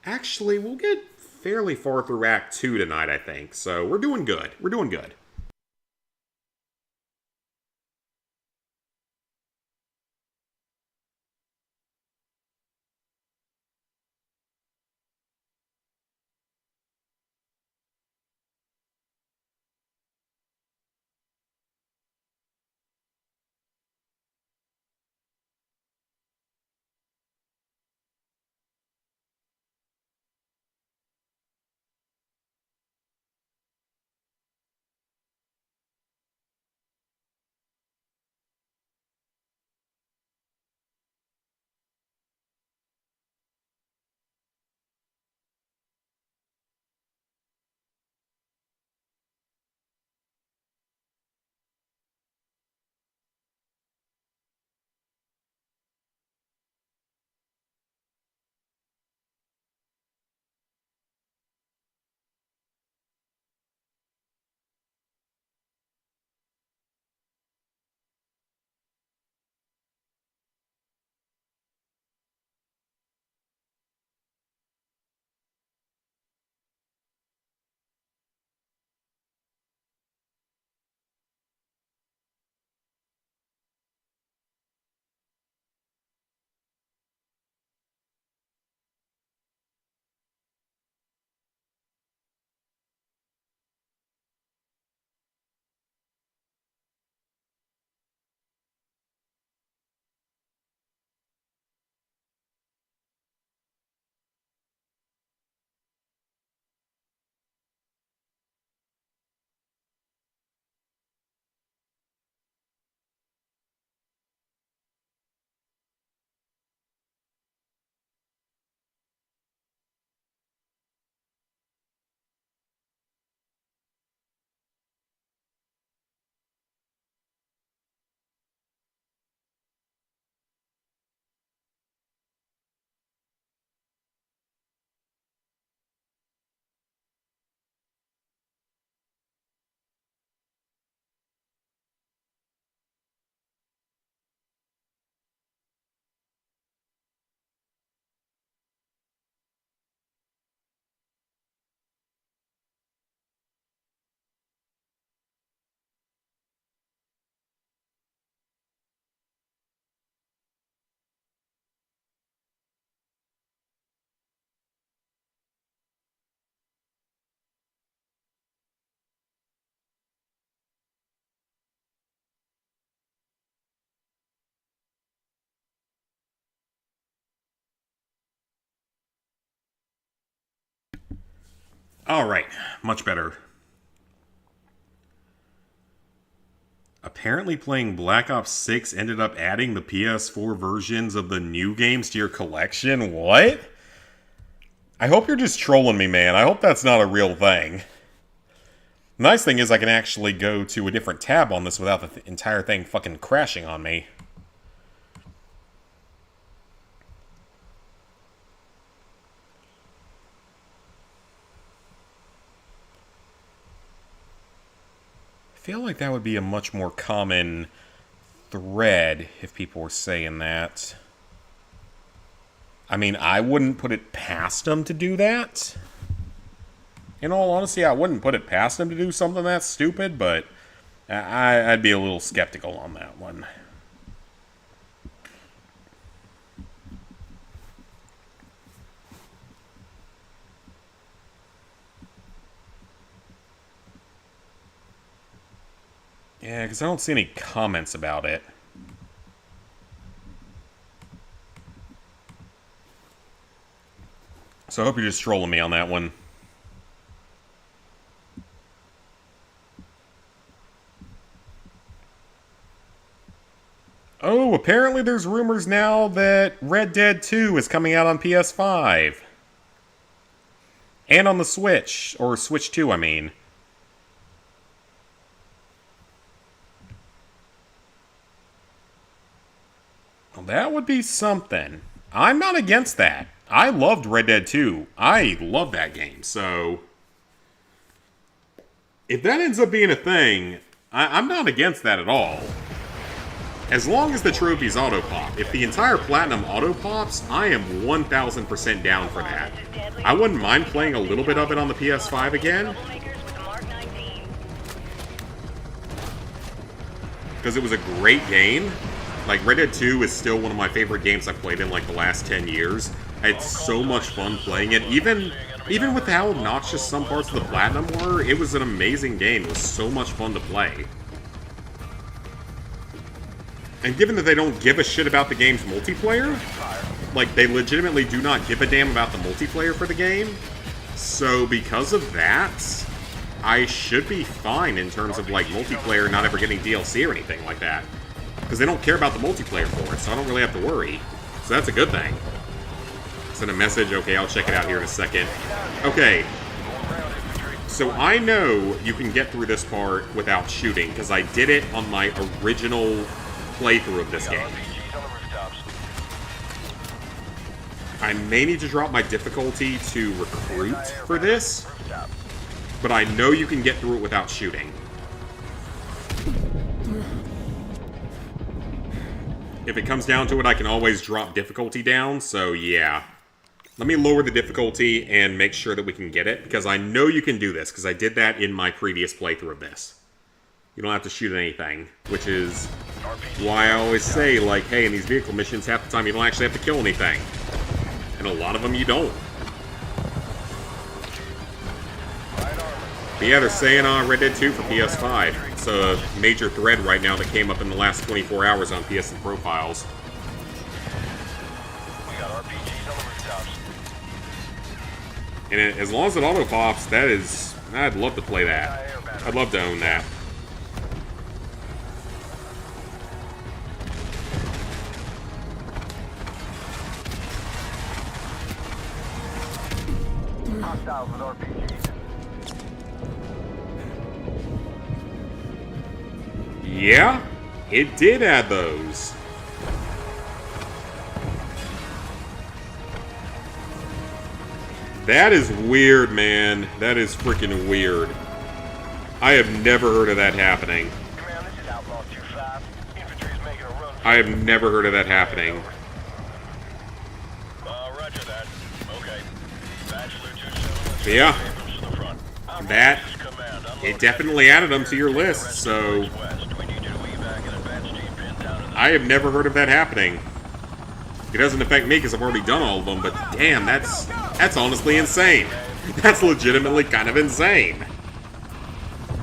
Actually, we'll get fairly far through Act 2 tonight, I think. So, we're doing good. We're doing good. Alright, much better. Apparently playing Black Ops 6 ended up adding the PS4 versions of the new games to your collection? What? I hope you're just trolling me, man. I hope that's not a real thing. The nice thing is I can actually go to a different tab on this without the entire thing fucking crashing on me. I feel like that would be a much more common thread if people were saying that. I mean, I wouldn't put it past them to do that. In all honesty, I wouldn't put it past them to do something that stupid, but I'd be a little skeptical on that one. Yeah, because I don't see any comments about it. So I hope you're just trolling me on that one. Oh, apparently there's rumors now that Red Dead 2 is coming out on PS5. And on the Switch. Or Switch 2, I mean. Well, that would be something. I'm not against that. I loved Red Dead 2. I love that game, so... if that ends up being a thing, I'm not against that at all. As long as the trophies auto-pop. If the entire Platinum auto-pops, I am 1000% down for that. I wouldn't mind playing a little bit of it on the PS5 again. Because it was a great game. Like, Red Dead 2 is still one of my favorite games I've played in, like, the last 10 years. I had so much fun playing it. Even with how obnoxious some parts of the Platinum were, it was an amazing game. It was so much fun to play. And given that they don't give a shit about the game's multiplayer, like, they legitimately do not give a damn about the multiplayer for the game, so because of that, I should be fine in terms of, like, multiplayer not ever getting DLC or anything like that. Because they don't care about the multiplayer for it, so I don't really have to worry. So that's a good thing. Send a message. Okay, I'll check it out here in a second. Okay. So I know you can get through this part without shooting, because I did it on my original playthrough of this game. I may need to drop my difficulty to recruit for this, but I know you can get through it without shooting. If it comes down to it, I can always drop difficulty down, so yeah. Let me lower the difficulty and make sure that we can get it, because I know you can do this, because I did that in my previous playthrough of this. You don't have to shoot anything, which is why I always say, like, hey, in these vehicle missions, half the time you don't actually have to kill anything. And a lot of them you don't. But yeah, they're saying Red Dead 2 for PS5. It's a major thread right now that came up in the last 24 hours on PSN profiles. And as long as it auto-pops, that is... I'd love to play that. I'd love to own that. Hostiles with RPGs. Yeah, it did add those. That is weird, man. That is freaking weird. I have never heard of that happening. Command, this is Outlaw 2-5. Infantry's making a run. I have never heard of that happening. Roger that. Okay. Bachelor 27. Yeah. That, it definitely added them to your list, so... I have never heard of that happening. It doesn't affect me because I've already done all of them, but damn, that's honestly insane. That's legitimately kind of insane.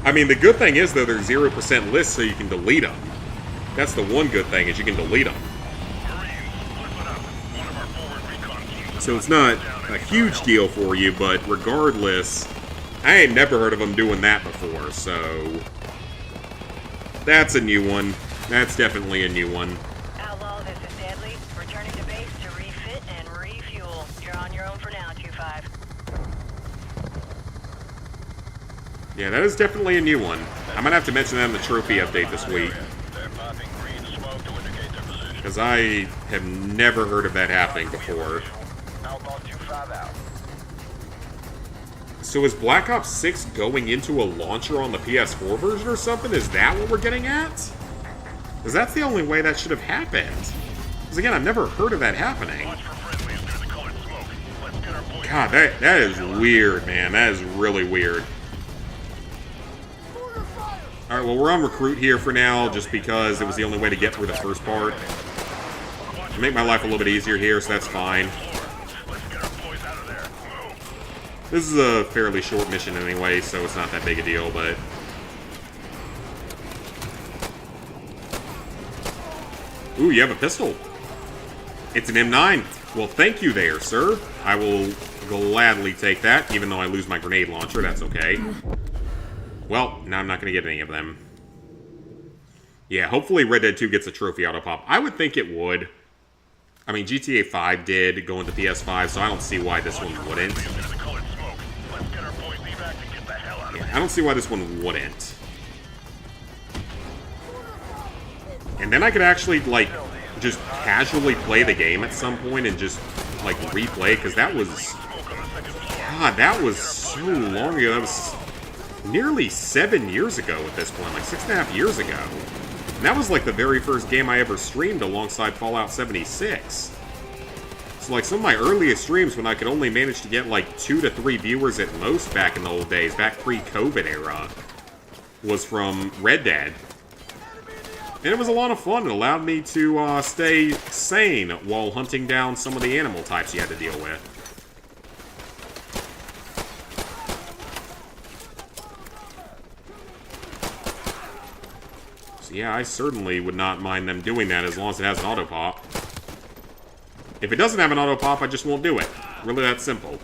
I mean, the good thing is, though, they're 0% lists, so you can delete them. That's the one good thing, is you can delete them. So it's not a huge deal for you, but regardless, I ain't never heard of them doing that before, so... That's a new one. That's definitely a new one. Outlaw, this is Deadly. Returning to base to refit and refuel. You're on your own for now, 2-5. Yeah, that is definitely a new one. I'm gonna have to mention that in the trophy update this week. Because I have never heard of that happening before. Outlaw 2-5 out. So is Black Ops 6 going into a launcher on the PS4 version or something? Is that what we're getting at? Because that's the only way that should have happened. Because again, I've never heard of that happening. God, that is weird, man. That is really weird. Alright, well, we're on recruit here for now, just because it was the only way to get through the first part. Make my life a little bit easier here, so that's fine. This is a fairly short mission anyway, so it's not that big a deal, but... Ooh, you have a pistol. It's an M9. Well, thank you there, sir. I will gladly take that, even though I lose my grenade launcher. That's okay. Well, now I'm not going to get any of them. Yeah, hopefully Red Dead 2 gets a trophy auto pop. I would think it would. I mean, GTA 5 did go into PS5, so I don't see why this one wouldn't. Yeah, I don't see why this one wouldn't. And then I could actually, like, just casually play the game at some point and just, like, replay, because that was... God, that was so long ago. That was nearly 7 years ago at this point, like 6.5 years ago. And that was, like, the very first game I ever streamed alongside Fallout 76. So, like, some of my earliest streams when I could only manage to get, like, 2 to 3 viewers at most back in the old days, back pre-COVID era, was from Red Dead. And it was a lot of fun. It allowed me to stay sane while hunting down some of the animal types you had to deal with. So yeah, I certainly would not mind them doing that as long as it has an auto pop. If it doesn't have an auto pop, I just won't do it. Really that simple.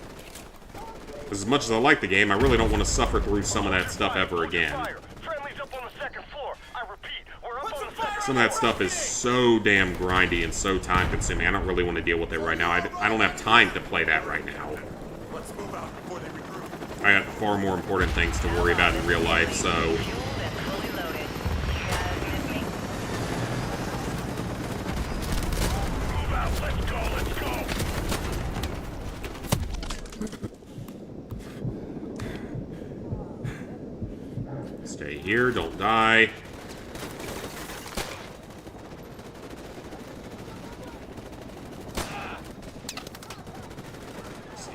As much as I like the game, I really don't want to suffer through some of that stuff ever again. Some of that stuff is so damn grindy and so time-consuming. I don't really want to deal with it right now. I don't have time to play that right now. I got far more important things to worry about in real life, so... Stay here, don't die.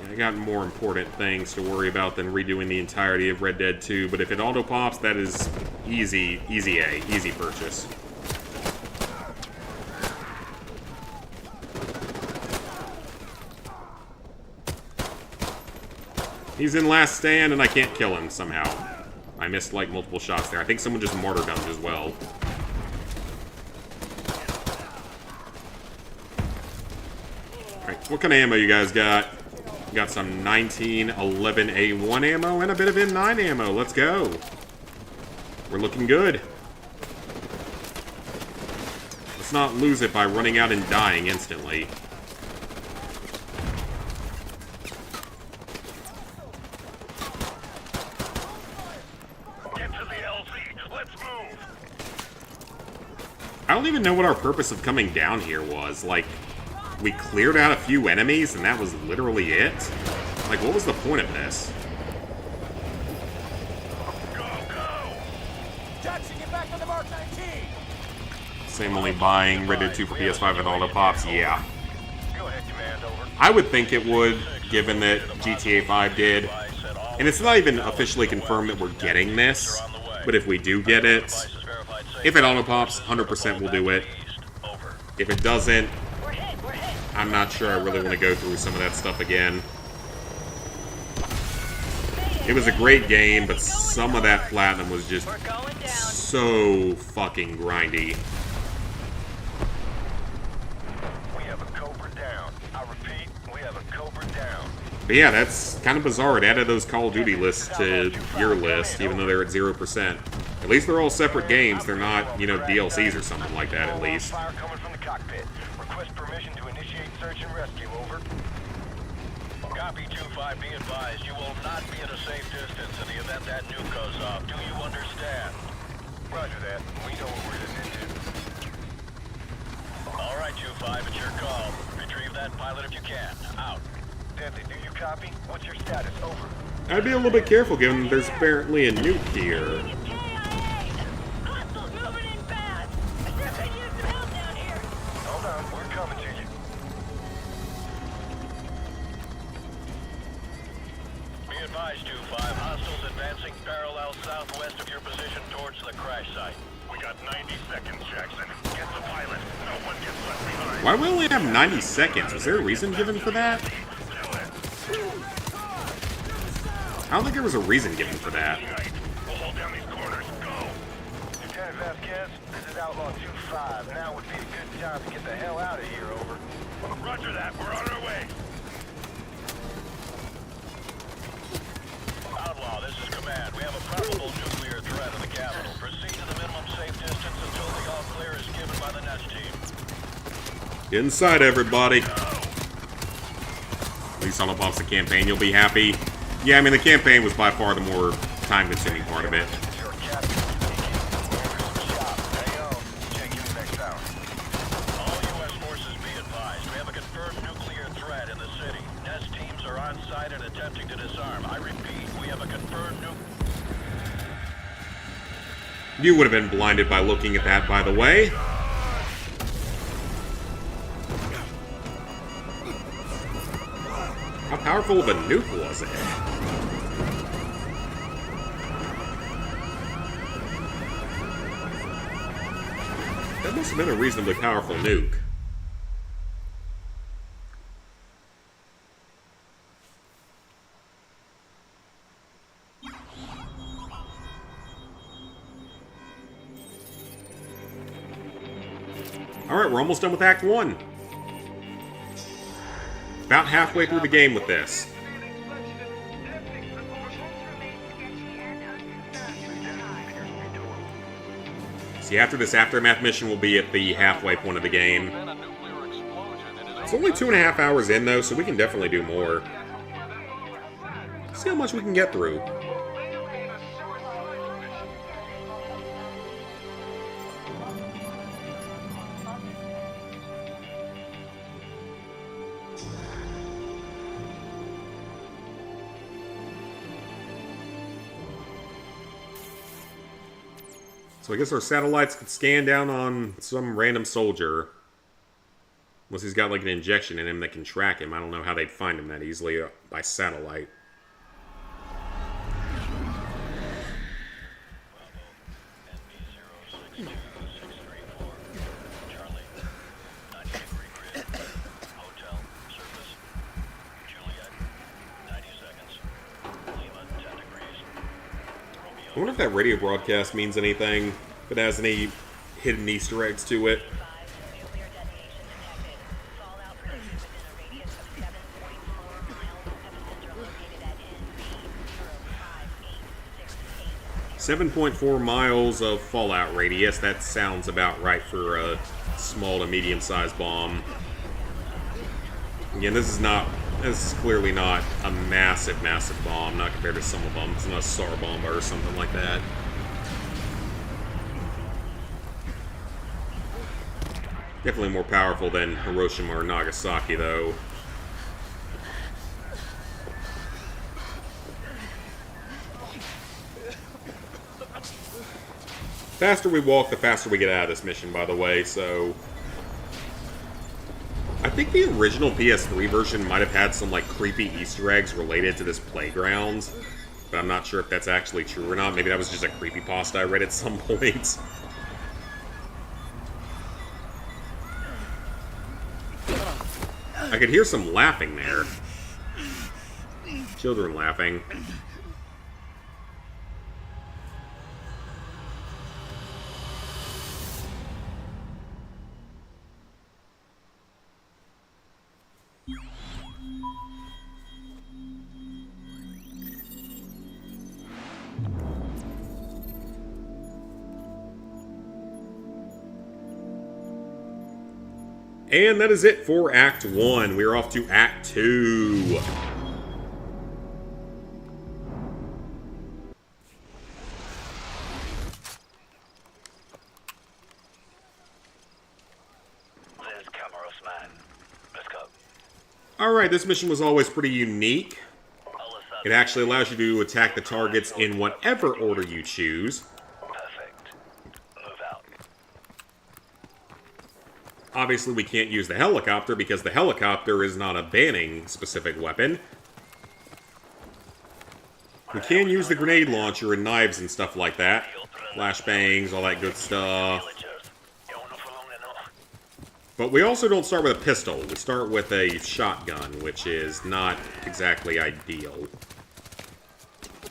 I got more important things to worry about than redoing the entirety of Red Dead 2, but if it auto-pops, that is easy purchase. He's in last stand, and I can't kill him somehow. I missed, like, multiple shots there. I think someone just martyrdomed as well. Alright, what kind of ammo you guys got? Got some 1911A1 ammo and a bit of M9 ammo. Let's go. We're looking good. Let's not lose it by running out and dying instantly. Get to the LZ. Let's move. I don't even know what our purpose of coming down here was. Like, we cleared out a few enemies, and that was literally it? Like, what was the point of this? Jackson, get back on the Mark 19! Same only buying Red Dead 2 for PS5 and all the pops? Yeah. Go ahead, Command, over. I would think it would, given that GTA 5 did. And it's not even officially confirmed that we're getting this, but if we do get it, if it auto-pops, 100% we'll do it. If it doesn't, I'm not sure I really want to go through some of that stuff again. It was a great game, but some of that platinum was just so fucking grindy. We have a Cobra down. I repeat, we have a Cobra down. But yeah, that's kind of bizarre. It added those Call of Duty lists to your list, even though they're at 0%. At least they're all separate games. They're not, you know, DLCs or something like that, at least. Fire coming from the cockpit. Request permission to initiate search and rescue, over. Copy 2-5, be advised. You will not be at a safe distance in the event that nuke goes off. Do you understand? Roger that. We know what we're heading into. All right, 2-5, it's your call. Retrieve that pilot if you can. Out. Deadly, do you copy? What's your status? Over. I'd be a little bit careful, given that there's apparently a nuke here. Hold on, we're coming to you. Be advised, 2-5. Hostiles advancing parallel southwest of your position towards the crash site. We got 90 seconds, Jackson. Get the pilot. No one gets left behind. Why we only have 90 seconds? Was there a reason given for that? I don't think there was a reason given for that. We'll hold down these corners. Go. Lieutenant Vasquez, this is Outlaw 2-5. Now would be a good time to get the hell out of here, over. Roger that. We're on our way. Outlaw, this is Command. We have a probable nuclear threat in the capital. Proceed to the minimum safe distance until the Get inside, everybody. At least on the boss of the campaign, you'll be happy. Yeah, I mean, the campaign was by far the more time-consuming part of it. All U.S. forces be advised. We have a confirmed nuclear threat in the city. NEST teams are on site and attempting to disarm. I repeat, we have a confirmed You would have been blinded by looking at that, by the way. How powerful of a nuke was it? That must have been a reasonably powerful nuke. Alright, we're almost done with Act 1. About halfway through the game with this. See, after this Aftermath mission, we'll be at the halfway point of the game. It's only 2.5 hours in, though, so we can definitely do more. See how much we can get through. So I guess our satellites could scan down on some random soldier. Unless he's got like an injection in him that can track him. I don't know how they'd find him that easily by satellite. I wonder if that radio broadcast means anything. If it has any hidden Easter eggs to it. .4 miles of fallout radius. That sounds about right for a small to medium-sized bomb. Again, this is clearly not a massive, massive bomb, not compared to some of them. It's not a SAR bomb or something like that. Definitely more powerful than Hiroshima or Nagasaki, though. The faster we walk, the faster we get out of this mission, by the way, so... I think the original PS3 version might have had some, like, creepy Easter eggs related to this playground. But I'm not sure if that's actually true or not. Maybe that was just a creepypasta I read at some point. I could hear some laughing there. Children laughing. And that is it for Act 1. We're off to Act 2. Alright, this mission was always pretty unique. It actually allows you to attack the targets in whatever order you choose. Obviously, we can't use the helicopter because the helicopter is not a banning-specific weapon. We can use the grenade launcher and knives and stuff like that. Flashbangs, all that good stuff. But we also don't start with a pistol. We start with a shotgun, which is not exactly ideal.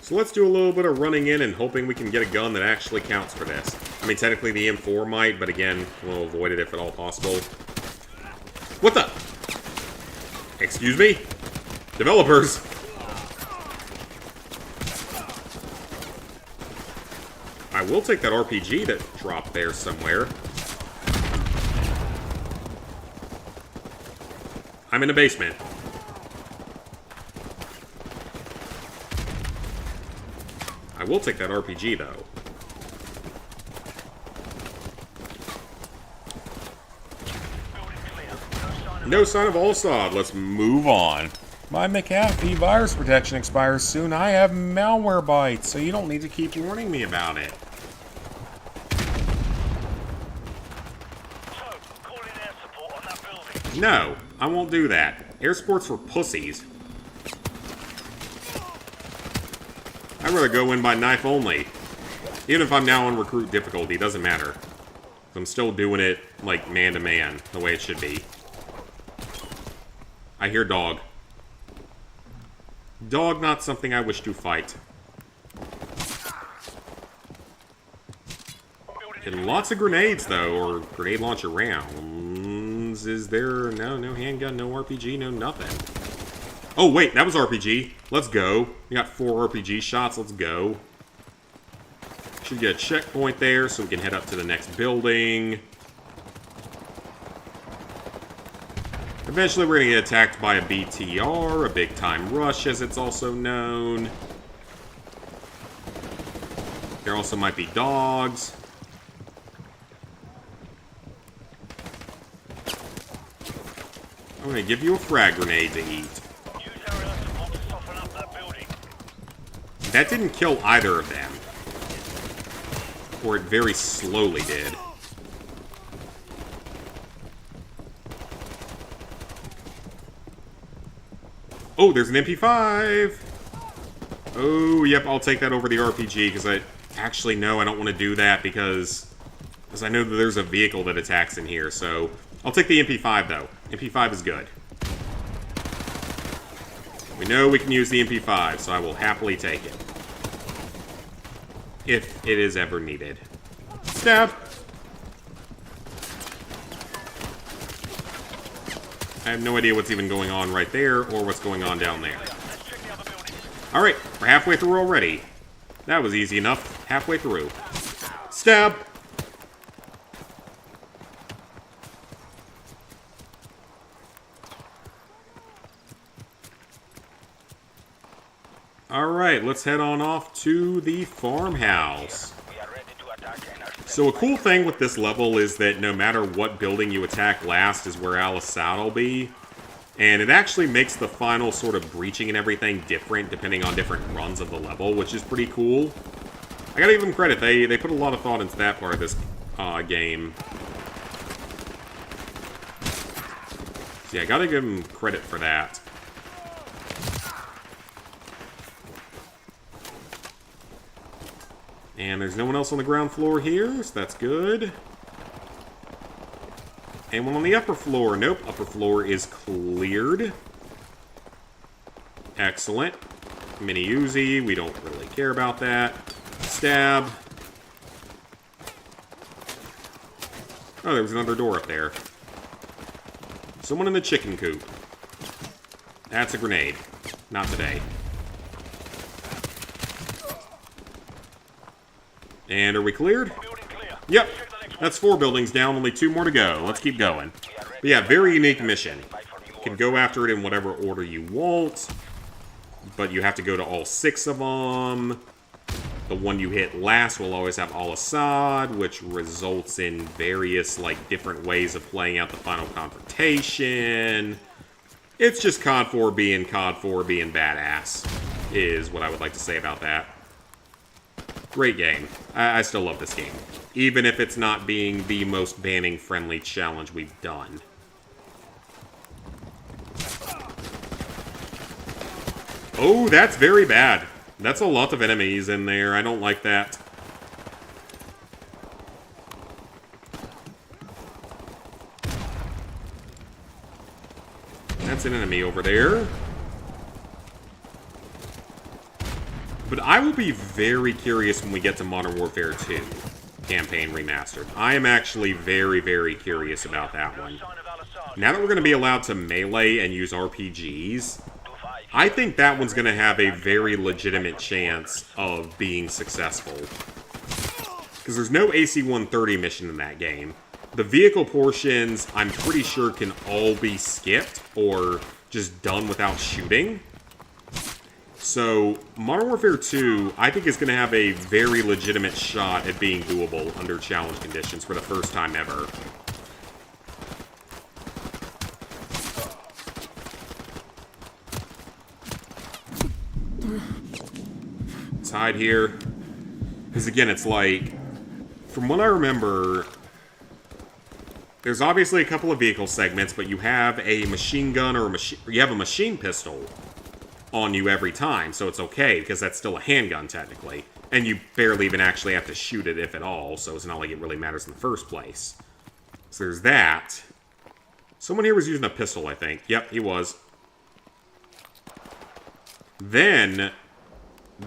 So let's do a little bit of running in and hoping we can get a gun that actually counts for this. I mean, technically the M4 might, but again, we'll avoid it if at all possible. What the? Excuse me? Developers! I will take that RPG that dropped there somewhere. I'm in a basement. I will take that RPG, though. No sign of Al-Assad. Let's move on. My McAfee virus protection expires soon. I have malware bites, so you don't need to keep warning me about it. No, I won't do that. Air support's for pussies. I'd rather go in by knife only. Even if I'm now on recruit difficulty, doesn't matter. I'm still doing it, like, man-to-man, the way it should be. I hear dog. Dog, not something I wish to fight. And lots of grenades, though, or grenade launcher rounds. Is there... No handgun, no RPG, no nothing. Oh, wait, that was RPG. Let's go. We got 4 RPG shots, let's go. Should get a checkpoint there, so we can head up to the next building. Eventually, we're going to get attacked by a BTR, a big time rush, as it's also known. There also might be dogs. I'm going to give you a frag grenade to eat. That didn't kill either of them. Or it very slowly did. Oh, there's an MP5! Oh, yep, I'll take that over the RPG, because I... Actually, no, I don't want to do that, because I know that there's a vehicle that attacks in here, so... I'll take the MP5, though. MP5 is good. We know we can use the MP5, so I will happily take it. If it is ever needed. Stab! I have no idea what's even going on right there, or what's going on down there. Alright, we're halfway through already. That was easy enough. Halfway through. Stab! Alright, let's head on off to the farmhouse. So a cool thing with this level is that no matter what building you attack last is where Al-Assad will be. And it actually makes the final sort of breaching and everything different depending on different runs of the level, which is pretty cool. I gotta give them credit, they put a lot of thought into that part of this game. So yeah, I gotta give them credit for that. And there's no one else on the ground floor here, so that's good. Anyone on the upper floor? Nope, upper floor is cleared. Excellent. Mini Uzi, we don't really care about that. Stab. Oh, there was another door up there. Someone in the chicken coop. That's a grenade. Not today. And are we cleared? Yep. That's 4 buildings down, only 2 more to go. Let's keep going. But yeah, very unique mission. You can go after it in whatever order you want, but you have to go to all 6 of them. The one you hit last will always have Al-Assad, which results in various, like, different ways of playing out the final confrontation. It's just COD 4 being badass, is what I would like to say about that. Great game. I still love this game. Even if it's not being the most banning-friendly challenge we've done. Oh, that's very bad. That's a lot of enemies in there. I don't like that. That's an enemy over there. But I will be very curious when we get to Modern Warfare 2 Campaign Remastered. I am actually very, very curious about that one. Now that we're going to be allowed to melee and use RPGs, I think that one's going to have a very legitimate chance of being successful. Because there's no AC-130 mission in that game. The vehicle portions, I'm pretty sure, can all be skipped or just done without shooting. So, Modern Warfare 2, I think is going to have a very legitimate shot at being doable under challenge conditions for the first time ever. Let's hide here. Because again, it's like, from what I remember, there's obviously a couple of vehicle segments, but you have a machine gun or you have a machine pistol on you every time, so it's okay, because that's still a handgun, technically. And you barely even actually have to shoot it, if at all, so it's not like it really matters in the first place. So there's that. Someone here was using a pistol, I think. Yep, he was. Then,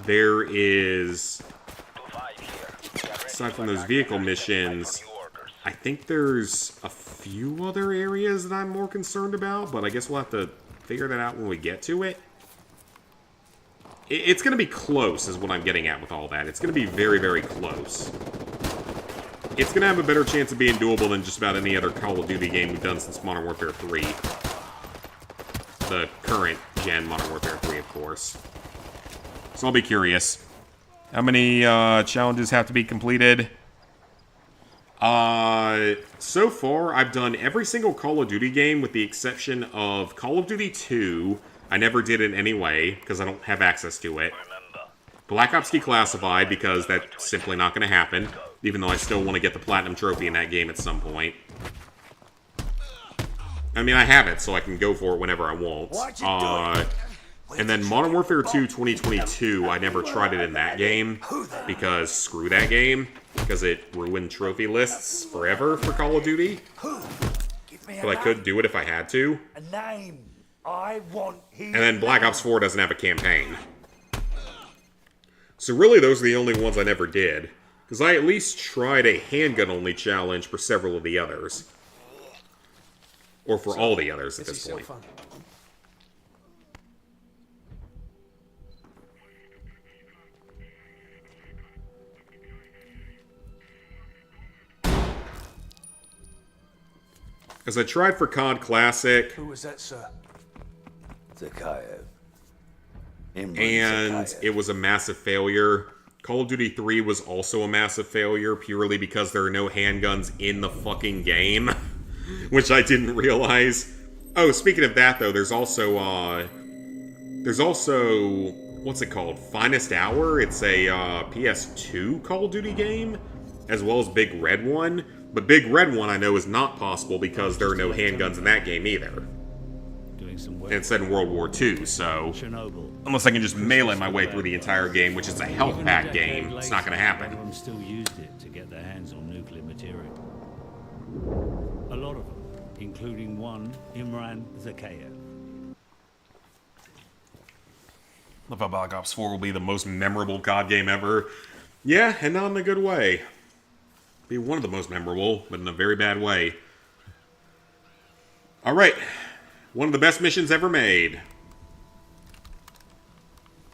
there is... aside from those vehicle missions, I think there's a few other areas that I'm more concerned about, but I guess we'll have to figure that out when we get to it. It's going to be close, is what I'm getting at with all that. It's going to be very, very close. It's going to have a better chance of being doable than just about any other Call of Duty game we've done since Modern Warfare 3. The current gen Modern Warfare 3, of course. So I'll be curious. How many challenges have to be completed? So far, I've done every single Call of Duty game with the exception of Call of Duty 2. I never did it anyway, because I don't have access to it. Black Ops Declassified, because that's simply not going to happen. Even though I still want to get the Platinum Trophy in that game at some point. I mean, I have it, so I can go for it whenever I want. And then Modern Warfare 2 2022, I never tried it in that game, because screw that game, because it ruined trophy lists forever for Call of Duty. But I could do it if I had to. A name. I want his and then Black Ops 4 doesn't have a campaign. So really, those are the only ones I never did. Because I at least tried a handgun-only challenge for several of the others. Or for all the others at this point. As I tried for COD Classic. Who was that, sir? Zakhaev. And it was a massive failure. Call of Duty 3 was also a massive failure, purely because there are no handguns in the fucking game. Which I didn't realize. Oh, speaking of that, though, there's also, what's it called? Finest Hour? It's a, PS2 Call of Duty game, as well as Big Red One. But Big Red One, I know, is not possible because there are no handguns in that game either. And it's set in World War II, so... unless I can just melee my way through the entire game, which is a health pack game, it's not going to happen. Everyone still used it to get their hands on nuclear material. A lot of them, including one, Imran Zakhaev. Love how Black Ops 4 will be the most memorable COD game ever. Yeah, and not in a good way. Be one of the most memorable, but in a very bad way. Alright. One of the best missions ever made.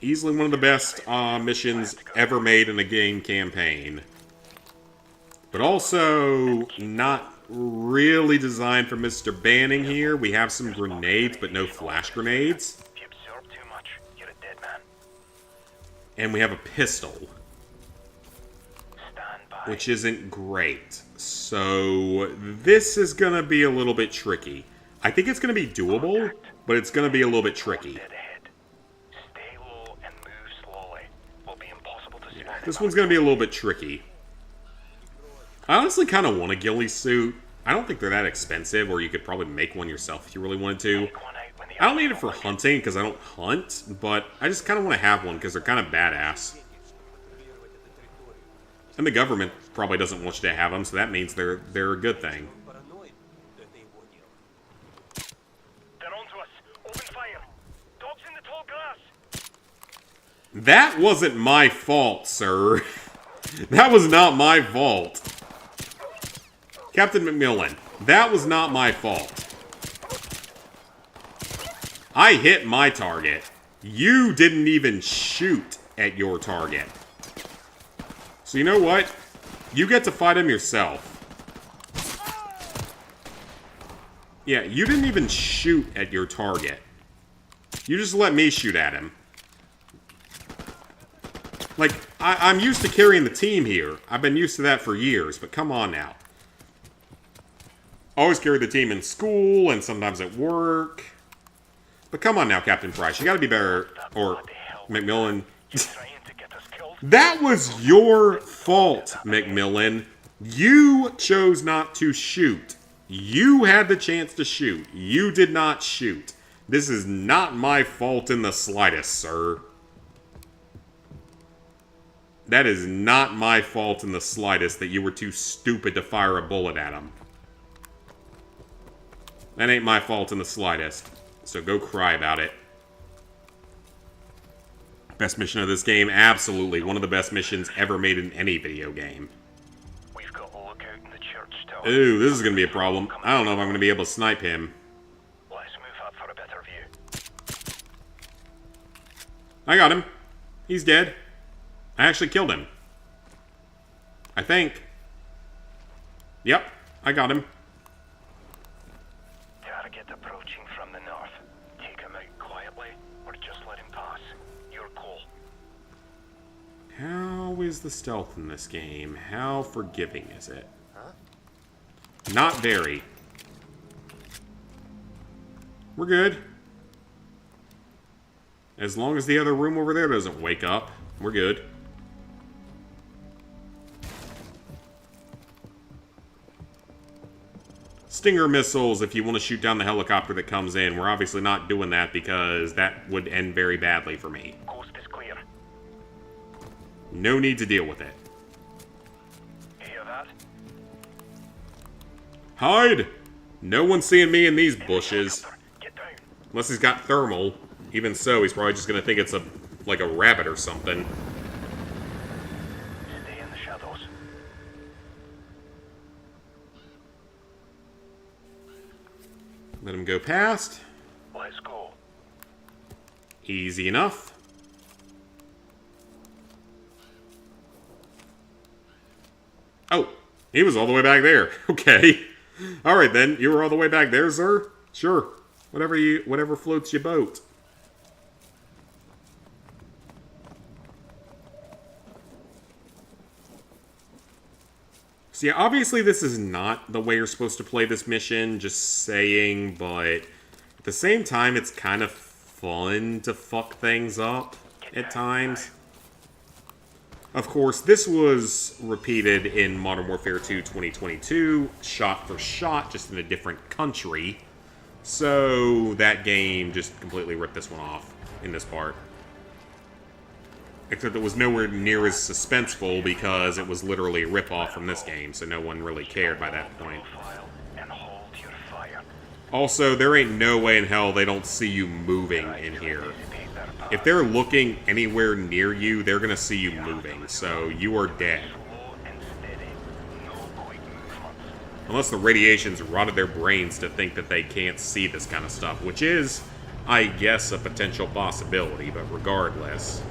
Easily one of the best missions ever made in a game campaign. But also not really designed for Mr. Banning here. We have some grenades, but no flash grenades. If you absorb too much, you're a dead man. And we have a pistol. Which isn't great. So this is going to be a little bit tricky. I think it's going to be doable, but it's going to be a little bit tricky. Stay low and move slowly. Will be impossible to spot. This one's going to be a little bit tricky. I honestly kind of want a ghillie suit. I don't think they're that expensive, or you could probably make one yourself if you really wanted to. I don't need it for hunting, because I don't hunt, but I just kind of want to have one, because they're kind of badass. And the government probably doesn't want you to have them, so that means they're a good thing. They're onto us. Open fire. Dogs in the tall grass. That wasn't my fault, sir. That was not my fault. Captain McMillan, that was not my fault. I hit my target. You didn't even shoot at your target. So you know what? You get to fight him yourself. Yeah, you didn't even shoot at your target. You just let me shoot at him. Like, I'm used to carrying the team here. I've been used to that for years, but come on now. Always carry the team in school and sometimes at work. But come on now, Captain Price. You gotta be better. Or McMillan. That was your fault, McMillan. You chose not to shoot. You had the chance to shoot. You did not shoot. This is not my fault in the slightest, sir. That is not my fault in the slightest that you were too stupid to fire a bullet at him. That ain't my fault in the slightest. So go cry about it. Best mission of this game? Absolutely. One of the best missions ever made in any video game. We've got a lookout in the church tower. Ooh, this is going to be a problem. I don't know if I'm going to be able to snipe him. Let's move up for a better view. I got him. He's dead. I actually killed him. I think. Yep, I got him. Target approaching from the north. Take him out quietly, or just let him pass. Your call. How is the stealth in this game? How forgiving is it? Not very. We're good. As long as the other room over there doesn't wake up, we're good. Stinger missiles if you want to shoot down the helicopter that comes in. We're obviously not doing that because that would end very badly for me. Coast is clear. No need to deal with it. Hear that? Hide! No one's seeing me in these bushes. Get down. Unless he's got thermal. Even so, he's probably just going to think it's like a rabbit or something. Stay in the shadows. Let him go past. Let's go. Easy enough. Oh, he was all the way back there. Okay. Alright then, you were all the way back there, sir? Sure. Whatever floats your boat. So yeah, obviously this is not the way you're supposed to play this mission, just saying, but at the same time, it's kind of fun to fuck things up at times. Of course, this was repeated in Modern Warfare 2 2022, shot for shot, just in a different country. So that game just completely ripped this one off in this part. Except it was nowhere near as suspenseful because it was literally a rip-off from this game, so no one really cared by that point. Also, there ain't no way in hell they don't see you moving in here. If they're looking anywhere near you, they're gonna see you moving, so you are dead. Unless the radiation's rotted their brains to think that they can't see this kind of stuff, which is, I guess, a potential possibility, but regardless.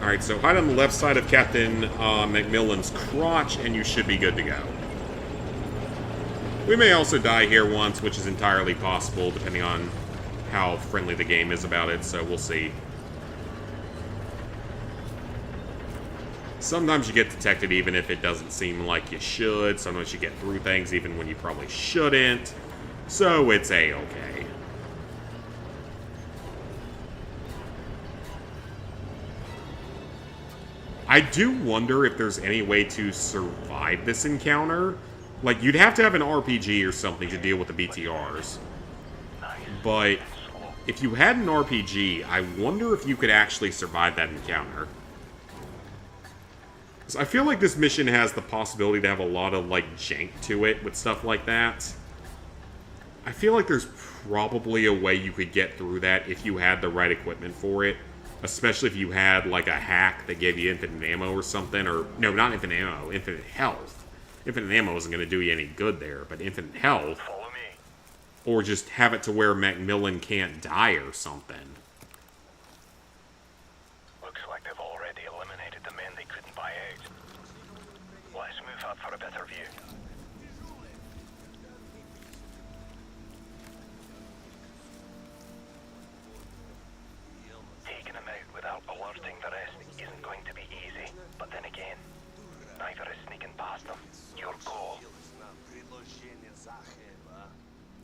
Alright, so hide on the left side of Captain McMillan's crotch, and you should be good to go. We may also die here once, which is entirely possible, depending on how friendly the game is about it, so we'll see. Sometimes you get detected even if it doesn't seem like you should. Sometimes you get through things even when you probably shouldn't. So it's A-okay. I do wonder if there's any way to survive this encounter. Like, you'd have to have an RPG or something to deal with the BTRs. But if you had an RPG, I wonder if you could actually survive that encounter. I feel like this mission has the possibility to have a lot of, like, jank to it with stuff like that. I feel like there's probably a way you could get through that if you had the right equipment for it. Especially if you had, like, a hack that gave you infinite ammo or something. Or, no, not infinite ammo, infinite health. Infinite ammo isn't going to do you any good there, but infinite health. Follow me. Or just have it to where Macmillan can't die or something. Looks like they've already eliminated the men they couldn't buy out. Let's move up for a better view.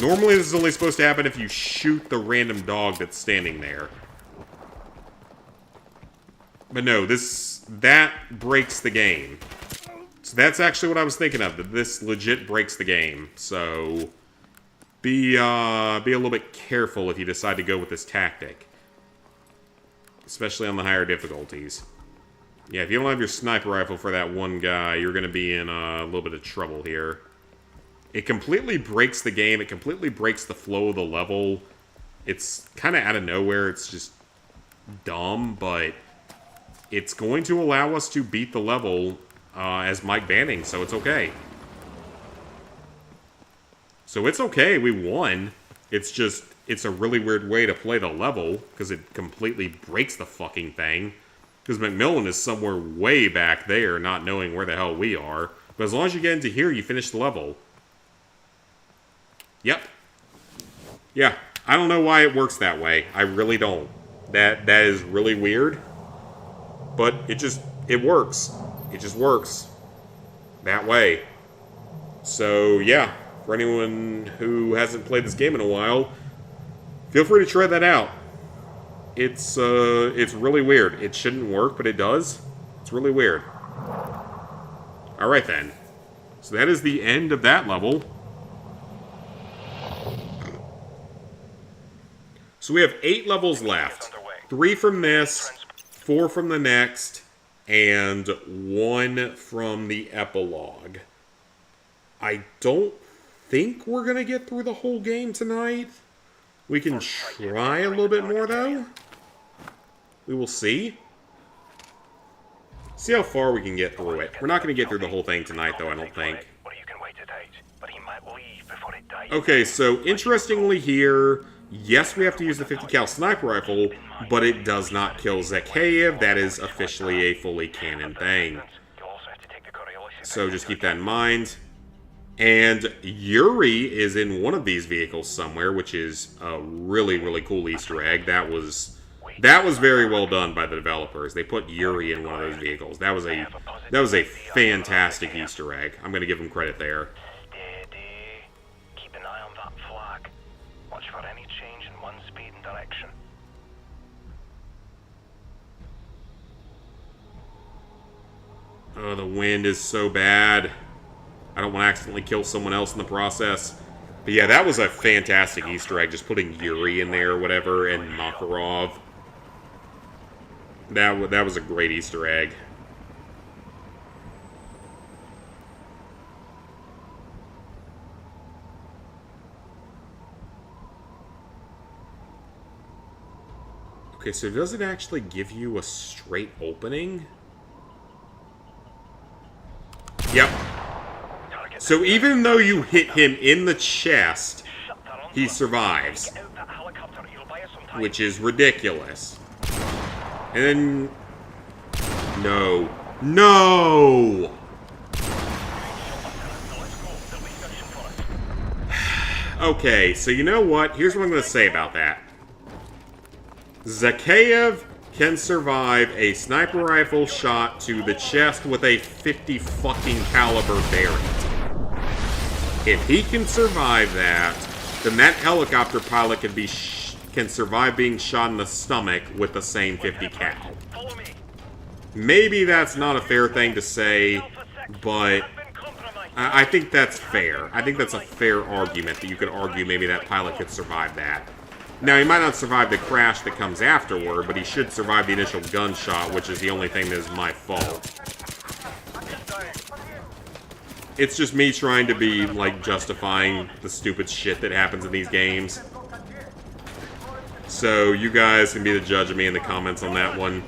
Normally this is only supposed to happen if you shoot the random dog that's standing there. But no, that breaks the game. So that's actually what I was thinking of, that this legit breaks the game. So be a little bit careful if you decide to go with this tactic. Especially on the higher difficulties. Yeah, if you don't have your sniper rifle for that one guy, you're going to be in a little bit of trouble here. It completely breaks the game. It completely breaks the flow of the level. It's kind of out of nowhere. It's just dumb, but it's going to allow us to beat the level as Mike Banning, so it's okay. So it's okay, we won. It's just, it's a really weird way to play the level, because it completely breaks the fucking thing. Because McMillan is somewhere way back there, not knowing where the hell we are. But as long as you get into here, you finish the level. Yep. Yeah, I don't know why it works that way. I really don't. That is really weird. But it works. It just works. That way. So, yeah. For anyone who hasn't played this game in a while, feel free to try that out. It's really weird. It shouldn't work, but it does. It's really weird. Alright then. So that is the end of that level. So we have 8 levels left. 3 from this, 4 from the next, and 1 from the epilogue. I don't think we're going to get through the whole game tonight. We can try a little bit more, though. We will see. See how far we can get through it. We're not going to get through the whole thing tonight, though, I don't think. Okay, so interestingly here, yes, we have to use the 50 cal sniper rifle, but it does not kill Zakhaev. That is officially a fully canon thing. So just keep that in mind. And Yuri is in one of these vehicles somewhere, which is a really, really cool Easter egg. That was very well done by the developers. They put Yuri in one of those vehicles. That was a fantastic Easter egg. I'm going to give them credit there. Keep an eye on that flag. Watch for any change in wind speed and direction. Oh, the wind is so bad. I don't want to accidentally kill someone else in the process. But yeah, that was a fantastic Easter egg, just putting Yuri in there or whatever, and Makarov. That was a great Easter egg. Okay, so does it actually give you a straight opening? Yep. So even though you hit him in the chest, he survives. Which is ridiculous. And then... No. No! Okay, so you know what? Here's what I'm going to say about that. Zakhaev can survive a sniper rifle shot to the chest with a 50 fucking caliber Barrett. If he can survive that, then that helicopter pilot can survive being shot in the stomach with the same 50 cal. Maybe that's not a fair thing to say, but I think that's fair. I think that's a fair argument that you could argue maybe that pilot could survive that. Now, he might not survive the crash that comes afterward, but he should survive the initial gunshot, which is the only thing that is my fault. It's just me trying to be, like, justifying the stupid shit that happens in these games. So, you guys can be the judge of me in the comments on that one.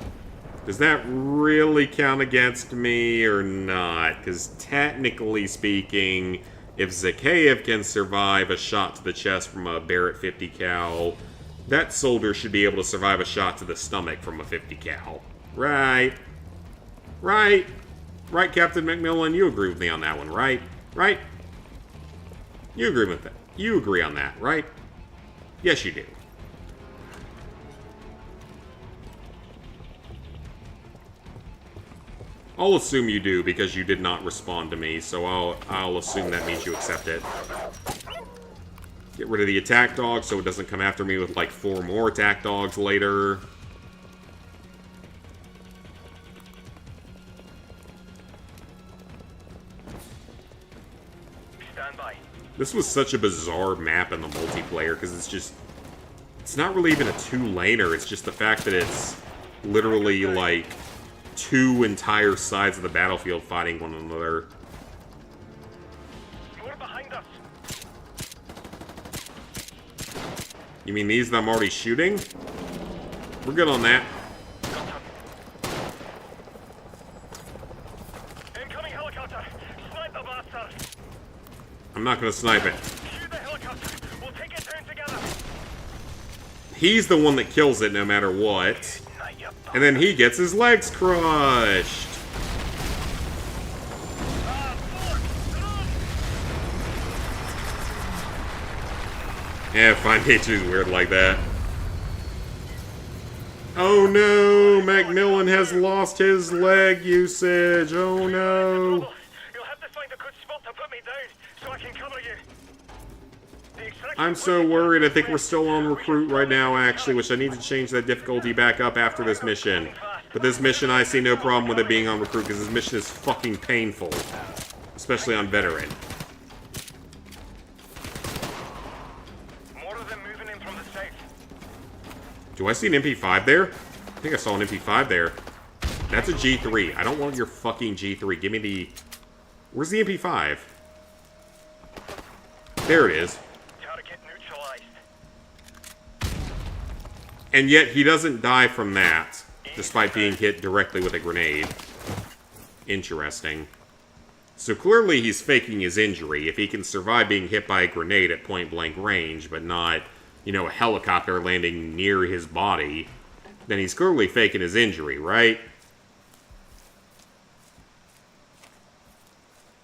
Does that really count against me or not? Because technically speaking, if Zakhaev can survive a shot to the chest from a Barrett 50 cal, that soldier should be able to survive a shot to the stomach from a 50 cal. Right. Right. Right, Captain McMillan? You agree with me on that one, right? Right? You agree with that. You agree on that, right? Yes, you do. I'll assume you do, because you did not respond to me, so I'll assume that means you accept it. Get rid of the attack dog so it doesn't come after me with like 4 more attack dogs later. Stand by. This was such a bizarre map in the multiplayer because it's not really even a 2-laner. It's just the fact that it's literally like 2 entire sides of the battlefield fighting one another. More behind us. You mean these that I'm already shooting? We're good on that. Incoming helicopter. Snipe the bastard. I'm not gonna snipe it. Shoot the helicopter. We'll take it down together. He's the one that kills it no matter what. And then he gets his legs crushed. Yeah, Fine Nature's weird like that. Oh no, Macmillan has lost his leg usage. Oh no. You'll have to find a good spot to put me down so I can cover you. I'm so worried. I think we're still on recruit right now, actually, which I need to change that difficulty back up after this mission. But this mission, I see no problem with it being on recruit, because this mission is fucking painful. Especially on veteran. More of them moving in from the south. Do I see an MP5 there? I think I saw an MP5 there. That's a G3. I don't want your fucking G3. Give me the... Where's the MP5? There it is. Target neutralized. And yet he doesn't die from that, despite being hit directly with a grenade. Interesting. So clearly he's faking his injury. If he can survive being hit by a grenade at point-blank range, but not, you know, a helicopter landing near his body, then he's clearly faking his injury, right?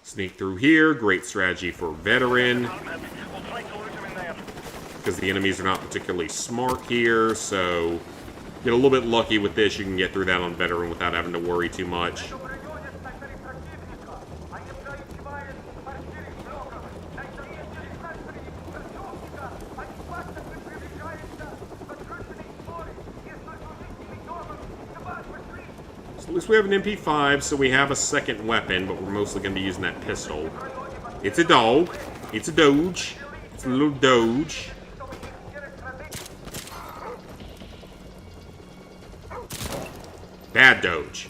Sneak through here. Great strategy for veteran. Because the enemies are not particularly smart here, so get a little bit lucky with this. You can get through that on veteran without having to worry too much. So at least we have an MP5, so we have a second weapon, but we're mostly going to be using that pistol. It's a dog. It's a doge. It's a little doge. Bad doge.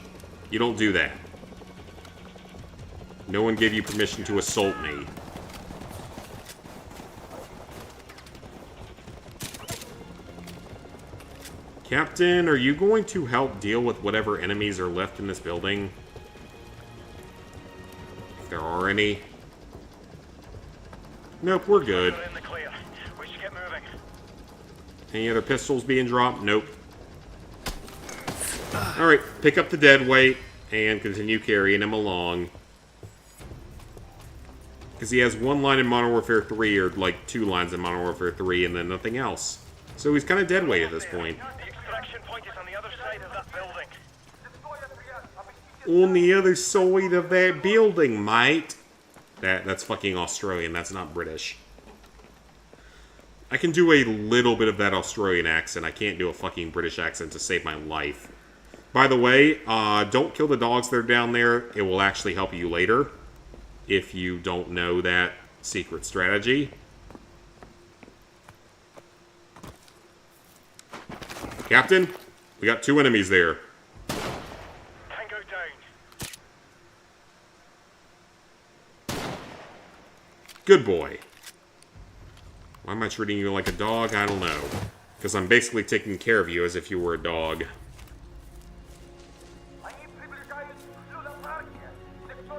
You don't do that. No one gave you permission to assault me. Captain, are you going to help deal with whatever enemies are left in this building? If there are any. Nope, we're good. Any other pistols being dropped? Nope. Alright, pick up the dead weight and continue carrying him along. Because he has 1 line in Modern Warfare 3, or like 2 lines in Modern Warfare 3, and then nothing else. So he's kind of dead weight at this point. The extraction point is on the other side of that building. On the other side of that building, mate. That's fucking Australian, that's not British. I can do a little bit of that Australian accent. I can't do a fucking British accent to save my life. By the way, don't kill the dogs that are down there. It will actually help you later, if you don't know that secret strategy. Captain, we got 2 enemies there. Tango down. Good boy. Why am I treating you like a dog? I don't know. Because I'm basically taking care of you as if you were a dog.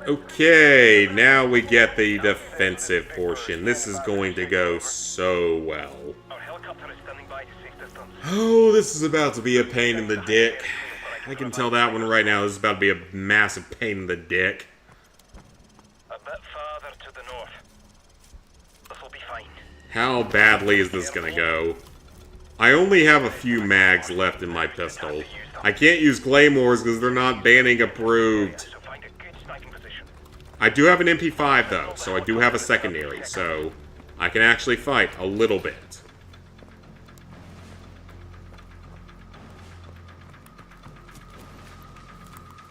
Okay, now we get the defensive portion. This is going to go so well. Our helicopter is standing by to safe distance. Oh, this is about to be a pain in the dick. I can tell that one right now. This is about to be a massive pain in the dick. A bit farther to the north. This will be fine. How badly is this gonna go? I only have a few mags left in my pistol. I can't use claymores because they're not banning approved. So find a good sniping position. I do have an MP5 though, so I do have a secondary, so I can actually fight a little bit.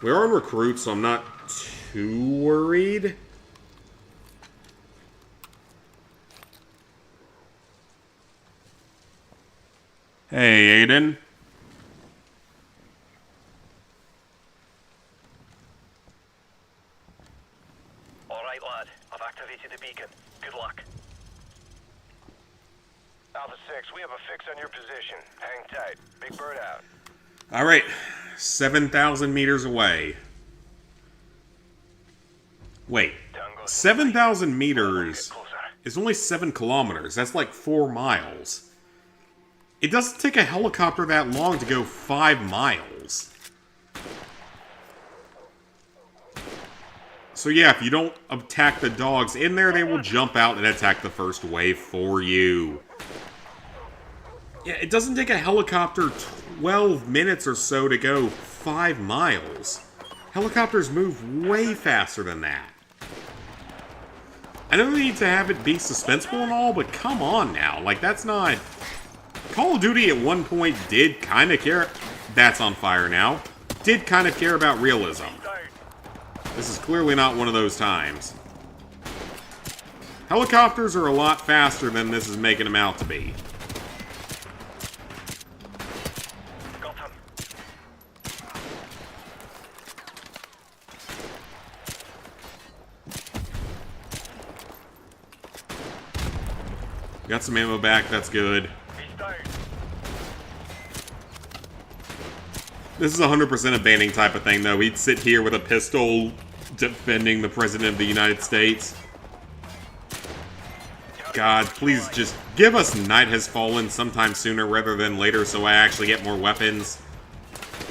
We are on recruit, so I'm not too worried. Hey, Aiden. Alright, lad. I've activated the beacon. Good luck. Alpha 6, we have a fix on your position. Hang tight. Big Bird out. Alright, 7,000 meters away. Wait, 7,000 meters is only 7 kilometers. That's like 4 miles. It doesn't take a helicopter that long to go 5 miles. So yeah, if you don't attack the dogs in there, they will jump out and attack the first wave for you. Yeah, it doesn't take a helicopter 12 minutes or so to go 5 miles. Helicopters move way faster than that. I don't need to have it be suspenseful and all, but come on now. Like, that's not... Call of Duty at one point did kind of care... That's on fire now. Did kind of care about realism. This is clearly not one of those times. Helicopters are a lot faster than this is making them out to be. Got some ammo back, that's good. This is 100% a banning type of thing, though. He'd sit here with a pistol defending the President of the United States. God, please just give us Night Has Fallen sometime sooner rather than later so I actually get more weapons.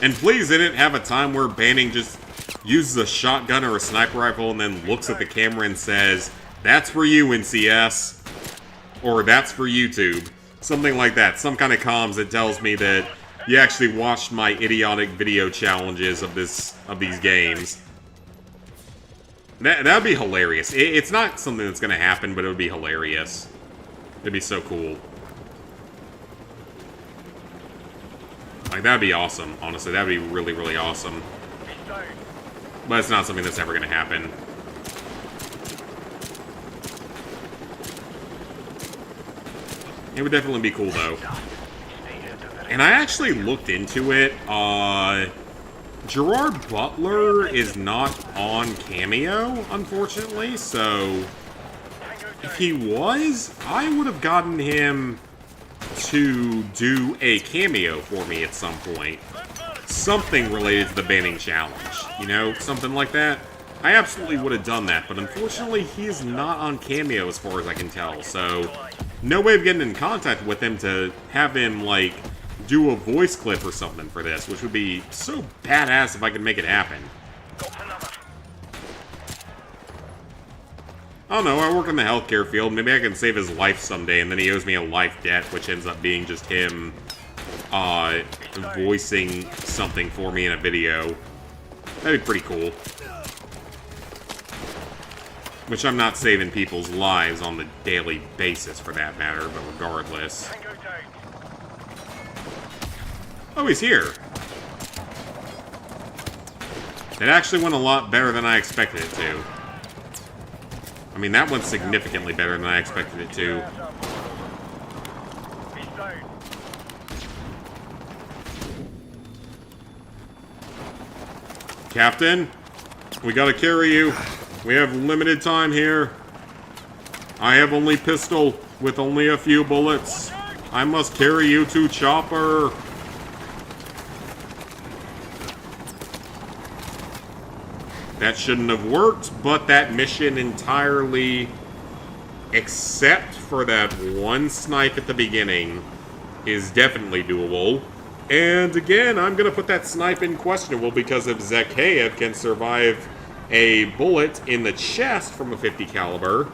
And please didn't have a time where banning just uses a shotgun or a sniper rifle and then looks at the camera and says, "That's for you, NCS." Or "That's for YouTube." Something like that. Some kind of comms that tells me that you actually watched my idiotic video challenges of these games. That'd be hilarious. It's not something that's gonna happen, but it would be hilarious. It'd be so cool. Like, that'd be awesome, honestly. That'd be really, really awesome. But it's not something that's ever gonna happen. It would definitely be cool, though. And I actually looked into it. Gerard Butler is not on Cameo, unfortunately, so if he was, I would have gotten him to do a cameo for me at some point. Something related to the banning challenge, you know, something like that. I absolutely would have done that, but unfortunately he's not on Cameo as far as I can tell, so no way of getting in contact with him to have him, like, do a voice clip or something for this, which would be so badass if I could make it happen. I don't know, I work in the healthcare field, maybe I can save his life someday, and then he owes me a life debt, which ends up being just him, voicing something for me in a video. That'd be pretty cool. Which I'm not saving people's lives on the daily basis, for that matter, but regardless. Oh, he's here. It actually went a lot better than I expected it to. I mean, that went significantly better than I expected it to. Captain, we gotta carry you. We have limited time here. I have only pistol with only a few bullets. I must carry you to Chopper. That shouldn't have worked, but that mission entirely, except for that one snipe at the beginning, is definitely doable. And again, I'm going to put that snipe in questionable because if Zakhaev can survive a bullet in the chest from a 50 caliber,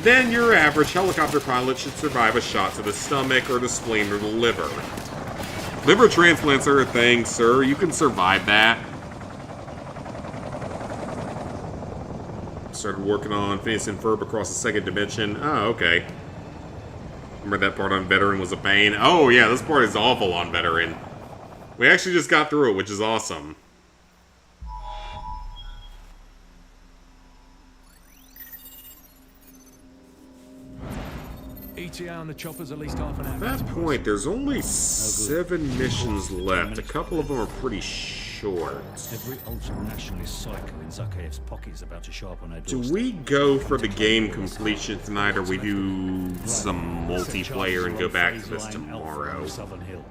then your average helicopter pilot should survive a shot to the stomach or the spleen or the liver. Liver transplants are a thing, sir. You can survive that. Started working on Phineas and Ferb across the second dimension. Oh, okay. Remember that part on Veteran was a pain? Oh, yeah, this part is awful on Veteran. We actually just got through it, which is awesome. ETA on the chopper's at least half an hour. At that point, there's only 7 missions left. A couple of them are pretty short. Every ultra-nationalist psycho in Zakhaev's pocket is about to show up on our Do doorstep. we go for the game completion tonight, or we do some multiplayer and go back to this tomorrow? Southern Hill.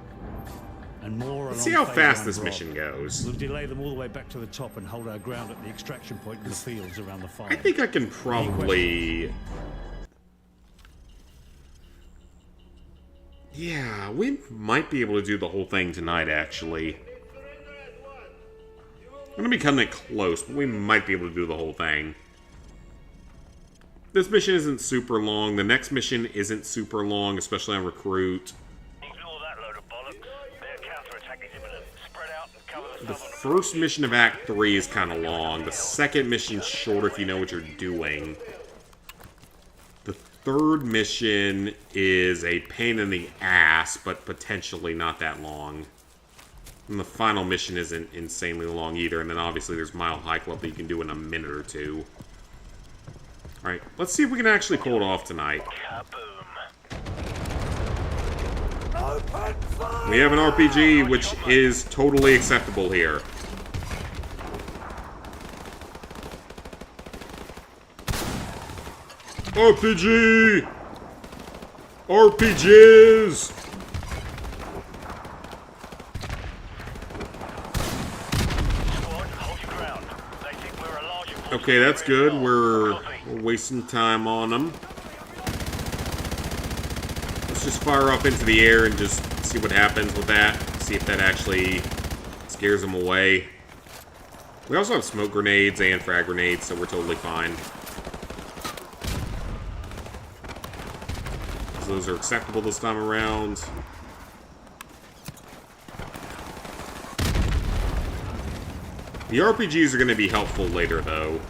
And more Let's see along how phase fast line this Bravo. mission goes. We'll delay them all the way back to the top and hold our ground at the extraction point in the fields around the farm. I think I can probably... Yeah, we might be able to do the whole thing tonight, actually. I'm gonna be cutting it close, but we might be able to do the whole thing. This mission isn't super long. The next mission isn't super long, especially on Recruit. Ignore that load of bollocks. Their counterattack is imminent. Spread out and cover the The southern first mission of Act 3 is kind of long. The second mission's shorter if you know what you're doing. The third mission is a pain in the ass, but potentially not that long. And the final mission isn't insanely long either. And then obviously there's Mile High Club that you can do in a minute or two. Alright, let's see if we can actually pull it off tonight. We have an RPG, which is totally acceptable here. RPG! RPGs! Okay, that's good. We're wasting time on them. Let's just fire up into the air and just see what happens with that. See if that actually scares them away. We also have smoke grenades and frag grenades, so we're totally fine. So those are acceptable this time around. The RPGs are going to be helpful later, though.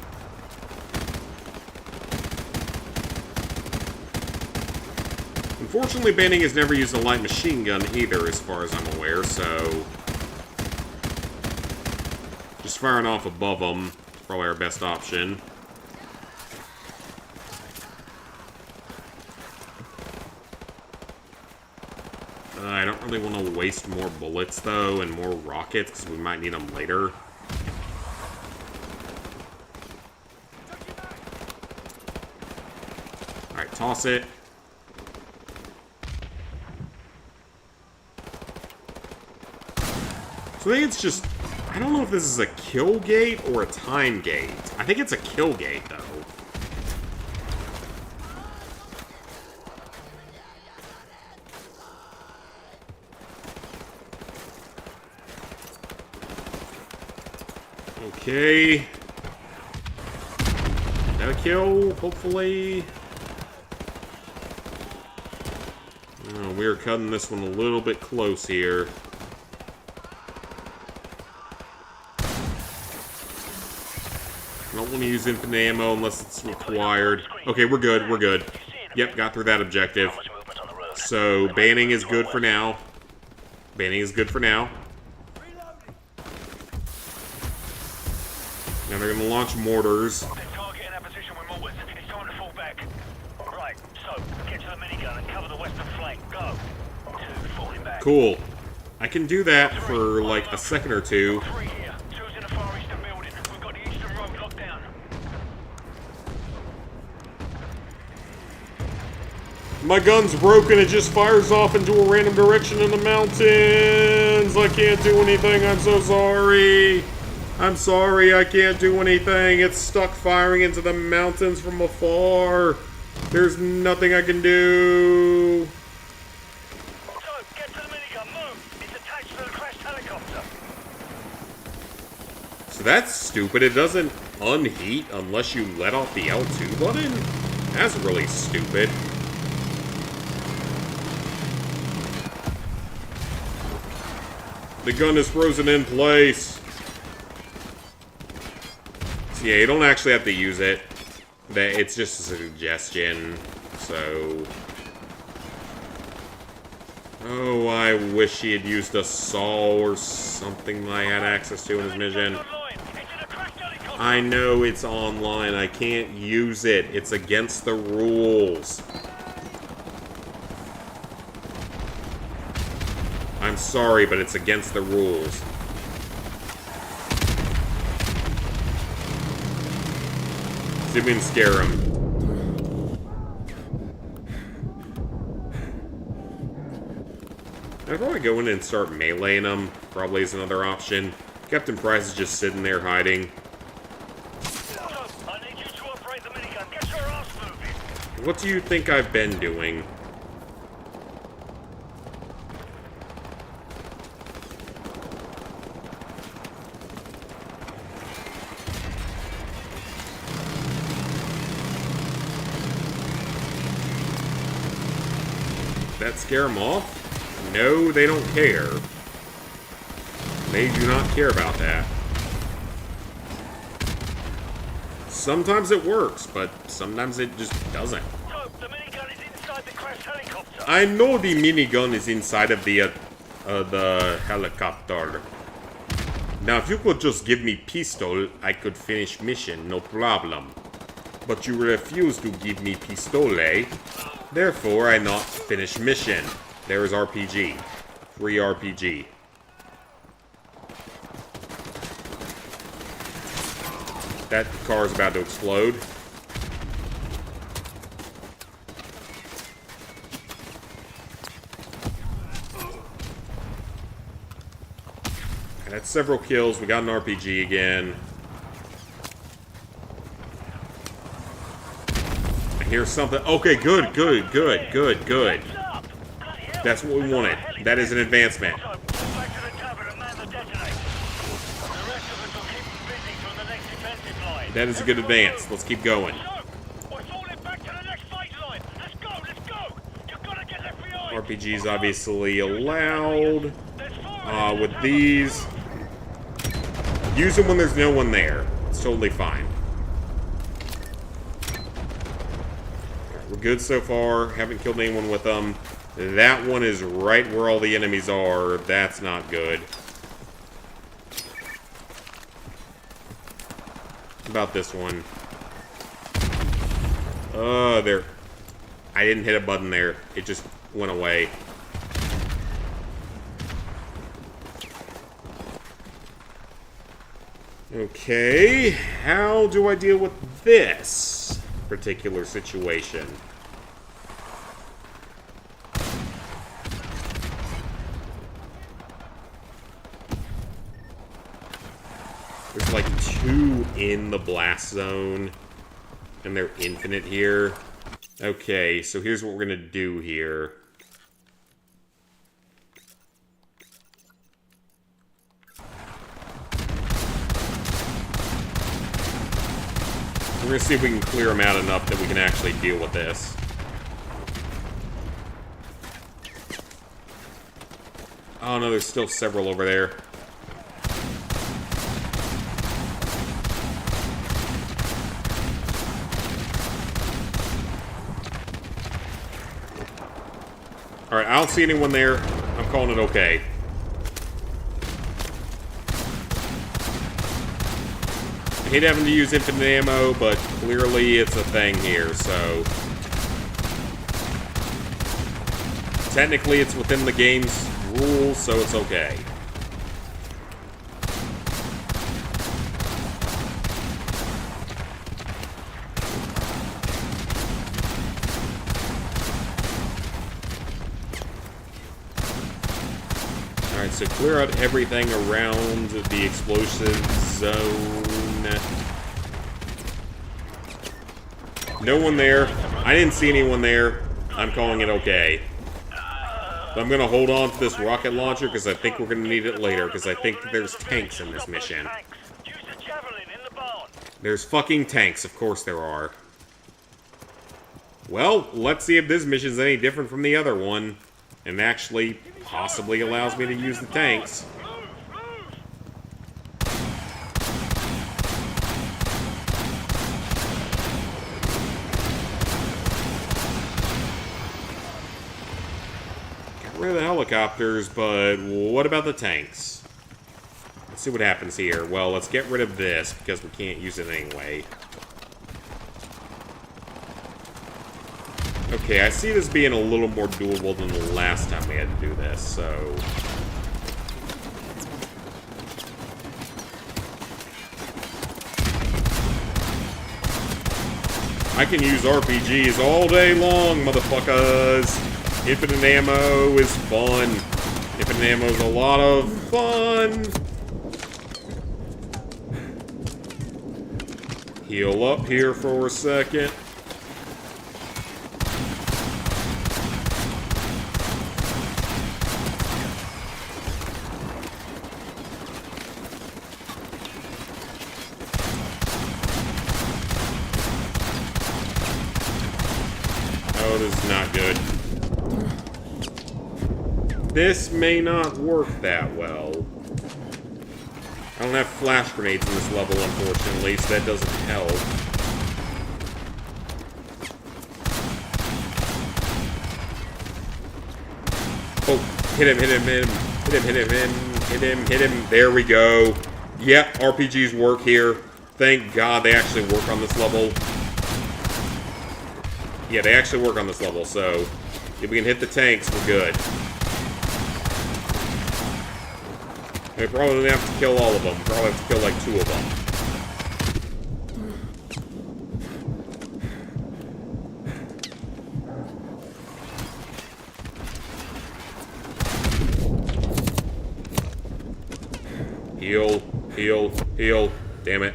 Unfortunately, Banning has never used a light machine gun either, as far as I'm aware, so... just firing off above them is probably our best option. I don't really want to waste more bullets, though, and more rockets, because we might need them later. Alright, toss it. So I think it's just... I don't know if this is a kill gate or a time gate. I think it's a kill gate, though. Okay. Got a kill, hopefully. Oh, we're cutting this one a little bit close here. I don't want to use infinite ammo unless it's required. Okay, we're good, we're good. Yep, got through that objective. So, banning is good for now. Banning is good for now. Now they're going to launch mortars. Target in that position with mortars. It's time to fall back. Right, so get to the minigun and cover the western flank. Go. 2 falling back. Cool. I can do that for like a second or two. 3 here. 2's in the far eastern building. We've got the eastern road locked down. My gun's broken, it just fires off into a random direction in the mountains. I can't do anything, I'm so sorry. I'm sorry, I can't do anything. It's stuck firing into the mountains from afar. There's nothing I can do. So, get to the minigun. Move. It's attached to the crashed helicopter. So that's stupid. It doesn't unheat unless you let off the L2 button? That's really stupid. The gun is frozen in place. So yeah, you don't actually have to use it. That it's just a suggestion, so... Oh, I wish he had used a saw or something I had access to in his mission. I know it's online. I can't use it. It's against the rules. I'm sorry, but it's against the rules. See if we can scare him. I'd probably go in and start meleeing them. Probably is another option. Captain Price is just sitting there hiding. I need you to operate the minigun. Get your ass moving. What do you think I've been doing? That scare them off? No, they don't care. They do not care about that. Sometimes it works, but sometimes it just doesn't. So, the minigun is inside the crashed helicopter. I know the minigun is inside of the helicopter. Now, if you could just give me pistol, I could finish mission, no problem. But you refuse to give me pistole, therefore I not finish mission. There is RPG. Free RPG. That car is about to explode. That's several kills. We got an RPG again. I hear something. Okay, good. That's what we wanted. That is an advancement. That is a good advance. Let's keep going. RPGs obviously allowed. With these, use them when there's no one there. It's totally fine. We're good so far. Haven't killed anyone with them. That one is right where all the enemies are. That's not good. What about this one? There. I didn't hit a button there. It just went away. Okay, how do I deal with this particular situation? There's like 2 in the blast zone, and they're infinite here. Okay, so here's what we're gonna do here. We're gonna see if we can clear them out enough that we can actually deal with this. Oh no, there's still several over there. Alright, I don't see anyone there. I'm calling it okay. I hate having to use infinite ammo, but clearly it's a thing here, so... Technically it's within the game's rules, so it's okay. Alright, so clear out everything around the explosive zone. No one there. I didn't see anyone there. I'm calling it okay. But I'm going to hold on to this rocket launcher because I think we're going to need it later, because I think there's tanks in this mission. There's fucking tanks, of course there are. Well, let's see if this mission's any different from the other one, and actually possibly allows me to use the tanks. rid of the helicopters, but what about the tanks? Let's see what happens here. Well, let's get rid of this, because we can't use it anyway. Okay, I see this being a little more doable than the last time we had to do this, so... I can use RPGs all day long, motherfuckers! Infinite ammo is fun. Infinite ammo is a lot of fun! Heal up here for a second. Oh, this is not good. This may not work that well. I don't have flash grenades in this level, unfortunately, so that doesn't help. Oh, hit him, hit him, hit him, hit him, hit him, hit him, hit him. There we go. Yep, RPGs work here. Thank God they actually work on this level. Yeah, they actually work on this level, so if we can hit the tanks, we're good. We probably don't have to kill all of them. We probably have to kill like 2 of them. Heal, heal, heal. Damn it.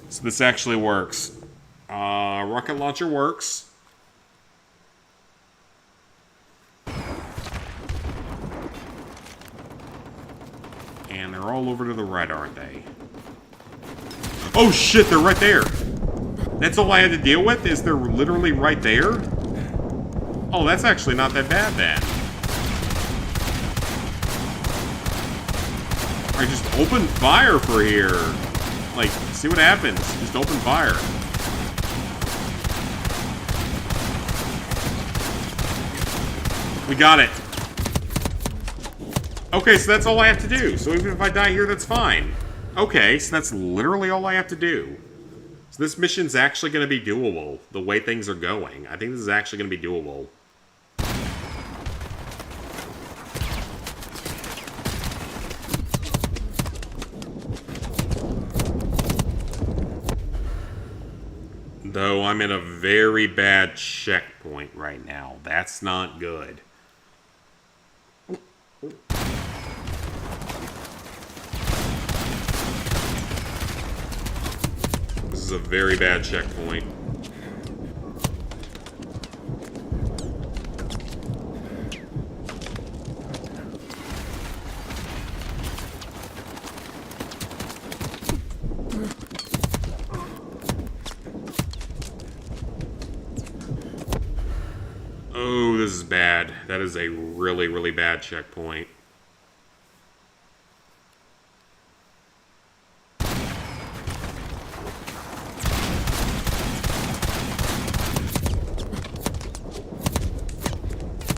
So this actually works. Rocket launcher works. And they're all over to the right, aren't they? Oh shit, they're right there! That's all I had to deal with? Is they're literally right there? Oh, that's actually not that bad then. Alright, just open fire for here. Like, see what happens. Just open fire. We got it. Okay, so that's all I have to do. So even if I die here, that's fine. Okay, so that's literally all I have to do. So this mission's actually going to be doable, the way things are going. I think this is actually going to be doable. Though I'm in a very bad checkpoint right now. That's not good. This is a very bad checkpoint. Oh, this is bad. That is a really, really bad checkpoint.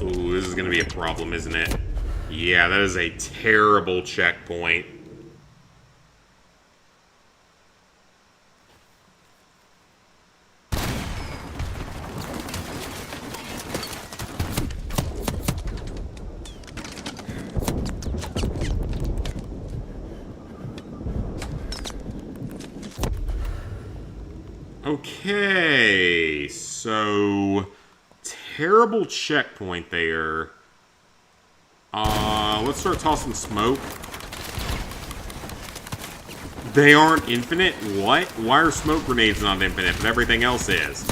Ooh, this is gonna be a problem, isn't it? Yeah, that is a terrible checkpoint. Okay, so terrible checkpoint there. Let's start tossing smoke. They aren't infinite? What? Why are smoke grenades not infinite, but everything else is?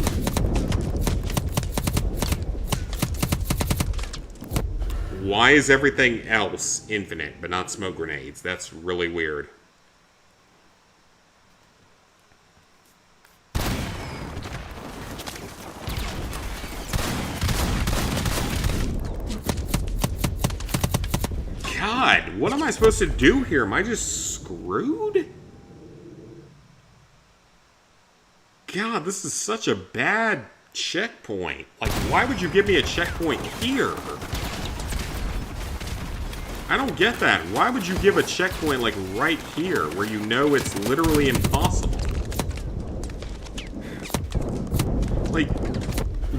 Why is everything else infinite, but not smoke grenades? That's really weird. God, what am I supposed to do here? Am I just screwed? God, this is such a bad checkpoint. Like, why would you give me a checkpoint here? I don't get that. Why would you give a checkpoint, like, right here, where you know it's literally impossible? Like,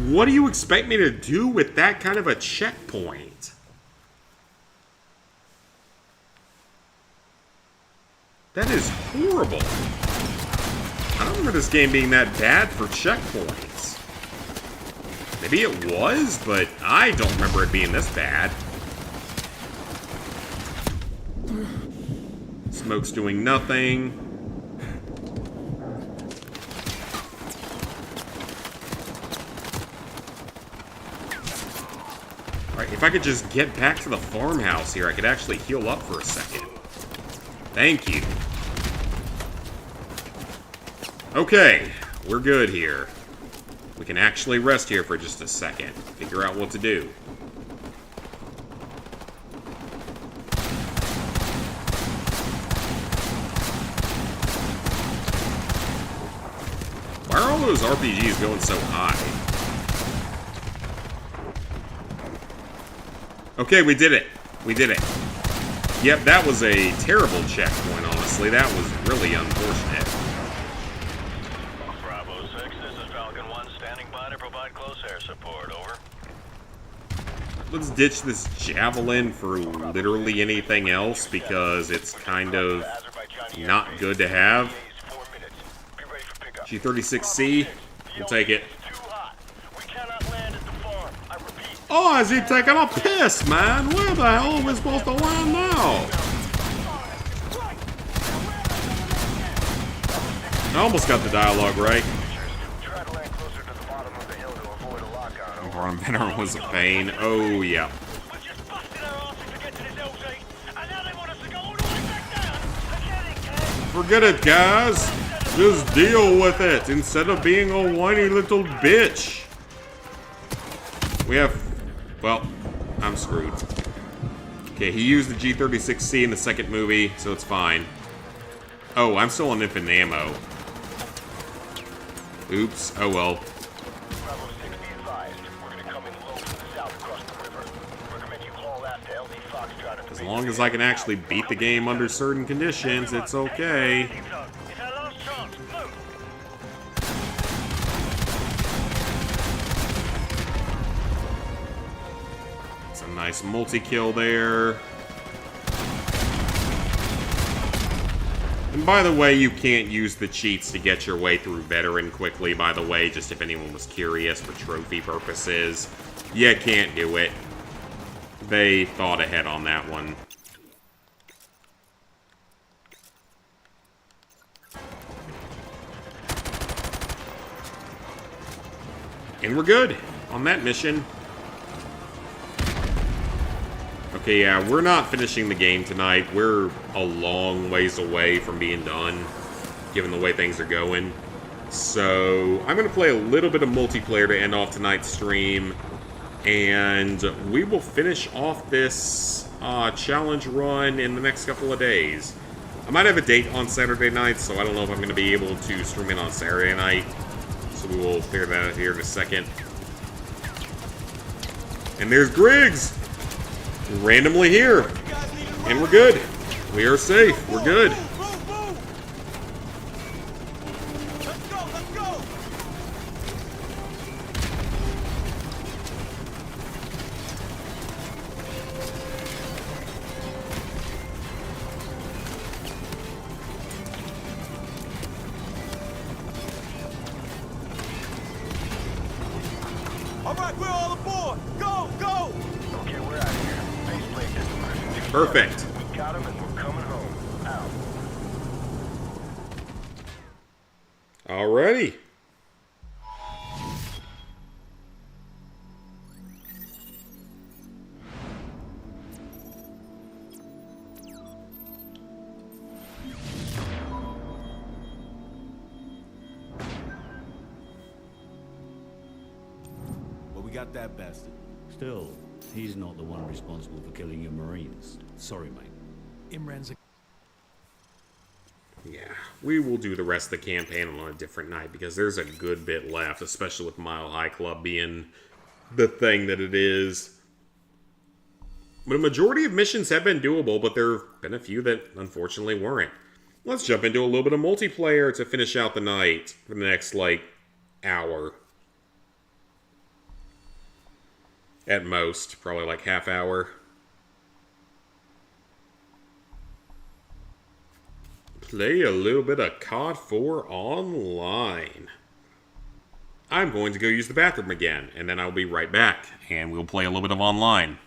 what do you expect me to do with that kind of a checkpoint? That is horrible. I don't remember this game being that bad for checkpoints. Maybe it was, but I don't remember it being this bad. Smoke's doing nothing. Alright, if I could just get back to the farmhouse here, I could actually heal up for a second. Thank you. Okay, we're good here. We can actually rest here for just a second. Figure out what to do. Why are all those RPGs going so high? Okay, we did it. We did it. Yep, that was a terrible checkpoint, honestly. That was really unfortunate. Bravo 6, this is Falcon 1 standing by to provide close air support, over. Let's ditch this javelin for literally anything else because it's kind of not good to have. G36C, we'll take it. Oh, is he taking a piss, man? Where the hell are we supposed to land now? I almost got the dialogue right. Our veteran was a pain. Oh, yeah. Forget it, guys. Just deal with it instead of being a whiny little bitch. We have... Well, I'm screwed. Okay, he used the G36C in the second movie, so it's fine. Oh, I'm still on infinite ammo. Oops. Oh, well. As long as I can actually beat the game under certain conditions, it's okay. It's a nice multi-kill there. And by the way, you can't use the cheats to get your way through Veteran quickly, by the way, just if anyone was curious for trophy purposes. You can't do it. They thought ahead on that one. And we're good on that mission. Okay, yeah, we're not finishing the game tonight. We're a long ways away from being done, given the way things are going. So, I'm going to play a little bit of multiplayer to end off tonight's stream. And we will finish off this challenge run in the next couple of days. I might have a date on Saturday night, so I don't know if I'm going to be able to stream in on Saturday night. So we will figure that out here in a second. And there's Griggs! Randomly here. And we're good. We are safe. We're good. Perfect. Got him and we're coming home. Out. Alrighty. Well, we got that bastard. Still, he's not the one responsible for killing your Marines. Sorry, mate. Imran's a... Yeah, we will do the rest of the campaign on a different night because there's a good bit left, especially with Mile High Club being the thing that it is. But a majority of missions have been doable, but there have been a few that unfortunately weren't. Let's jump into a little bit of multiplayer to finish out the night for the next, like, hour. At most, probably like half hour. Play a little bit of COD 4 online. I'm going to go use the bathroom again, and then I'll be right back, and we'll play a little bit of online.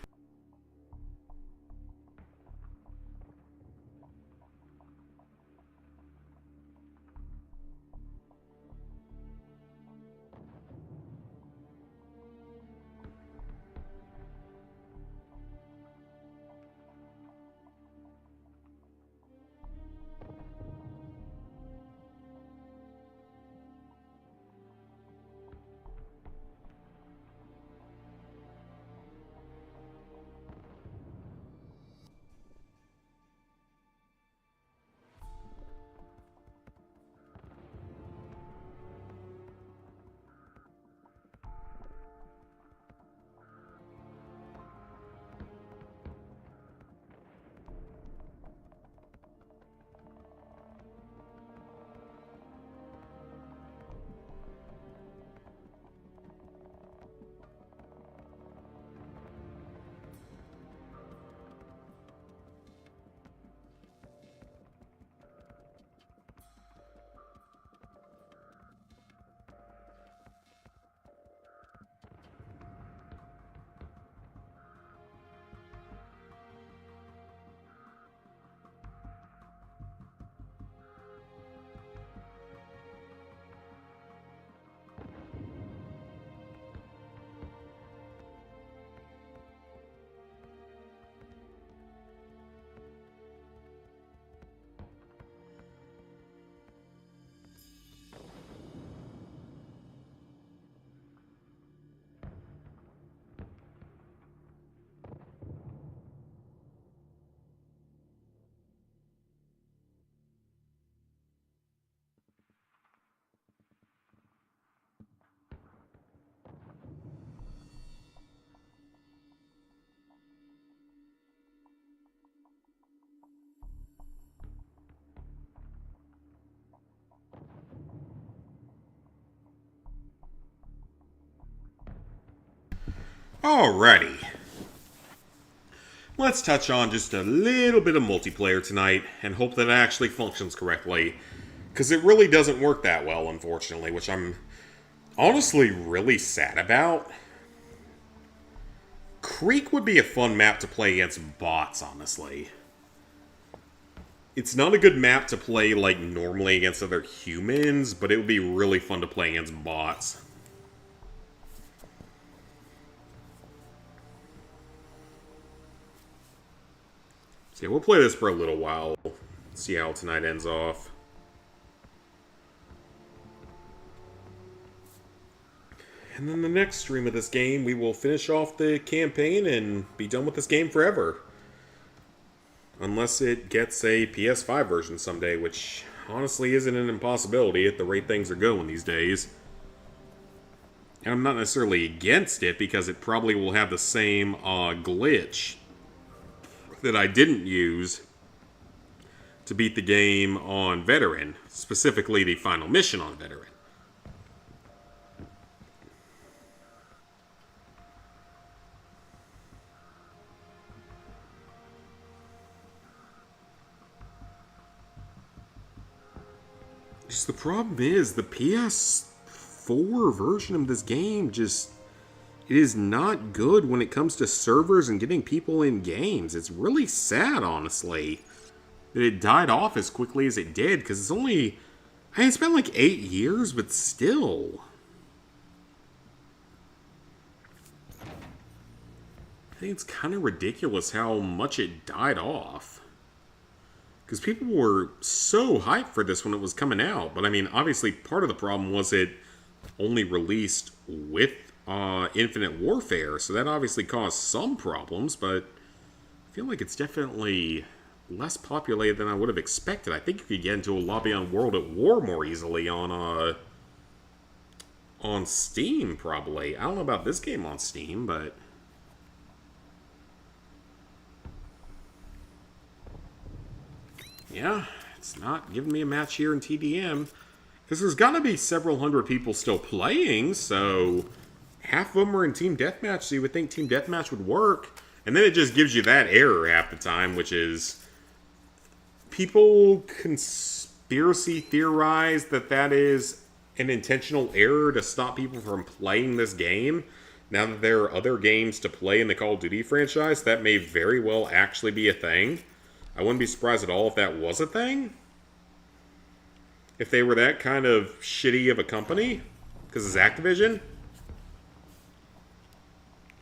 Alrighty. Let's touch on just a little bit of multiplayer tonight and hope that it actually functions correctly. Because it really doesn't work that well, unfortunately, which I'm honestly really sad about. Creek would be a fun map to play against bots, honestly. It's not a good map to play, like, normally against other humans, but it would be really fun to play against bots. Yeah, we'll play this for a little while. See how tonight ends off. And then the next stream of this game, we will finish off the campaign and be done with this game forever. Unless it gets a PS5 version someday, which honestly isn't an impossibility at the rate things are going these days. And I'm not necessarily against it, because it probably will have the same glitch that I didn't use to beat the game on Veteran, specifically the final mission on Veteran. Just the problem is, the PS4 version of this game just... it is not good when it comes to servers and getting people in games. It's really sad, honestly, that it died off as quickly as it did, because it's only... I mean, it's been like 8 years, but still. I think it's kind of ridiculous how much it died off. Because people were so hyped for this when it was coming out. But I mean, obviously part of the problem was it only released with Infinite Warfare, so that obviously caused some problems, but I feel like it's definitely less populated than I would have expected. I think you could get into a lobby on World at War more easily on Steam, probably. I don't know about this game on Steam, but Yeah, it's not giving me a match here in TDM. Because there's got to be several hundred people still playing, so half of them are in Team Deathmatch, so you would think Team Deathmatch would work. And then it just gives you that error half the time, which is people conspiracy theorize that that is an intentional error to stop people from playing this game. Now that there are other games to play in the Call of Duty franchise, that may very well actually be a thing. I wouldn't be surprised at all if that was a thing. If they were that kind of shitty of a company. Because it's Activision.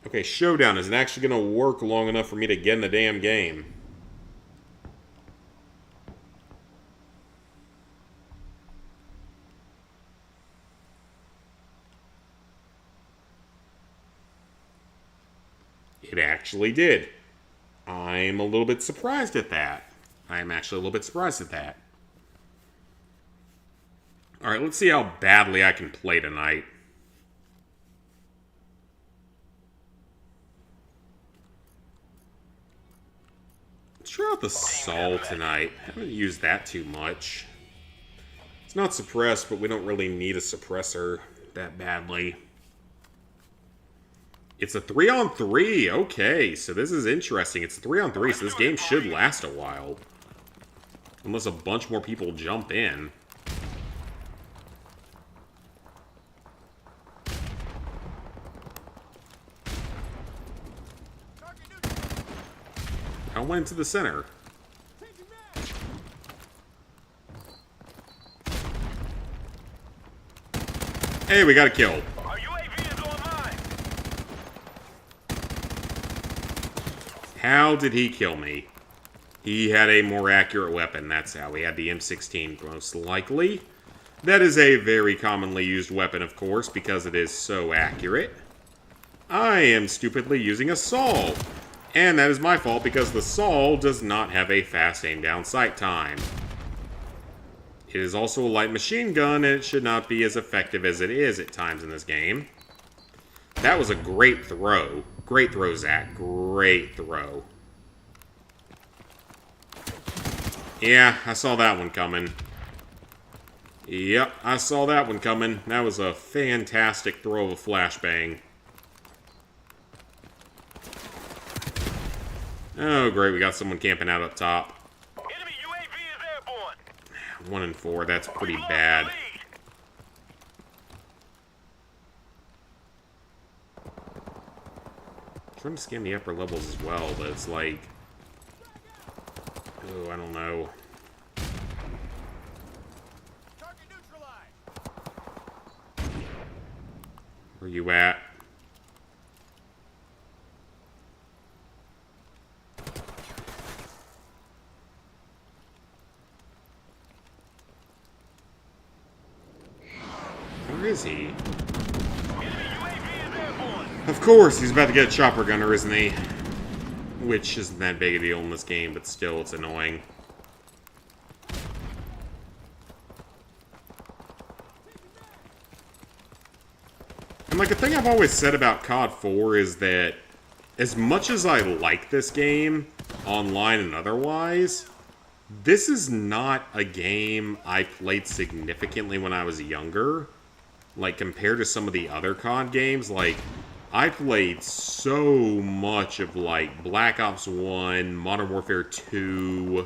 Okay, Showdown. Is it actually going to work long enough for me to get in the damn game? It actually did. I'm a little bit surprised at that. I'm actually a little bit surprised at that. Alright, let's see how badly I can play tonight. Let's try out the Sol tonight. I haven't used that too much. It's not suppressed, but we don't really need a suppressor that badly. It's a 3-on-3. Okay, so this is interesting. It's a 3-on-3, so this game should last a while. Unless a bunch more people jump in. I went into the center. Hey, we got a kill. Our UAV is online. How did he kill me? He had a more accurate weapon, that's how. He had the M16, most likely. That is a very commonly used weapon, of course, because it is so accurate. I am stupidly using a Sol. And that is my fault, because the Sol does not have a fast aim-down sight time. It is also a light machine gun, and it should not be as effective as it is at times in this game. That was a great throw. Great throw, Zach. Great throw. Yeah, I saw that one coming. Yep, I saw that one coming. That was a fantastic throw of a flashbang. Oh, great, we got someone camping out up top. Enemy UAV is airborne. 1 and 4, that's pretty bad. I'm trying to scan the upper levels as well, but it's like... oh, I don't know. Target neutralized. Where you at? Where is he? Of course, he's about to get a chopper gunner, isn't he? Which isn't that big a deal in this game, but still, it's annoying. And like, a thing I've always said about COD 4 is that as much as I like this game, online and otherwise, this is not a game I played significantly when I was younger. Like, compared to some of the other COD games, like, I played so much of, like, Black Ops 1, Modern Warfare 2,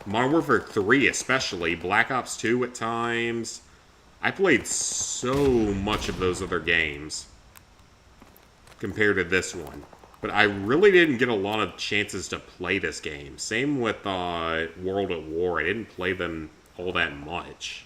Modern Warfare 3 especially, Black Ops 2 at times. I played so much of those other games compared to this one. But I really didn't get a lot of chances to play this game. Same with World at War. I didn't play them all that much.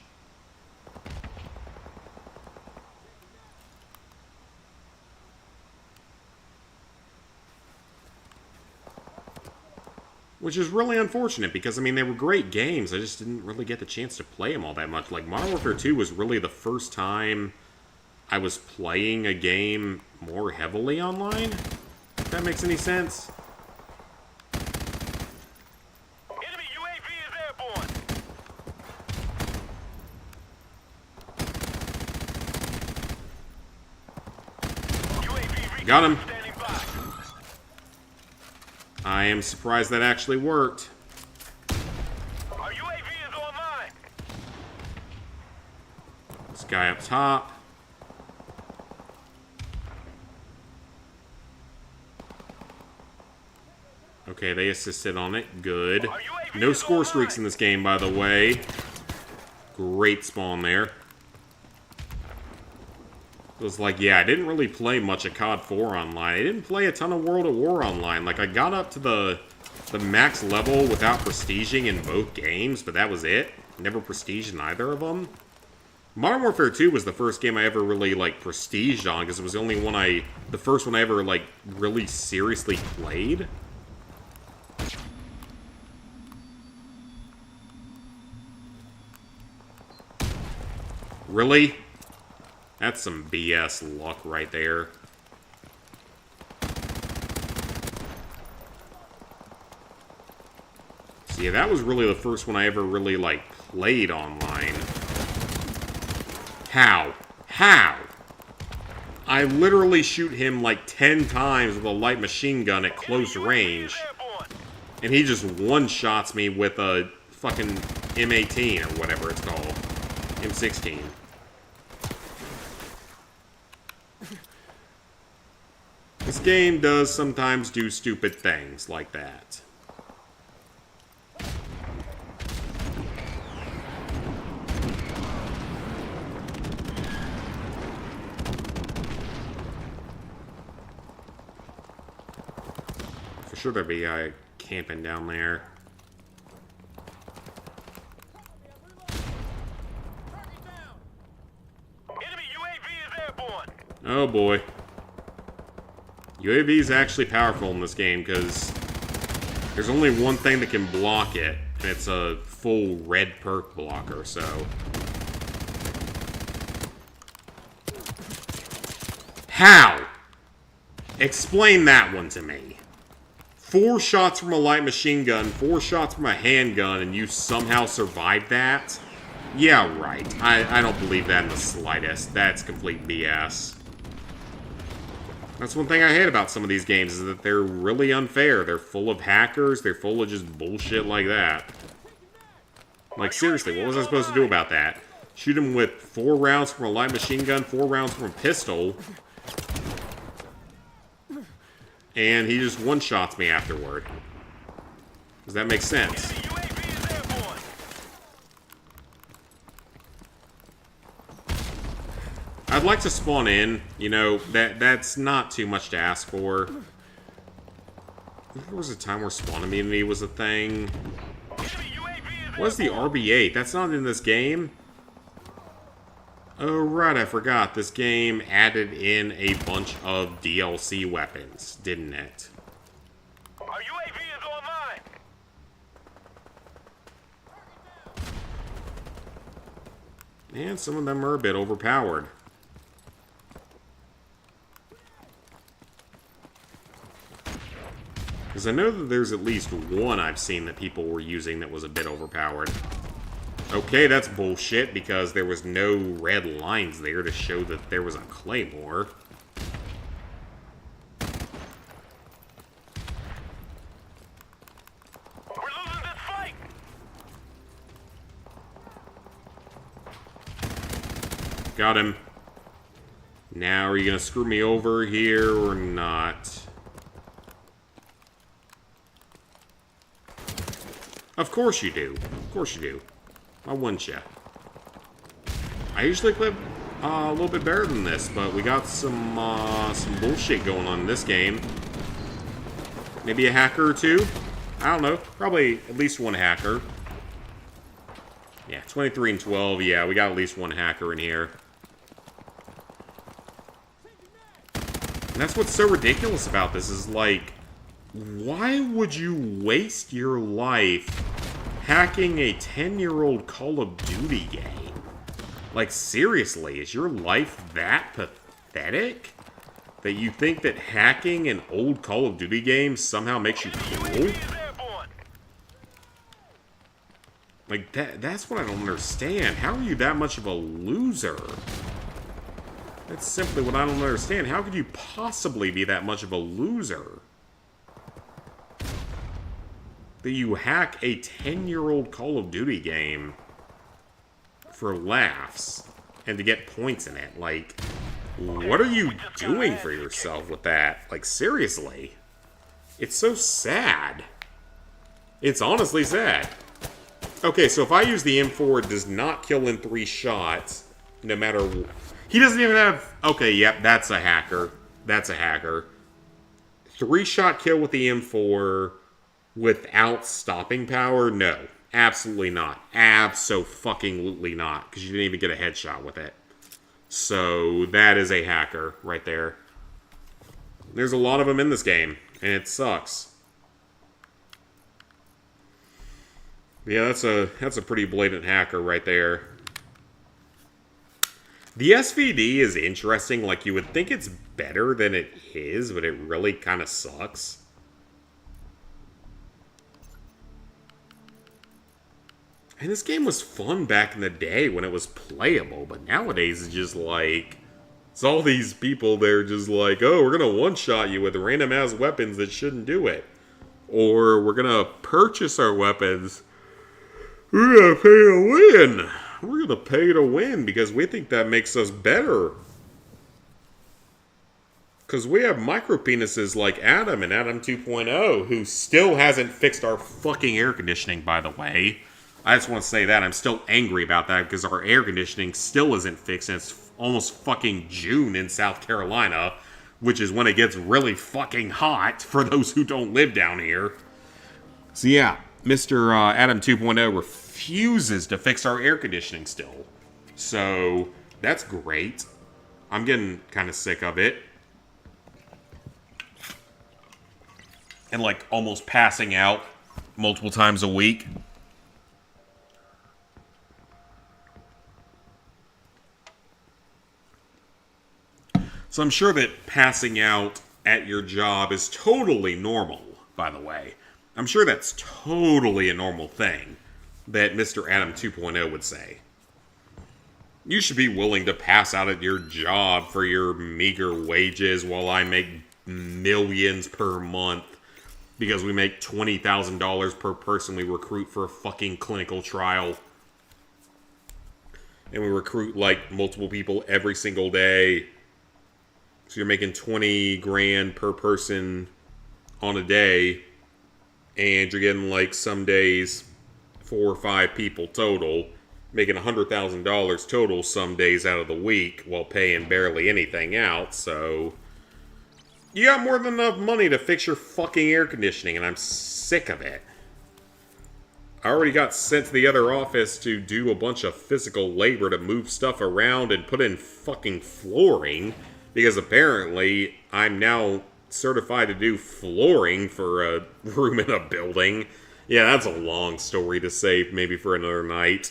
Which is really unfortunate, because, I mean, they were great games. I just didn't really get the chance to play them all that much. Like, Modern Warfare 2 was really the first time I was playing a game more heavily online. If that makes any sense. Enemy UAV is airborne. UAV Got him. standing by. I am surprised that actually worked. Our Guy up top. Okay, they assisted on it. Good. No score streaks in this game, by the way. Great spawn there. It was like, yeah, I didn't really play much of COD 4 online. I didn't play a ton of World at War online. Like, I got up to the max level without prestiging in both games, but that was it. Never prestiged in either of them. Modern Warfare 2 was the first game I ever really, like, prestiged on, because it was the only one the first one I ever, like, really seriously played. Really? That's some BS luck right there. So yeah, that was really the first one I ever really, like, played online. How? How? I literally shoot him like 10 times with a light machine gun at close range. And he just one-shots me with a fucking M18 or whatever it's called. M16. This game does sometimes do stupid things like that. For sure there'd be camping down there. Enemy UAV is airborne. Oh boy. UAV is actually powerful in this game because there's only one thing that can block it, and it's a full red perk blocker, so. How? Explain that one to me. 4 shots from a light machine gun, 4 shots from a handgun, and you somehow survived that? Yeah, right. I don't believe that in the slightest. That's complete BS. That's one thing I hate about some of these games, is that they're really unfair. They're full of hackers, they're full of just bullshit like that. Like, seriously, what was I supposed to do about that? Shoot him with 4 rounds from a light machine gun, 4 rounds from a pistol, and he just one-shots me afterward. Does that make sense? I'd like to spawn in, you know, that's not too much to ask for. There was a time where spawn immunity was a thing. What's the RB8? That's not in this game. Oh, right, I forgot. This game added in a bunch of DLC weapons, didn't it? Our UAV is online. And some of them are a bit overpowered. Because I know that there's at least one I've seen that people were using that was a bit overpowered. Okay, that's bullshit, because there was no red lines there to show that there was a claymore. We're losing this fight. Got him. Now, are you gonna screw me over here or not? Of course you do. Of course you do. Why wouldn't you? I usually play a little bit better than this, but we got some bullshit going on in this game. Maybe a hacker or two? I don't know. Probably at least one hacker. Yeah, 23 and 12. Yeah, we got at least one hacker in here. And that's what's so ridiculous about this, is like, why would you waste your life hacking a 10-year-old Call of Duty game? Like, seriously, is your life that pathetic? That you think that hacking an old Call of Duty game somehow makes you cool? Like, that's what I don't understand. How are you that much of a loser? That's simply what I don't understand. How could you possibly be that much of a loser? That you hack a 10-year-old Call of Duty game for laughs. and to get points in it. Like, what are you doing for yourself with that? Like, seriously. It's so sad. It's honestly sad. Okay, so if I use the M4, it does not kill in 3 shots, no matter... He doesn't even have... Okay, yep, that's a hacker. That's a hacker. 3-shot kill with the M4 without stopping power? No. Absolutely not. Abso-fucking-lutely not. Because you didn't even get a headshot with it. So, that is a hacker right there. There's a lot of them in this game, and it sucks. Yeah, that's a pretty blatant hacker right there. The SVD is interesting. Like, you would think it's better than it is, but it really kind of sucks. And this game was fun back in the day when it was playable, but nowadays it's just like... It's all these people, they're just like, oh, we're going to one-shot you with random-ass weapons that shouldn't do it. Or we're going to purchase our weapons... We're gonna pay to win. We're gonna pay to win because we think that makes us better. Because we have micro-penises like Adam and Adam 2.0, who still hasn't fixed our fucking air conditioning, by the way. I just want to say that. I'm still angry about that because our air conditioning still isn't fixed, and it's almost fucking June in South Carolina, which is when it gets really fucking hot for those who don't live down here. So yeah. Mr. Adam 2.0 refuses to fix our air conditioning still. So, that's great. I'm getting kind of sick of it. And, like, almost passing out multiple times a week. So I'm sure that passing out at your job is totally normal, by the way. I'm sure that's totally a normal thing that Mr. Adam 2.0 would say. You should be willing to pass out at your job for your meager wages while I make millions per month because we make $20,000 per person we recruit for a fucking clinical trial. And we recruit like multiple people every single day. So you're making 20 grand per person on a day. And you're getting, like, some days, 4 or 5 people total, making $100,000 total some days out of the week, while paying barely anything out, so... You got more than enough money to fix your fucking air conditioning, and I'm sick of it. I already got sent to the other office to do a bunch of physical labor to move stuff around and put in fucking flooring, because apparently I'm now... certified to do flooring for a room in a building. Yeah, that's a long story to save maybe for another night.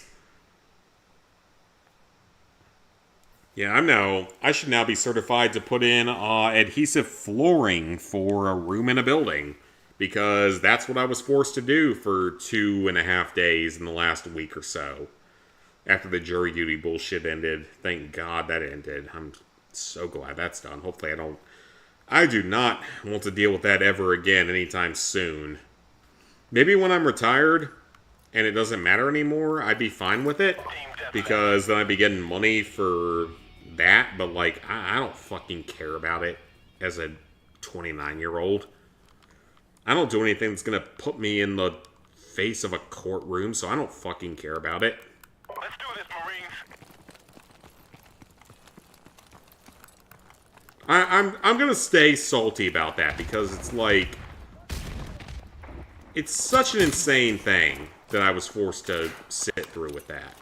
Yeah, I should now be certified to put in adhesive flooring for a room in a building. Because that's what I was forced to do for 2.5 days in the last week or so. After the jury duty bullshit ended. Thank God that ended. I'm so glad that's done. Hopefully I do not want to deal with that ever again anytime soon. Maybe when I'm retired and it doesn't matter anymore, I'd be fine with it. Because then I'd be getting money for that. But, like, I don't fucking care about it as a 29-year-old. I don't do anything that's going to put me in the face of a courtroom, so I don't fucking care about it. Let's do this, Marines. I'm gonna stay salty about that because it's like... It's such an insane thing that I was forced to sit through with that.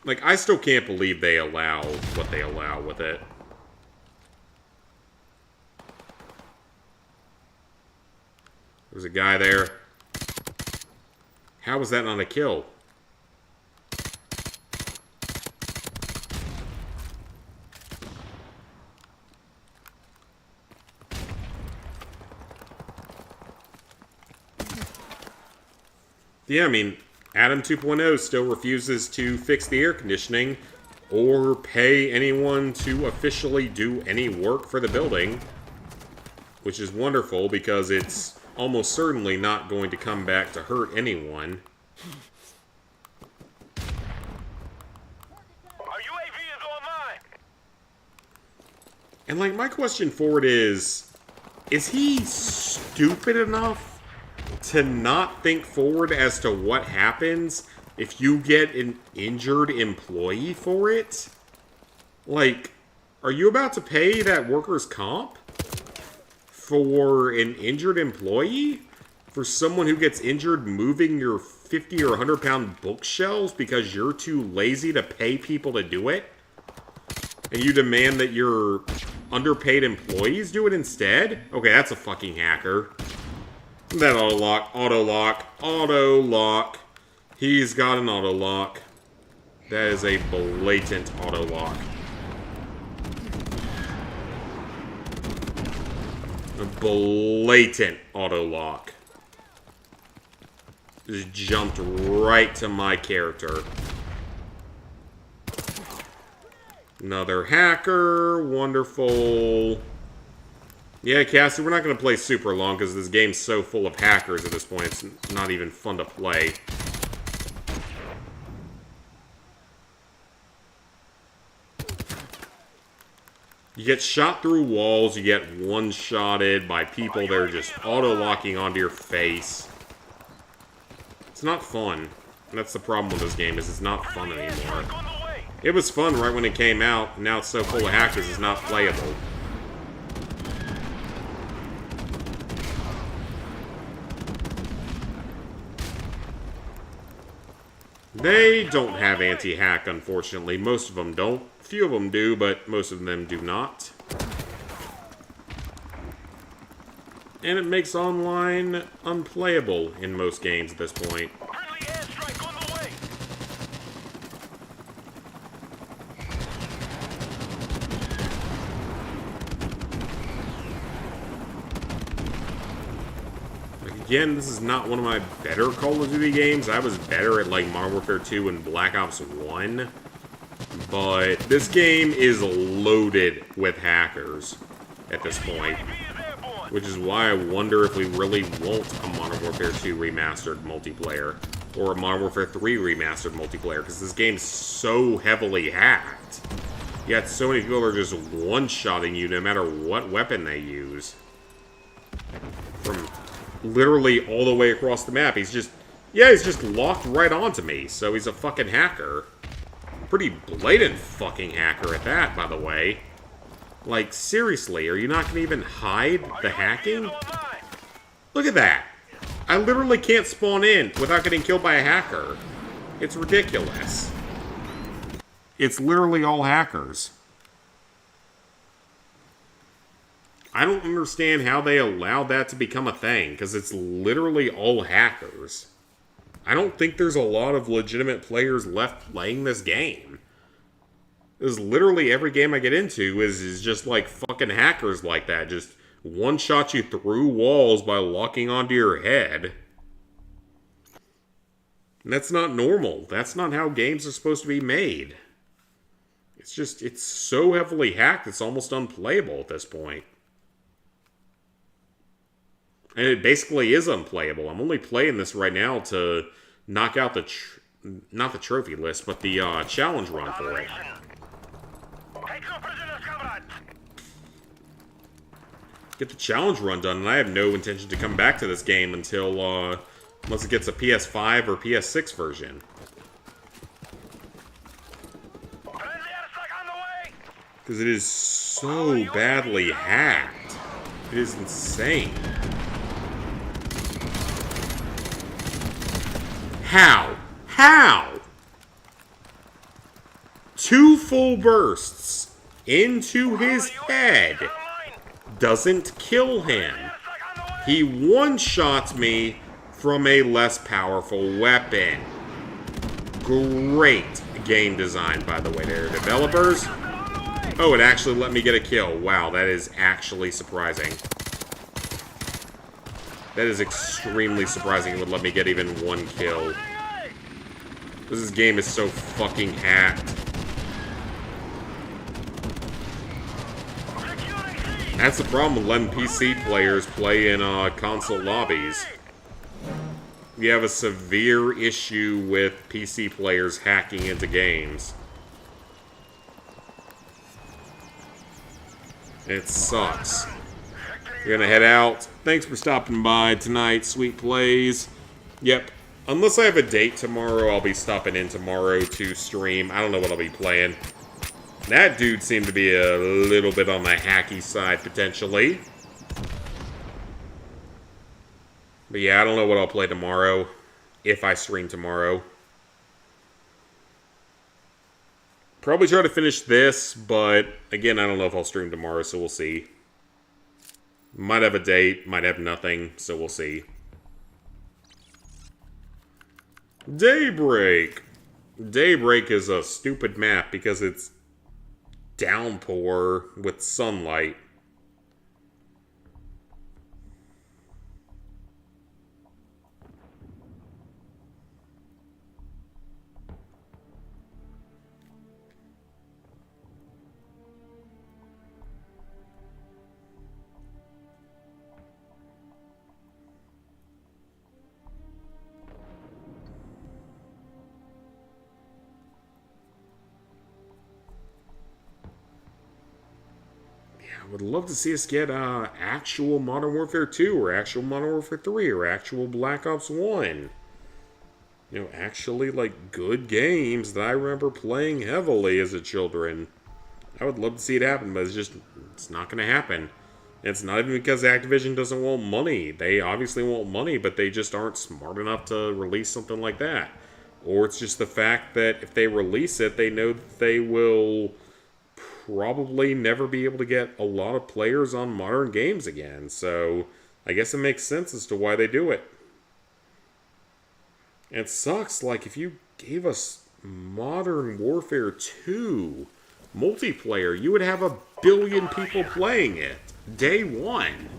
Like, I still can't believe they allow what they allow with it. There's a guy there. How was that not a kill? Yeah, I mean, Adam 2.0 still refuses to fix the air conditioning or pay anyone to officially do any work for the building, which is wonderful because it's almost certainly not going to come back to hurt anyone. I And, like, my question forward is he stupid enough to not think forward as to what happens if you get an injured employee for it? Like, are you about to pay that workers' comp for an injured employee? For someone who gets injured moving your 50 or 100 pound bookshelves because you're too lazy to pay people to do it? And you demand that your underpaid employees do it instead? Okay, that's a fucking hacker. That auto-lock, auto-lock, auto-lock. He's got an auto-lock. That is a blatant auto-lock. A blatant auto-lock. Just jumped right to my character. Another hacker. Wonderful. Yeah, Cassie, we're not going to play super long because this game's so full of hackers at this point. It's not even fun to play. You get shot through walls. You get one-shotted by people that are just auto-locking onto your face. It's not fun. And that's the problem with this game, is it's not fun anymore. It was fun right when it came out. Now it's so full of hackers, it's not playable. They don't have anti-hack, unfortunately. Most of them don't. A few of them do, but most of them do not. And it makes online unplayable in most games at this point. Friendly airstrike on the way. Again, this is not one of my better Call of Duty games. I was better at, like, Modern Warfare 2 and Black Ops 1. But this game is loaded with hackers at this point. Which is why I wonder if we really want a Modern Warfare 2 remastered multiplayer. Or a Modern Warfare 3 remastered multiplayer. Because this game's so heavily hacked. You got so many people that are just one-shotting you no matter what weapon they use. From literally all the way across the map. He's just locked right onto me. So he's a fucking hacker. Pretty blatant fucking hacker at that, by the way. Like, seriously, are you not going to even hide the hacking? Look at that. I literally can't spawn in without getting killed by a hacker. It's ridiculous. It's literally all hackers. I don't understand how they allowed that to become a thing, because it's literally all hackers. I don't think there's a lot of legitimate players left playing this game. Because literally every game I get into is just like fucking hackers like that. Just one-shot you through walls by locking onto your head. And that's not normal. That's not how games are supposed to be made. It's just, it's so heavily hacked, it's almost unplayable at this point. And it basically is unplayable. I'm only playing this right now to knock out the, not the trophy list, but the challenge run for it. Get the challenge run done, and I have no intention to come back to this game until, unless it gets a PS5 or PS6 version. Because it is so badly hacked. It is insane. How? How? 2 full bursts into his head doesn't kill him. He one-shots me from a less powerful weapon. Great game design, by the way, there, developers. Oh, it actually let me get a kill. Wow, that is actually surprising. That is extremely surprising. It would let me get even 1 kill. This game is so fucking hacked. That's the problem with letting PC players play in console lobbies. You have a severe issue with PC players hacking into games. It sucks. We're gonna head out. Thanks for stopping by tonight, Sweet Plays. Yep. Unless I have a date tomorrow, I'll be stopping in tomorrow to stream. I don't know what I'll be playing. That dude seemed to be a little bit on the hacky side, potentially. But yeah, I don't know what I'll play tomorrow. If I stream tomorrow. Probably try to finish this, but again, I don't know if I'll stream tomorrow, so we'll see. Might have a date, might have nothing, so we'll see. Daybreak. Daybreak is a stupid map because it's downpour with sunlight. I would love to see us get actual Modern Warfare 2 or actual Modern Warfare 3 or actual Black Ops 1. You know, actually, like, good games that I remember playing heavily as a children. I would love to see it happen, but it's not going to happen. It's not even because Activision doesn't want money. They obviously want money, but they just aren't smart enough to release something like that. Or it's just the fact that if they release it, they know that they will probably never be able to get a lot of players on modern games again. So I guess it makes sense as to why they do it. It sucks. Like, if you gave us Modern Warfare 2 multiplayer, you would have 1 billion people playing it day one.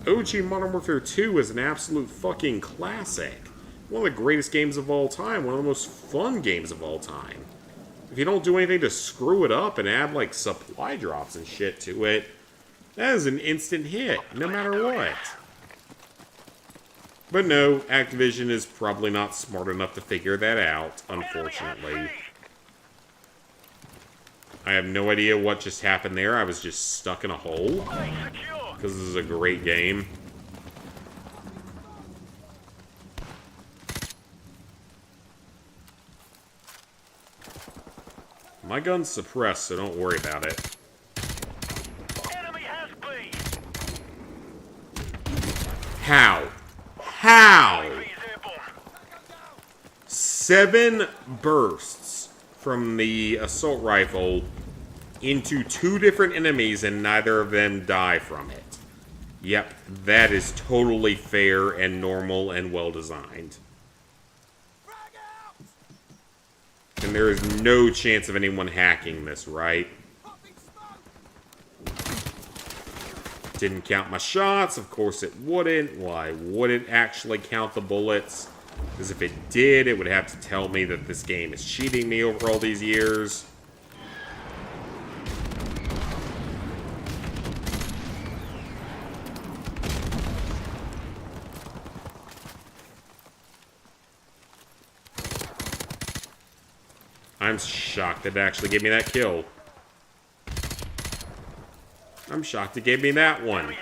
OG Modern Warfare 2 is an absolute fucking classic. One of the greatest games of all time. One of the most fun games of all time. If you don't do anything to screw it up and add, like, supply drops and shit to it, that is an instant hit, no matter what. But no, Activision is probably not smart enough to figure that out, unfortunately. I have no idea what just happened there. I was just stuck in a hole. Because this is a great game. My gun's suppressed, so don't worry about it. How? How? 7 bursts from the assault rifle into 2 different enemies and neither of them die from it. Yep, that is totally fair and normal and well designed. And there is no chance of anyone hacking this, right? Didn't count my shots. Of course it wouldn't. Why would it actually count the bullets? Because if it did, it would have to tell me that this game is cheating me over all these years. I'm shocked that it actually gave me that kill. I'm shocked it gave me that one.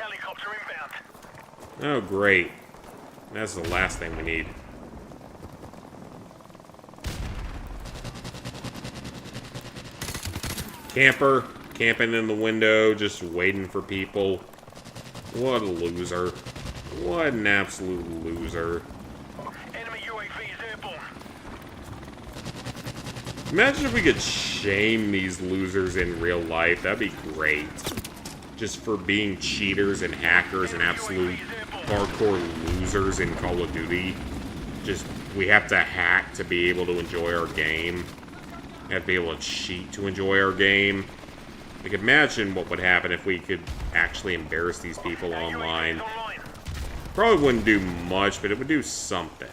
Oh, great. That's the last thing we need. Camper, camping in the window, just waiting for people. What a loser. What an absolute loser. Imagine if we could shame these losers in real life. That'd be great. Just for being cheaters and hackers and absolute hardcore losers in Call of Duty. Just, we have to hack to be able to enjoy our game. We have to be able to cheat to enjoy our game. Like, imagine what would happen if we could actually embarrass these people online. Probably wouldn't do much, but it would do something.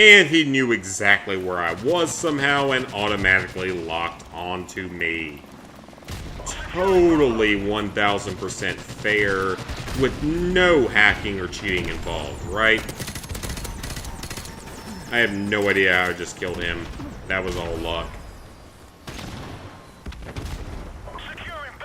And he knew exactly where I was somehow and automatically locked onto me. Totally 1000% fair with no hacking or cheating involved, right? I have no idea how I just killed him. That was all luck. Securing B.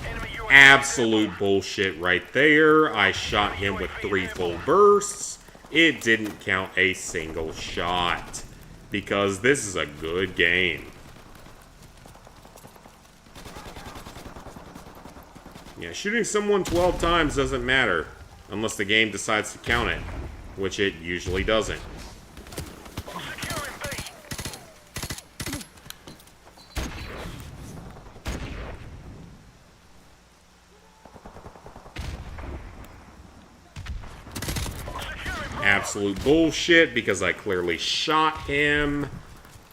Enemy UAV. Absolute bullshit right there. I shot him with 3 full bursts. It didn't count a single shot. Because this is a good game. Yeah, shooting someone 12 times doesn't matter. Unless the game decides to count it. Which it usually doesn't. Securing B. Absolute bullshit because I clearly shot him.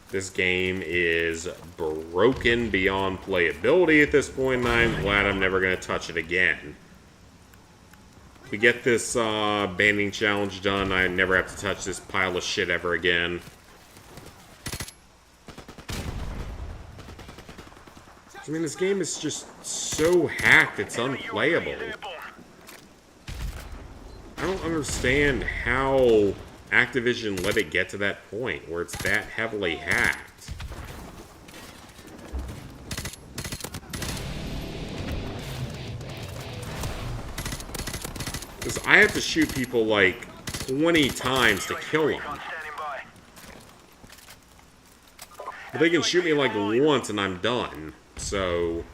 This game is broken beyond playability at this point, and I'm glad I'm never going to touch it again. If we get this banning challenge done, I never have to touch this pile of shit ever again. I mean, this game is just so hacked, it's unplayable. I don't understand how Activision let it get to that point where it's that heavily hacked. Because I have to shoot people like 20 times to kill them. But they can shoot me like once and I'm done. So,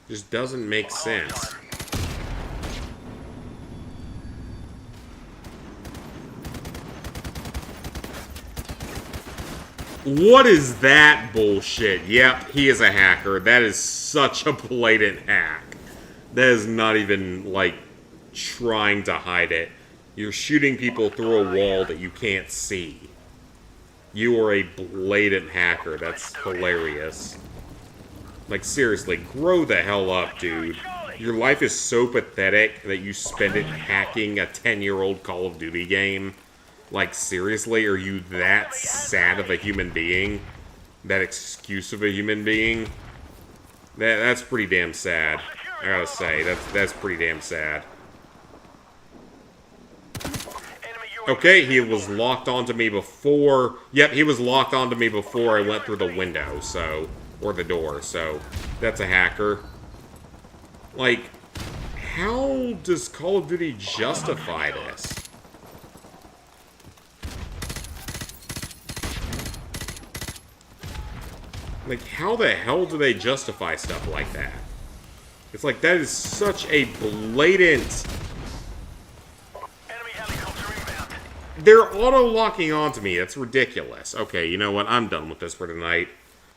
just doesn't make sense. What is that bullshit? Yep, he is a hacker. That is such a blatant hack. That is not even, like, trying to hide it. You're shooting people through a wall that you can't see. You are a blatant hacker. That's hilarious. Like, seriously, grow the hell up, dude. Your life is so pathetic that you spend it hacking a 10-year-old Call of Duty game. Like, seriously, are you that sad of a human being? That excuse of a human being? That's pretty damn sad. I gotta say, that's pretty damn sad. Okay, he was locked onto me before... Yep, he was locked onto me before I went through the window, so... Or the door, so... That's a hacker. Like, how does Call of Duty justify this? Like, how the hell do they justify stuff like that? It's like, that is such a blatant... They're auto-locking onto me. That's ridiculous. Okay, you know what? I'm done with this for tonight.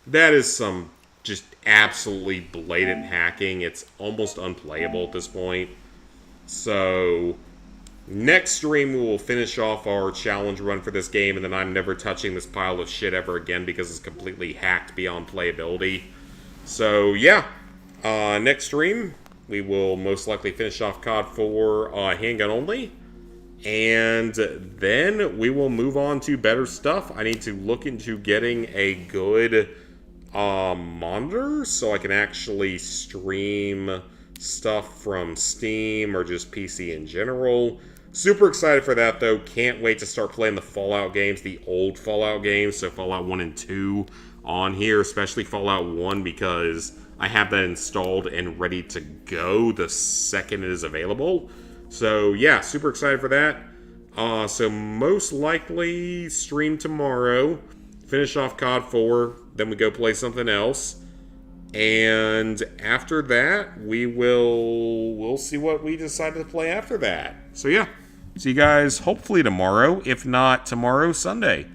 That is some just absolutely blatant hacking. It's almost unplayable at this point. So, next stream we will finish off our challenge run for this game, and then I'm never touching this pile of shit ever again because it's completely hacked beyond playability. So, yeah. Next stream, we will most likely finish off COD 4 handgun only. And then we will move on to better stuff. I need to look into getting a good monitor so I can actually stream stuff from Steam or just PC in general. Super excited for that, though. Can't wait to start playing the Fallout games, the old Fallout games, so Fallout 1 and 2 on here, especially Fallout 1 because I have that installed and ready to go the second it is available. So, yeah, super excited for that. So, most likely, stream tomorrow. Finish off COD 4. Then we go play something else. And after that, we'll see what we decide to play after that. So, yeah. See you guys hopefully tomorrow. If not tomorrow, Sunday.